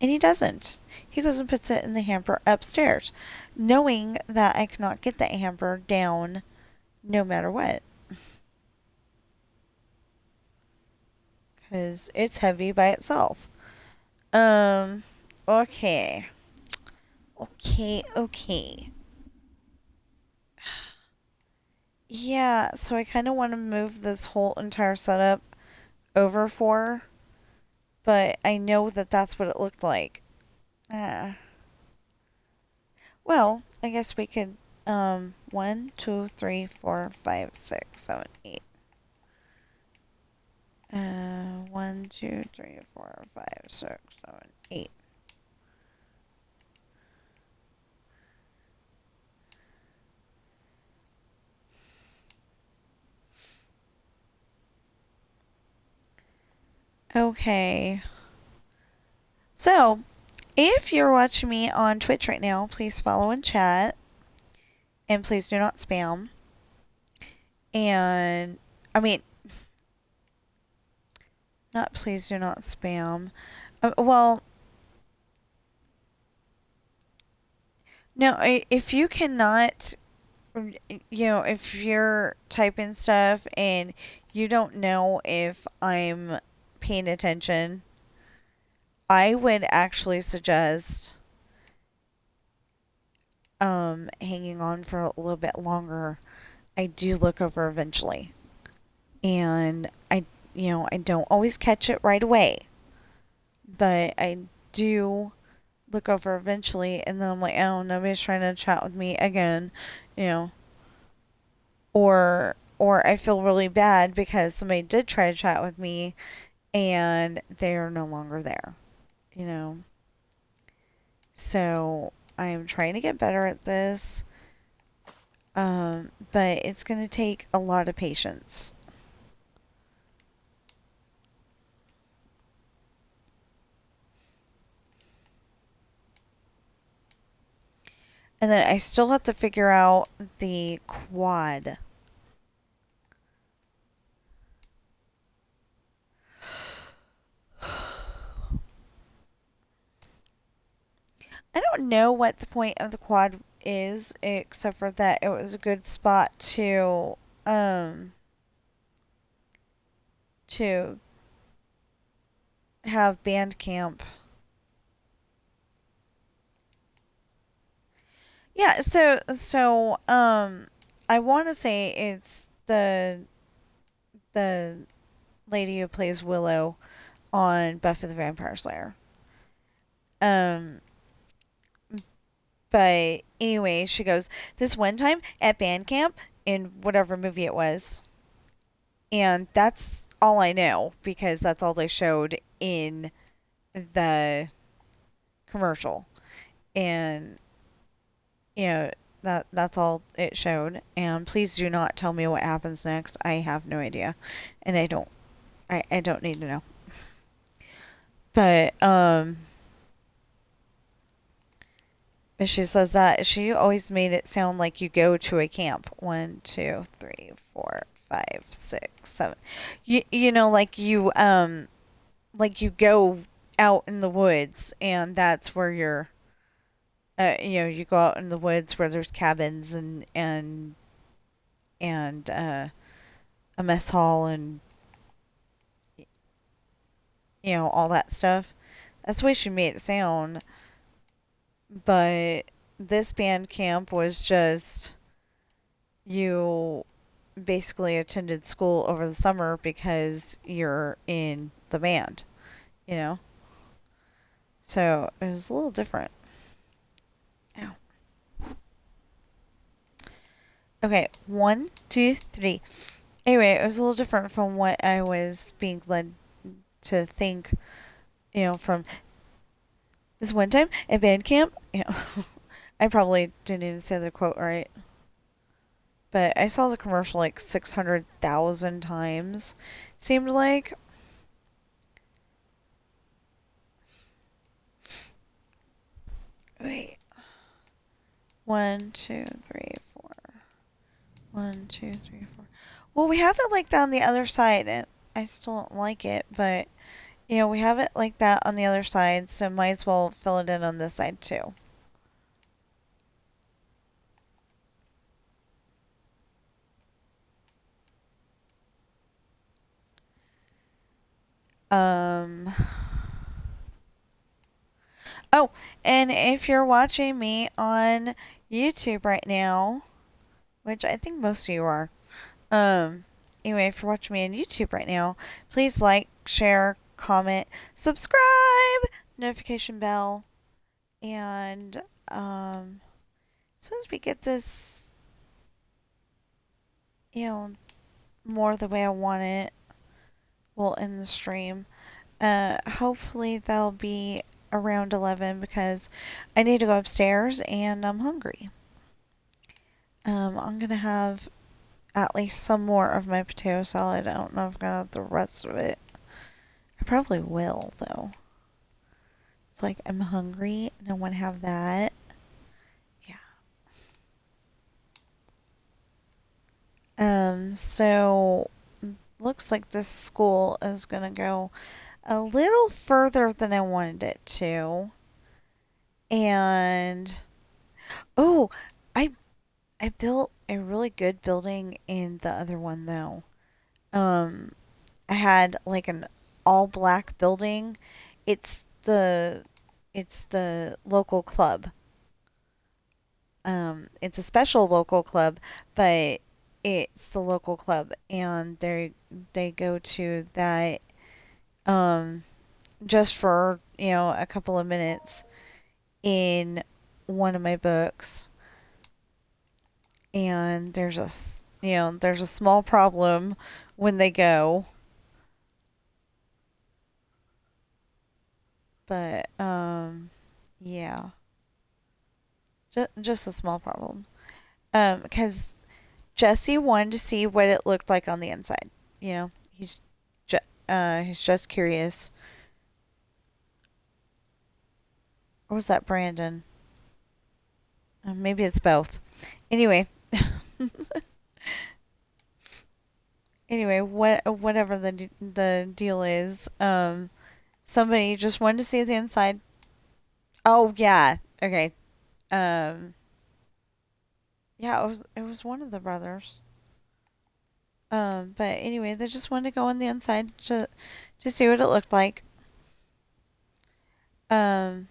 And he doesn't. He goes and puts it in the hamper upstairs, knowing that I cannot get that hamper down no matter what. Because it's heavy by itself. Okay. Okay. Yeah, so I kind of want to move this whole entire setup over for, but I know that that's what it looked like. Uh, well, I guess we could, 1, 2, 3, 4, 5, 6, 7, 8. 1, 2, 3, 4, 5, 6, 7, 8. Okay. So, if you're watching me on Twitch right now, please follow and chat. And please do not spam. And, I mean, not please do not spam. Well, no, if you cannot, if you're typing stuff and you don't know if I'm paying attention, I would actually suggest hanging on for a little bit longer. I do look over eventually. And I don't always catch it right away, but I do look over eventually, and then I'm like, oh, nobody's trying to chat with me again, you know, or I feel really bad because somebody did try to chat with me and they're no longer there, you know. So I'm trying to get better at this, but it's going to take a lot of patience. And then I still have to figure out the quad. I don't know what the point of the quad is, except for that it was a good spot um to have band camp. Yeah, I want to say it's the lady who plays Willow on Buffy the Vampire Slayer. Um but anyway, she goes, this one time at band camp in whatever movie it was. And that's all I know because that's all they showed in the commercial. And that's all it showed. And please do not tell me what happens next. I have no idea. And I don't need to know. But she says that she always made it sound like you go to a camp. 1, 2, 3, 4, 5, 6, 7. Like you go out in the woods, and that's where you're. You go out in the woods where there's cabins and a mess hall and all that stuff. That's the way she made it sound. But this band camp was just you basically attended school over the summer because you're in the band, you know? So it was a little different. Ow. Okay, 1, 2, 3. Anyway, it was a little different from what I was being led to think, from this one time at band camp. I probably didn't even say the quote right. But I saw the commercial like 600,000 times. Seemed like. Wait. 1, 2, 3, 4. 1, 2, 3, 4. Well, we have it like that on the other side, and I still don't like it, but we have it like that on the other side, so might as well fill it in on this side too. Um. Oh, and if you're watching me on YouTube right now, which I think most of you are, anyway, if you're watching me on YouTube right now, please like, share, comment, subscribe, notification bell, and as soon as we get this, more the way I want it, we'll end the stream. Hopefully that'll be around 11 because I need to go upstairs and I'm hungry. I'm gonna have at least some more of my potato salad. I don't know if I'm gonna have the rest of it. I probably will though. It's like I'm hungry and I want to have that. Yeah. So looks like this school is gonna go a little further than I wanted it to. And oh, I I built a really good building in the other one though. I had like an all black building. It's it's the local club. It's a special local club, but it's the local club, and they go to that um just for a couple of minutes in one of my books, and there's a small problem when they go, but yeah, just a small problem. Because Jesse wanted to see what it looked like on the inside. You know, he's just curious. Or was that Brandon? Maybe it's both. Anyway, whatever the deal is, somebody just wanted to see the inside. Oh yeah, okay. Um, yeah, it was one of the brothers. But anyway, they just wanted to go on the inside to see what it looked like. Um,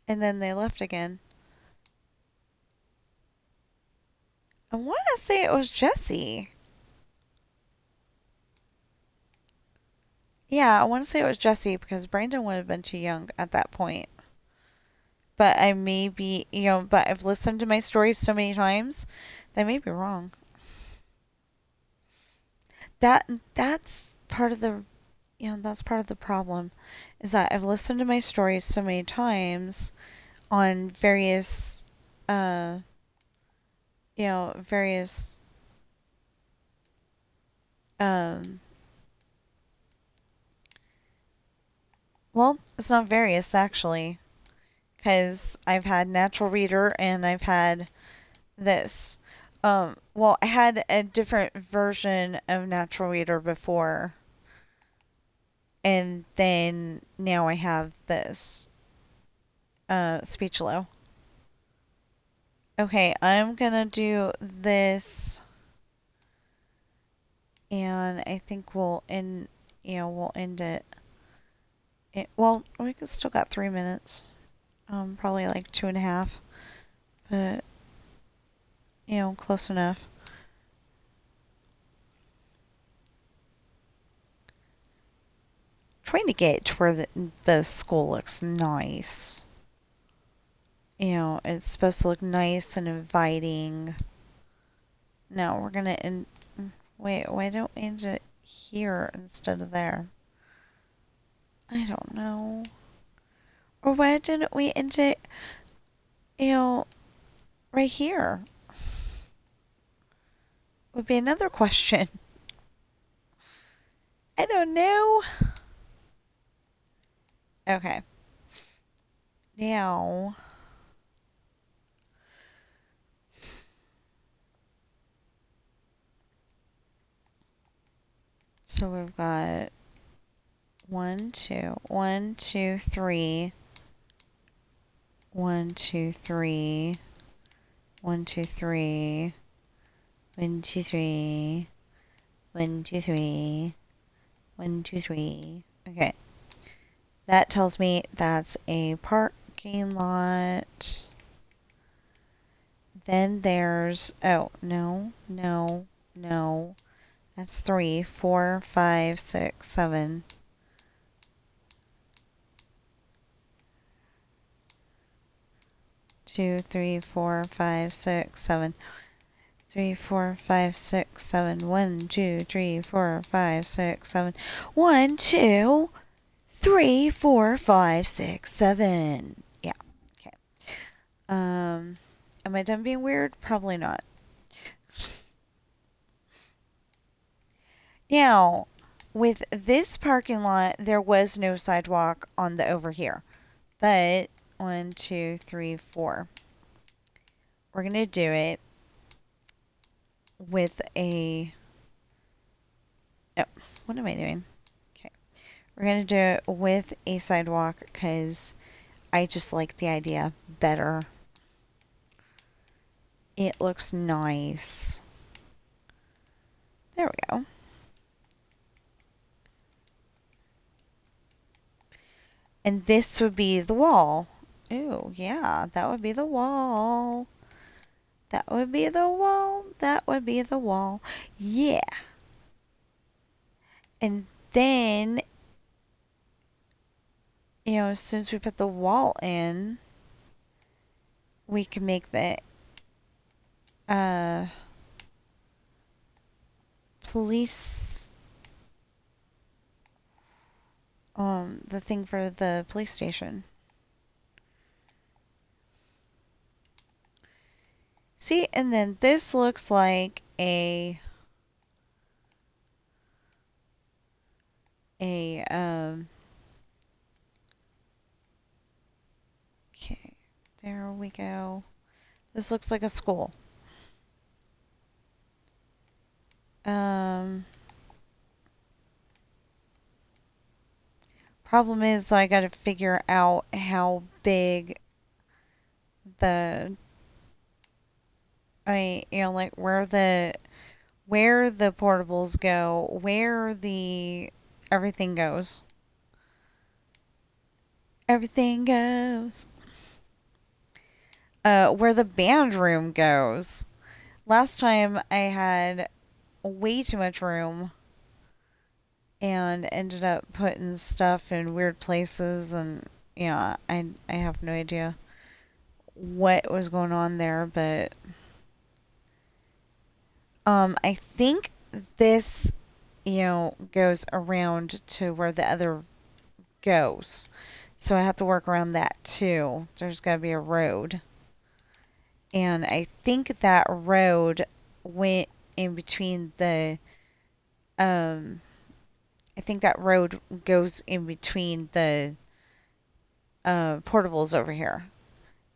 and then they left again. I want to say it was Jesse. Yeah, I want to say it was Jesse because Brandon would have been too young at that point. But I may be, but I've listened to my stories so many times, that I may be wrong. That that's part of the, that's part of the problem, is that I've listened to my stories so many times on various, uh, various, um, well, it's not various actually, because I've had Natural Reader and I've had this. Well, I had a different version of Natural Reader before, and then now I have this, Speechlo. Okay, I'm gonna do this, and I think we'll end it. Well, we still got 3 minutes. Probably like 2.5, but close enough. Trying to get to where the school looks nice. It's supposed to look nice and inviting. No, we're gonna end. Wait, why don't we end it here instead of there? I don't know. Or why didn't we end it, you know, right here? Would be another question. I don't know. Okay. Now, so we've got 1, 2, 1, 2, 3, 1, 2, 3, 1, 2, 3, 1, 2, 3, 1, 2, 3, 1, 2, 3. Okay. That tells me that's a parking lot. Then there's, oh, no, no, no. That's 3, 4, 5, 6, 7. 2, 3, 4, 5, 6, 7. 3, 4, 5, 6, 7. 1, 2, 3, 4, 5, 6, 7. 1, 2, 3, 4, 5, 6, 7. Yeah. Okay. Am I done being weird? Probably not. Now, with this parking lot, there was no sidewalk on the over here. But 1, 2, 3, 4. We're going to do it with a... Oh, what am I doing? Okay. We're going to do it with a sidewalk because I just like the idea better. It looks nice. There we go. And this would be the wall. Ooh, yeah, that would be the wall. That would be the wall. That would be the wall. Yeah. And then, as soon as we put the wall in, we can make the police, the thing for the police station. See, and then this looks like okay, there we go. This looks like a school. Problem is, I gotta figure out how big the, like where the portables go, where the everything goes. Everything goes. Where the band room goes. Last time I had way too much room and ended up putting stuff in weird places, and yeah, I have no idea what was going on there, but I think this goes around to where the other goes. So I have to work around that too. There's got to be a road. And I think that road went in between the I think that road goes in between the portables over here.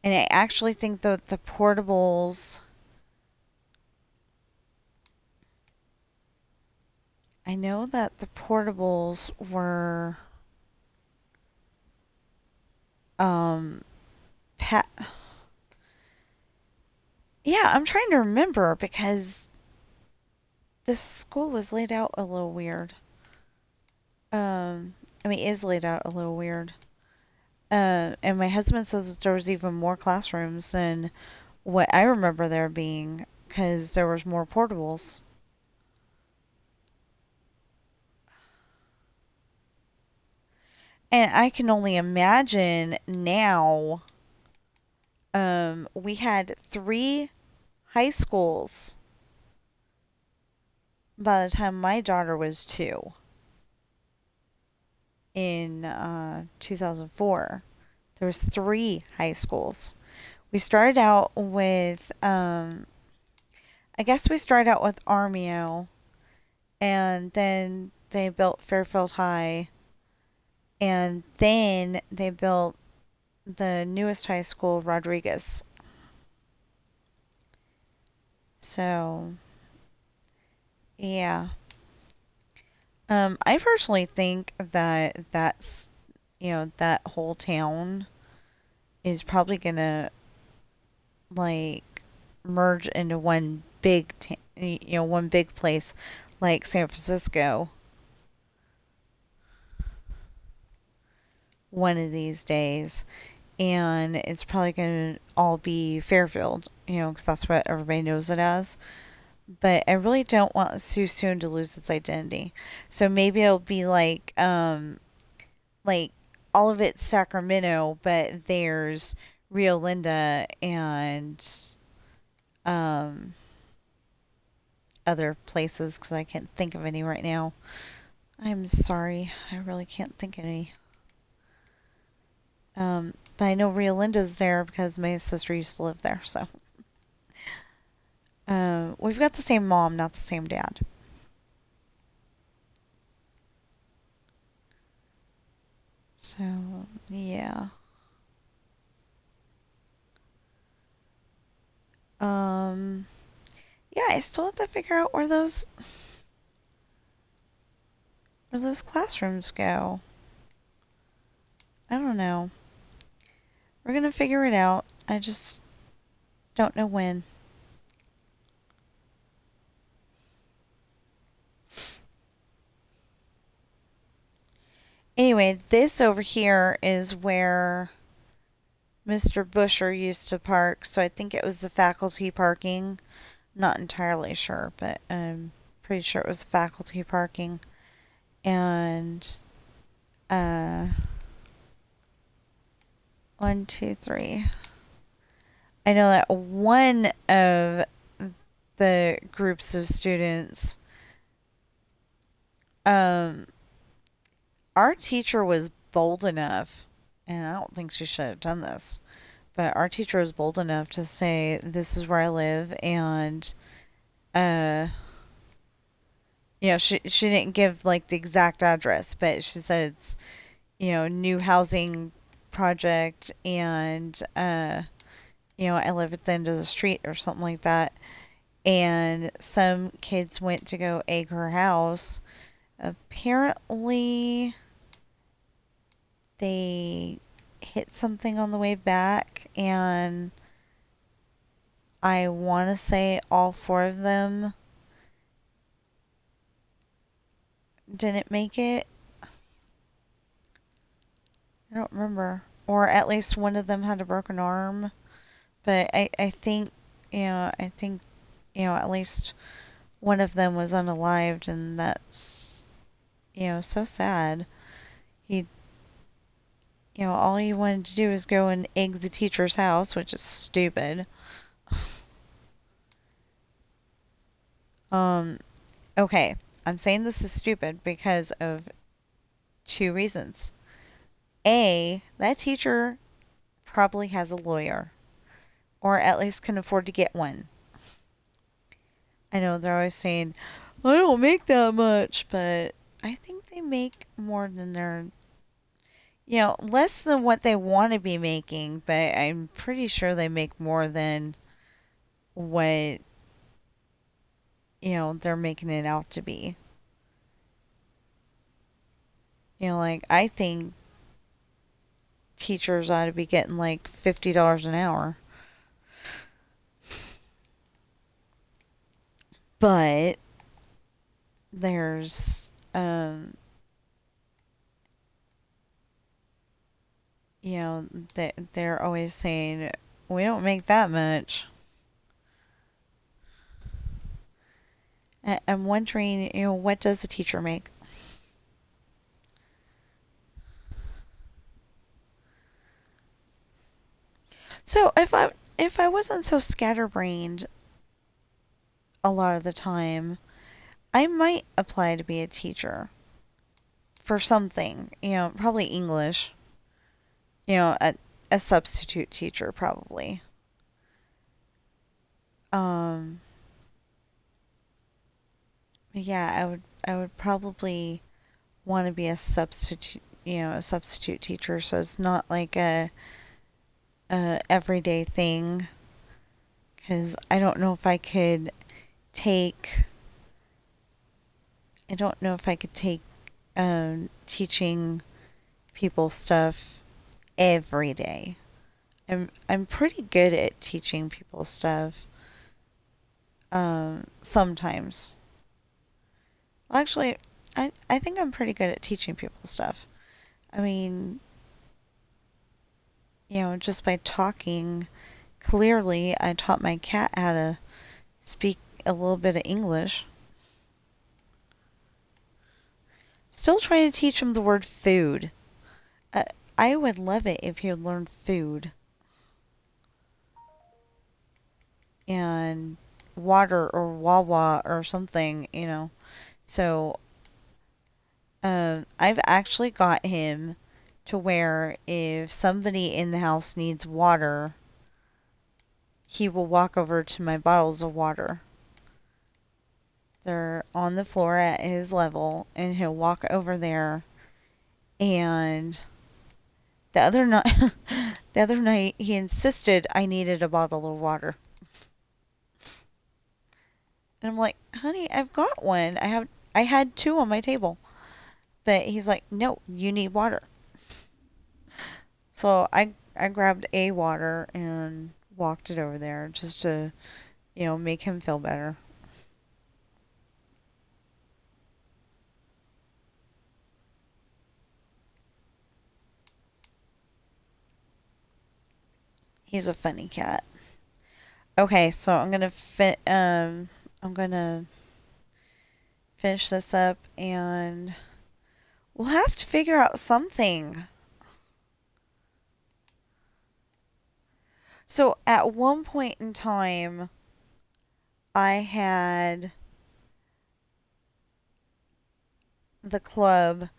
And I actually think that the portables, I know that the portables were pat. Yeah, I'm trying to remember because this school was laid out a little weird. Is laid out a little weird. And my husband says that there was even more classrooms than what I remember there being because there was more portables. And I can only imagine now. We had 3 high schools by the time my daughter was 2 in 2004. There was 3 high schools. We started out with, I guess we started out with Armio, and then they built Fairfield High, and then they built the newest high school, Rodriguez. So, yeah. I personally think that that whole town is probably gonna like merge into one big, one big place like San Francisco one of these days. And it's probably going to all be Fairfield, because that's what everybody knows it as. But I really don't want Sioux Soon to lose its identity. So maybe it'll be like all of it's Sacramento, but there's Rio Linda and other places because I can't think of any right now. I'm sorry, I really can't think of any. But I know Rio Linda's there because my sister used to live there, so. We've got the same mom, not the same dad. So, yeah. Yeah, I still have to figure out where those classrooms go. I don't know. We're gonna figure it out. I just don't know when. Anyway, Anyway, this over here is where Mr. Busher used to park, so I think it was the faculty parking. Not entirely sure, but I'm pretty sure it was faculty parking. And, uh, 1, 2, 3. I know that one of the groups of students, um, our teacher was bold enough, and I don't think she should have done this, but our teacher was bold enough to say, "This is where I live," and uh, she didn't give like the exact address, but she said it's new housing project, and I live at the end of the street or something like that. And some kids went to go egg her house. Apparently, they hit something on the way back, and I want to say all four of them didn't make it. I don't remember. Or at least one of them had a broken arm. But I think, at least one of them was unalived, and that's, so sad. He, all he wanted to do is go and egg the teacher's house, which is stupid. Okay, I'm saying this is stupid because of two reasons. A, that teacher probably has a lawyer, or at least can afford to get one. I know they're always saying, I don't make that much, but I think they make more than less than what they want to be making, but I'm pretty sure they make more than what, they're making it out to be. Like, I think teachers ought to be getting like $50 an hour. But there's, they're always saying, we don't make that much. I'm wondering, what does a teacher make? So if I wasn't so scatterbrained a lot of the time, I might apply to be a teacher for something. Probably English. A substitute teacher probably. Um, yeah, I would probably want to be a substitute teacher, so it's not like a everyday thing. Because I don't know if I could take. I don't know if I could take teaching people stuff every day. I'm pretty good at teaching people stuff. Sometimes. Well, actually, I think I'm pretty good at teaching people stuff. I mean, just by talking clearly, I taught my cat how to speak a little bit of English. Still trying to teach him the word food. I would love it if he would learn food. And water or Wawa or something. So, I've actually got him to where if somebody in the house needs water, he will walk over to my bottles of water. They're on the floor at his level, and he'll walk over there. And the other night, the other night, he insisted I needed a bottle of water. And I'm like, honey, I've got one. I had two on my table. But he's like, no, you need water. So I grabbed a water and walked it over there just to, make him feel better. He's a funny cat. Okay, so I'm gonna finish this up and we'll have to figure out something. So at one point in time, I had the club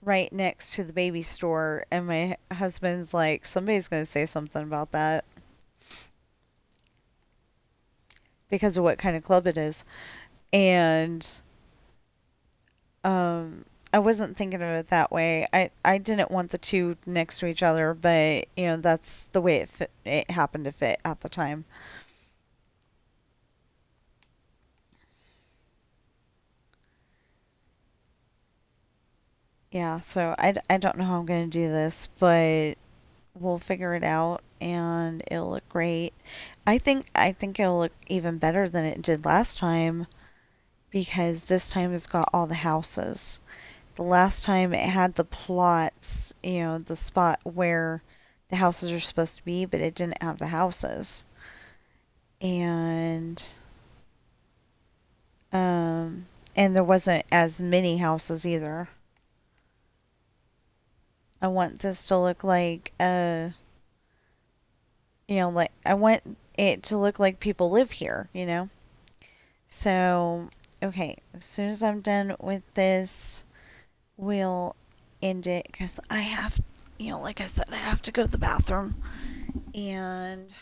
right next to the baby store, and my husband's like, somebody's going to say something about that because of what kind of club it is. And I wasn't thinking of it that way. I didn't want the two next to each other, but that's the way it happened to fit at the time. Yeah, so I don't know how I'm going to do this, but we'll figure it out and it'll look great. I think it'll look even better than it did last time because this time it's got all the houses. The last time it had the plots, the spot where the houses are supposed to be, but it didn't have the houses. And and there wasn't as many houses either. I want this to look like like I want it to look like people live here. So, okay, as soon as I'm done with this, we'll end it because I have, like I said, I have to go to the bathroom. And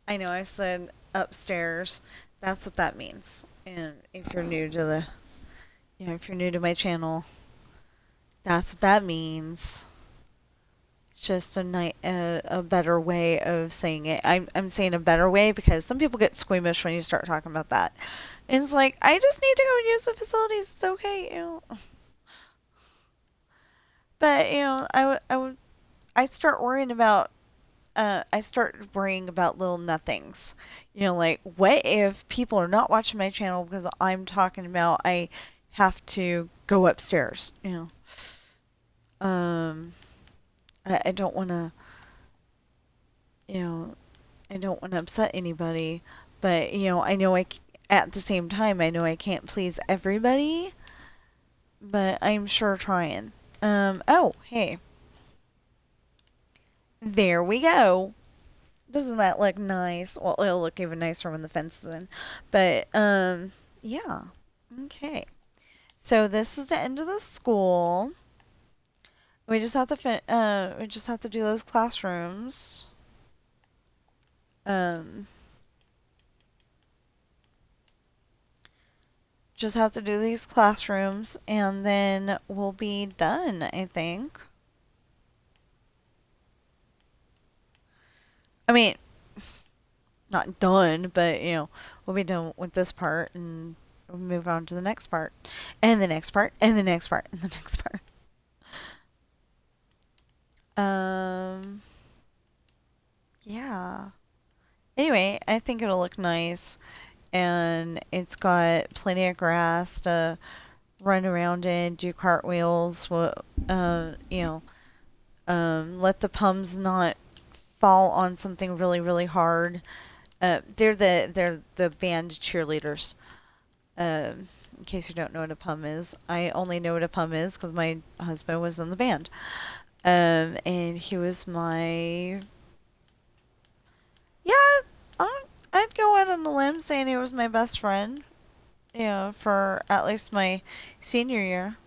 I know I said upstairs. That's what that means. And if you're new to if you're new to my channel, that's what that means. It's just a better way of saying it. I'm saying a better way because some people get squeamish when you start talking about that. And it's like, I just need to go and use the facilities. It's okay. But, I start worrying about little nothings. Like, what if people are not watching my channel because I'm talking about I have to go upstairs? Um, I don't want to, I don't want to upset anybody, but, I know at the same time, I know I can't please everybody, but I'm sure trying. Oh, hey, there we go. Doesn't that look nice? Well, it'll look even nicer when the fence is in. But, yeah. Okay. So this is the end of the school. We just have to do those classrooms. Um, just have to do these classrooms and then we'll be done, I think. I mean, not done, but we'll be done with this part and we'll move on to the next part. And the next part, and the next part, and the next part. Um, yeah. Anyway, I think it'll look nice, and it's got plenty of grass to run around in, do cartwheels. Let the pums not fall on something really, really hard. They're the band cheerleaders. In case you don't know what a pum is, I only know what a pum is because my husband was in the band. And he was my yeah. I'd go out on a limb saying he was my best friend. For at least my senior year.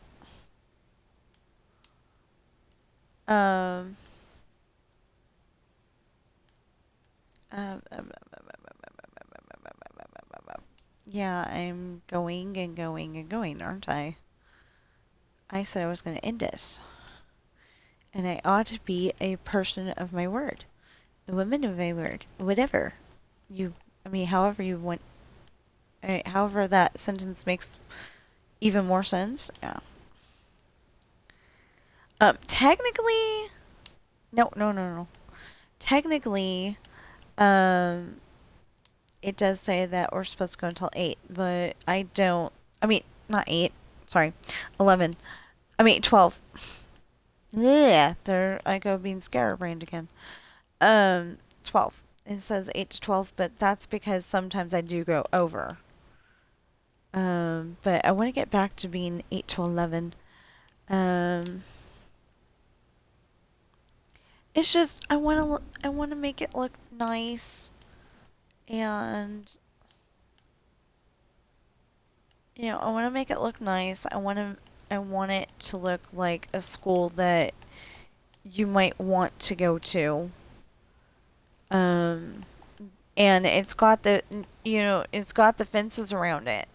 Um. Yeah, I'm going and going and going, aren't I? I said I was going to end this. And I ought to be a person of my word. A woman of my word. Whatever. However you want. However that sentence makes even more sense. Yeah. Technically. No, no, no, no. Technically, um, it does say that we're supposed to go until 8, but I don't. Not 8. Sorry. 11. 12. Yeah, there I go being scatterbrained again. 12. It says 8 to 12, but that's because sometimes I do go over. But I want to get back to being 8 to 11. Um, it's just I want to make it look nice, and I want to make it look nice. I want it to look like a school that you might want to go to. Um, and it's got the fences around it,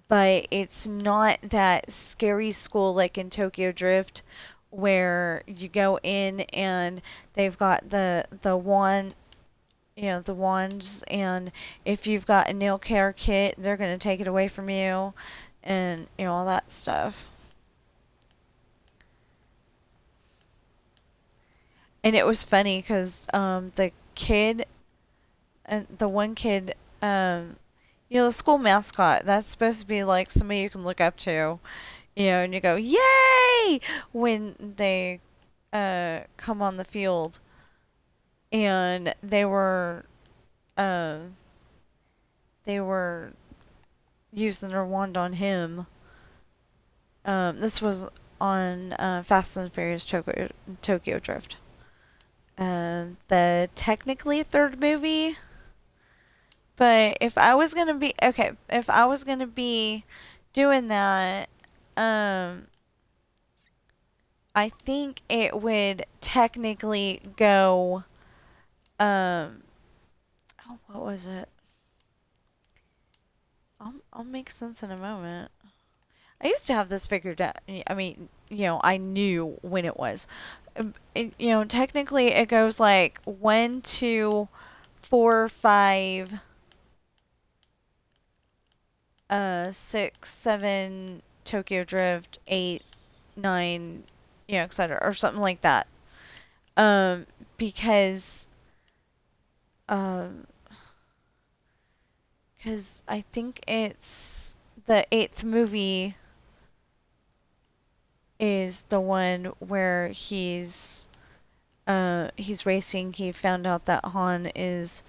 but it's not that scary school like in Tokyo Drift where you go in and they've got the wands, and if you've got a nail care kit, they're going to take it away from you, and all that stuff. And it was funny because the one kid, the school mascot, that's supposed to be like somebody you can look up to, and you go, yay, when they come on the field. And uh, they were using their wand on him. This was on Fast and Furious Tokyo Drift. The technically third movie, but if I was gonna be doing that, um, I think it would technically go, um, oh, what was it? I'll make sense in a moment. I used to have this figured out. I mean, I knew when it was. Technically it goes like 1, 2, 4, 5, 6, 7, Tokyo Drift, 8, 9, etc. or something like that. Um, because um, because I think it's the eighth movie is the one where he's racing. He found out that Han is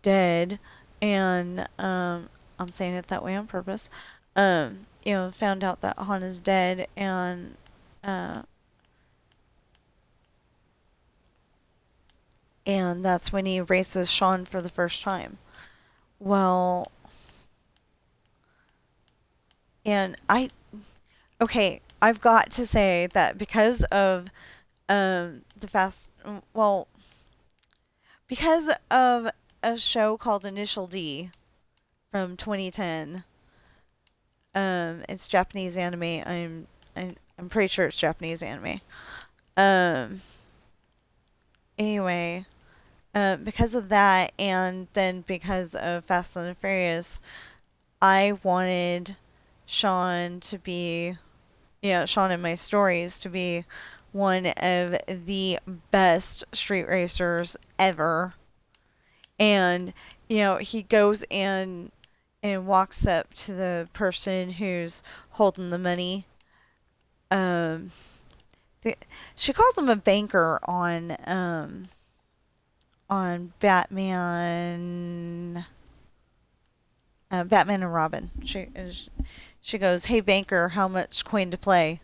dead, and I'm saying it that way on purpose. Found out that Han is dead, uh, and that's when he races Sean for the first time. Well, and I've got to say that because of the fast, well, because of a show called Initial D from 2010. It's Japanese anime. I'm pretty sure it's Japanese anime. Um, anyway, because of that, and then because of Fast and the Furious, I wanted Sean to be, Sean in my stories to be one of the best street racers ever. And he goes and walks up to the person who's holding the money. Um, she calls him a banker on Batman, Batman and Robin. She goes, "Hey banker, how much coin to play?"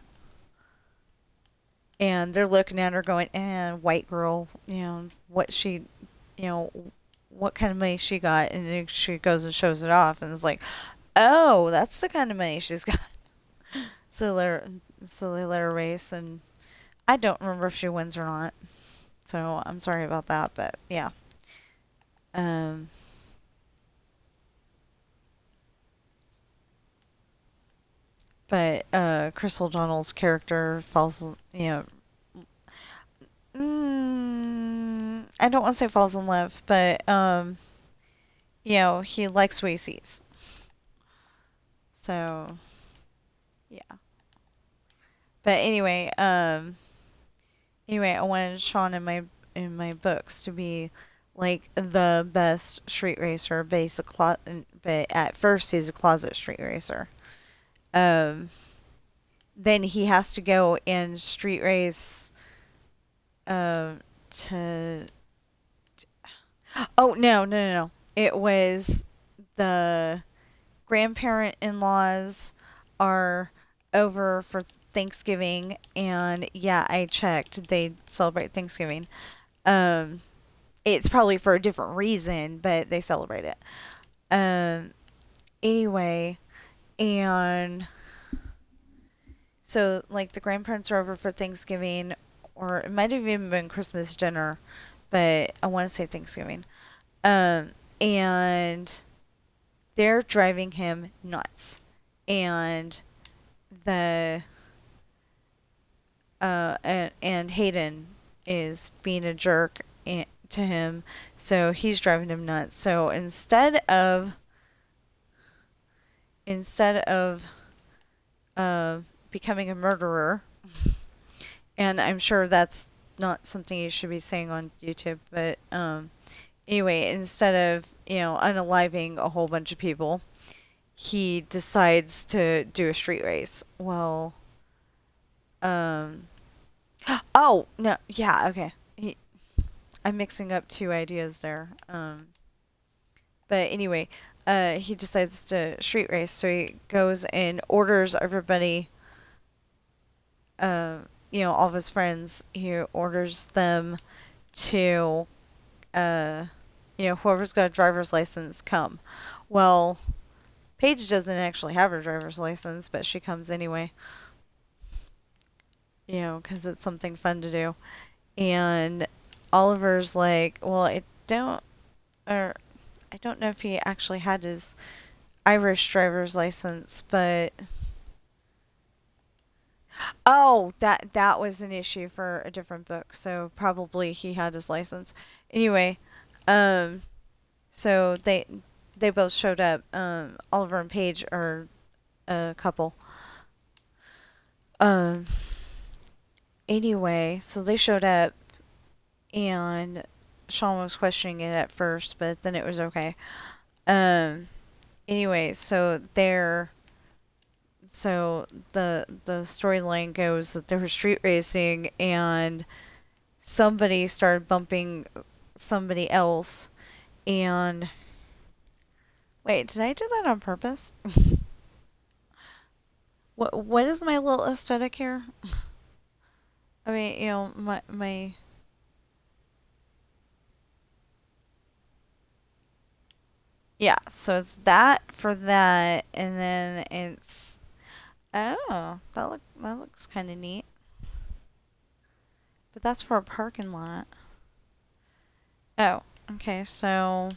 And they're looking at her going, white girl, you know, what kind of money she got, and then she goes and shows it off, and it's like, oh, that's the kind of money she's got. So they let her race, and I don't remember if she wins or not. So I'm sorry about that, but yeah. Um, but Chris O'Donnell's character falls, I don't want to say falls in love, but he likes what he sees. So yeah. But anyway, I wanted Sean in my books to be like the best street racer, but at first he's a closet street racer. Um, then he has to go and street race, to Oh, no, no, no, no. It was the grandparent-in-laws are over for Thanksgiving, and yeah, I checked. They celebrate Thanksgiving. Um, it's probably for a different reason, but they celebrate it. Um, anyway, and so like the grandparents are over for Thanksgiving, or it might have even been Christmas dinner, but I want to say Thanksgiving. Um, and they're driving him nuts, and the and Hayden is being a jerk to him, so he's driving him nuts. So instead of becoming a murderer, and I'm sure that's not something you should be saying on YouTube, but anyway, instead of unaliving a whole bunch of people, he decides to do a street race. Well, um, oh no, yeah, okay. I'm mixing up two ideas there. But anyway, he decides to street race, so he goes and orders everybody, all of his friends. He orders them to, uh, whoever's got a driver's license, come. Well, Paige doesn't actually have her driver's license, but she comes anyway, because it's something fun to do. And Oliver's like, well, or I don't know if he actually had his Irish driver's license, but oh, that was an issue for a different book, so probably he had his license. Anyway, um, so they both showed up. Oliver and Paige are a couple. Um, anyway, so they showed up, and Sean was questioning it at first, but then it was okay. Um, anyway, the storyline goes that they were street racing, and somebody started bumping somebody else, and wait, did I do that on purpose? What is my little aesthetic here? I mean, my yeah, so it's that for that, and then it's oh, that looks kind of neat. But that's for a parking lot. Oh, okay, so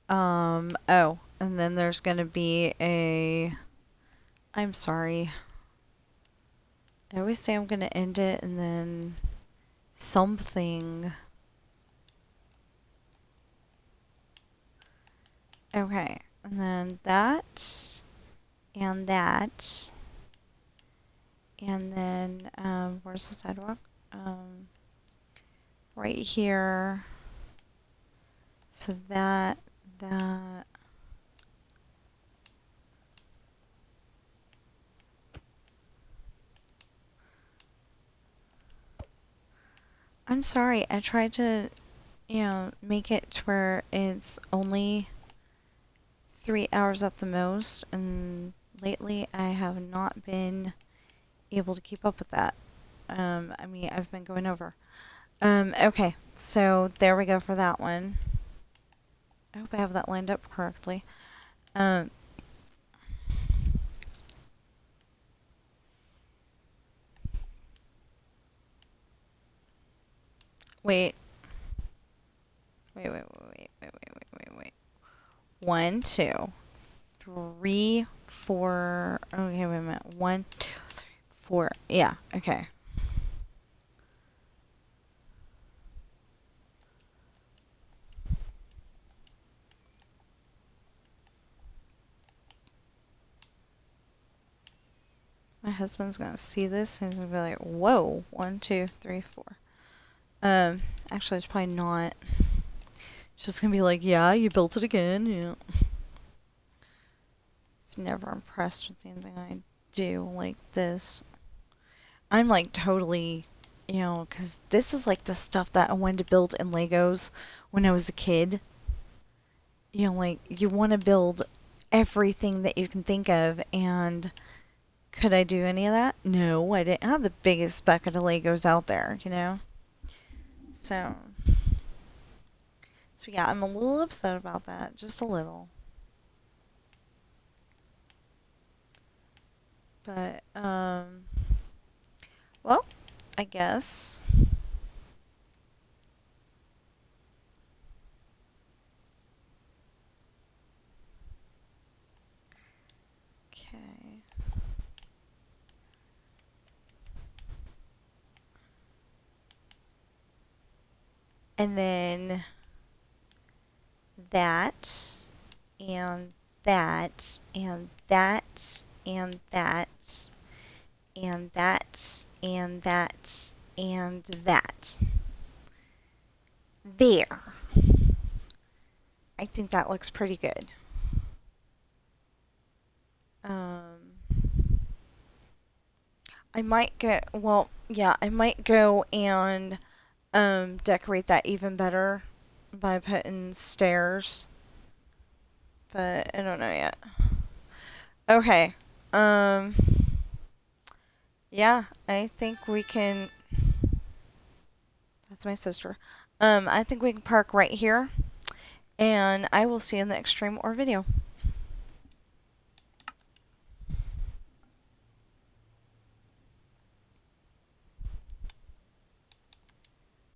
oh, and then there's gonna be a I'm sorry. I always say I'm gonna end it and then something. Okay, and then that, and that, and then where's the sidewalk? Right here. So that. I'm sorry, I tried to, make it to where it's only 3 hours at the most, and lately I have not been able to keep up with that. I mean, I've been going over. Okay, so there we go for that one. I hope I have that lined up correctly. Um, wait. Wait. 1, 2, 3, 4. Okay, wait a minute. 1, 2, 3, 4. Yeah, okay. My husband's gonna see this and he's gonna be like, whoa, 1, 2, 3, 4. Actually, it's probably not. It's just gonna be like, yeah, you built it again. Yeah. He's never impressed with anything I do like this. I'm like totally, because this is like the stuff that I wanted to build in Legos when I was a kid. Like you want to build everything that you can think of, and could I do any of that? No, I didn't have the biggest bucket of Legos out there. So, so yeah, I'm a little upset about that, just a little. But, well, I guess. Okay. And then that, and that, and that, and that, and that, and that, and that. There. I think that looks pretty good. Um, I might go, well, yeah, I might go and decorate that even better by putting stairs, but I don't know yet. Okay. Um, yeah, I think we can. That's my sister. I think we can park right here, and I will see you in the extreme or video.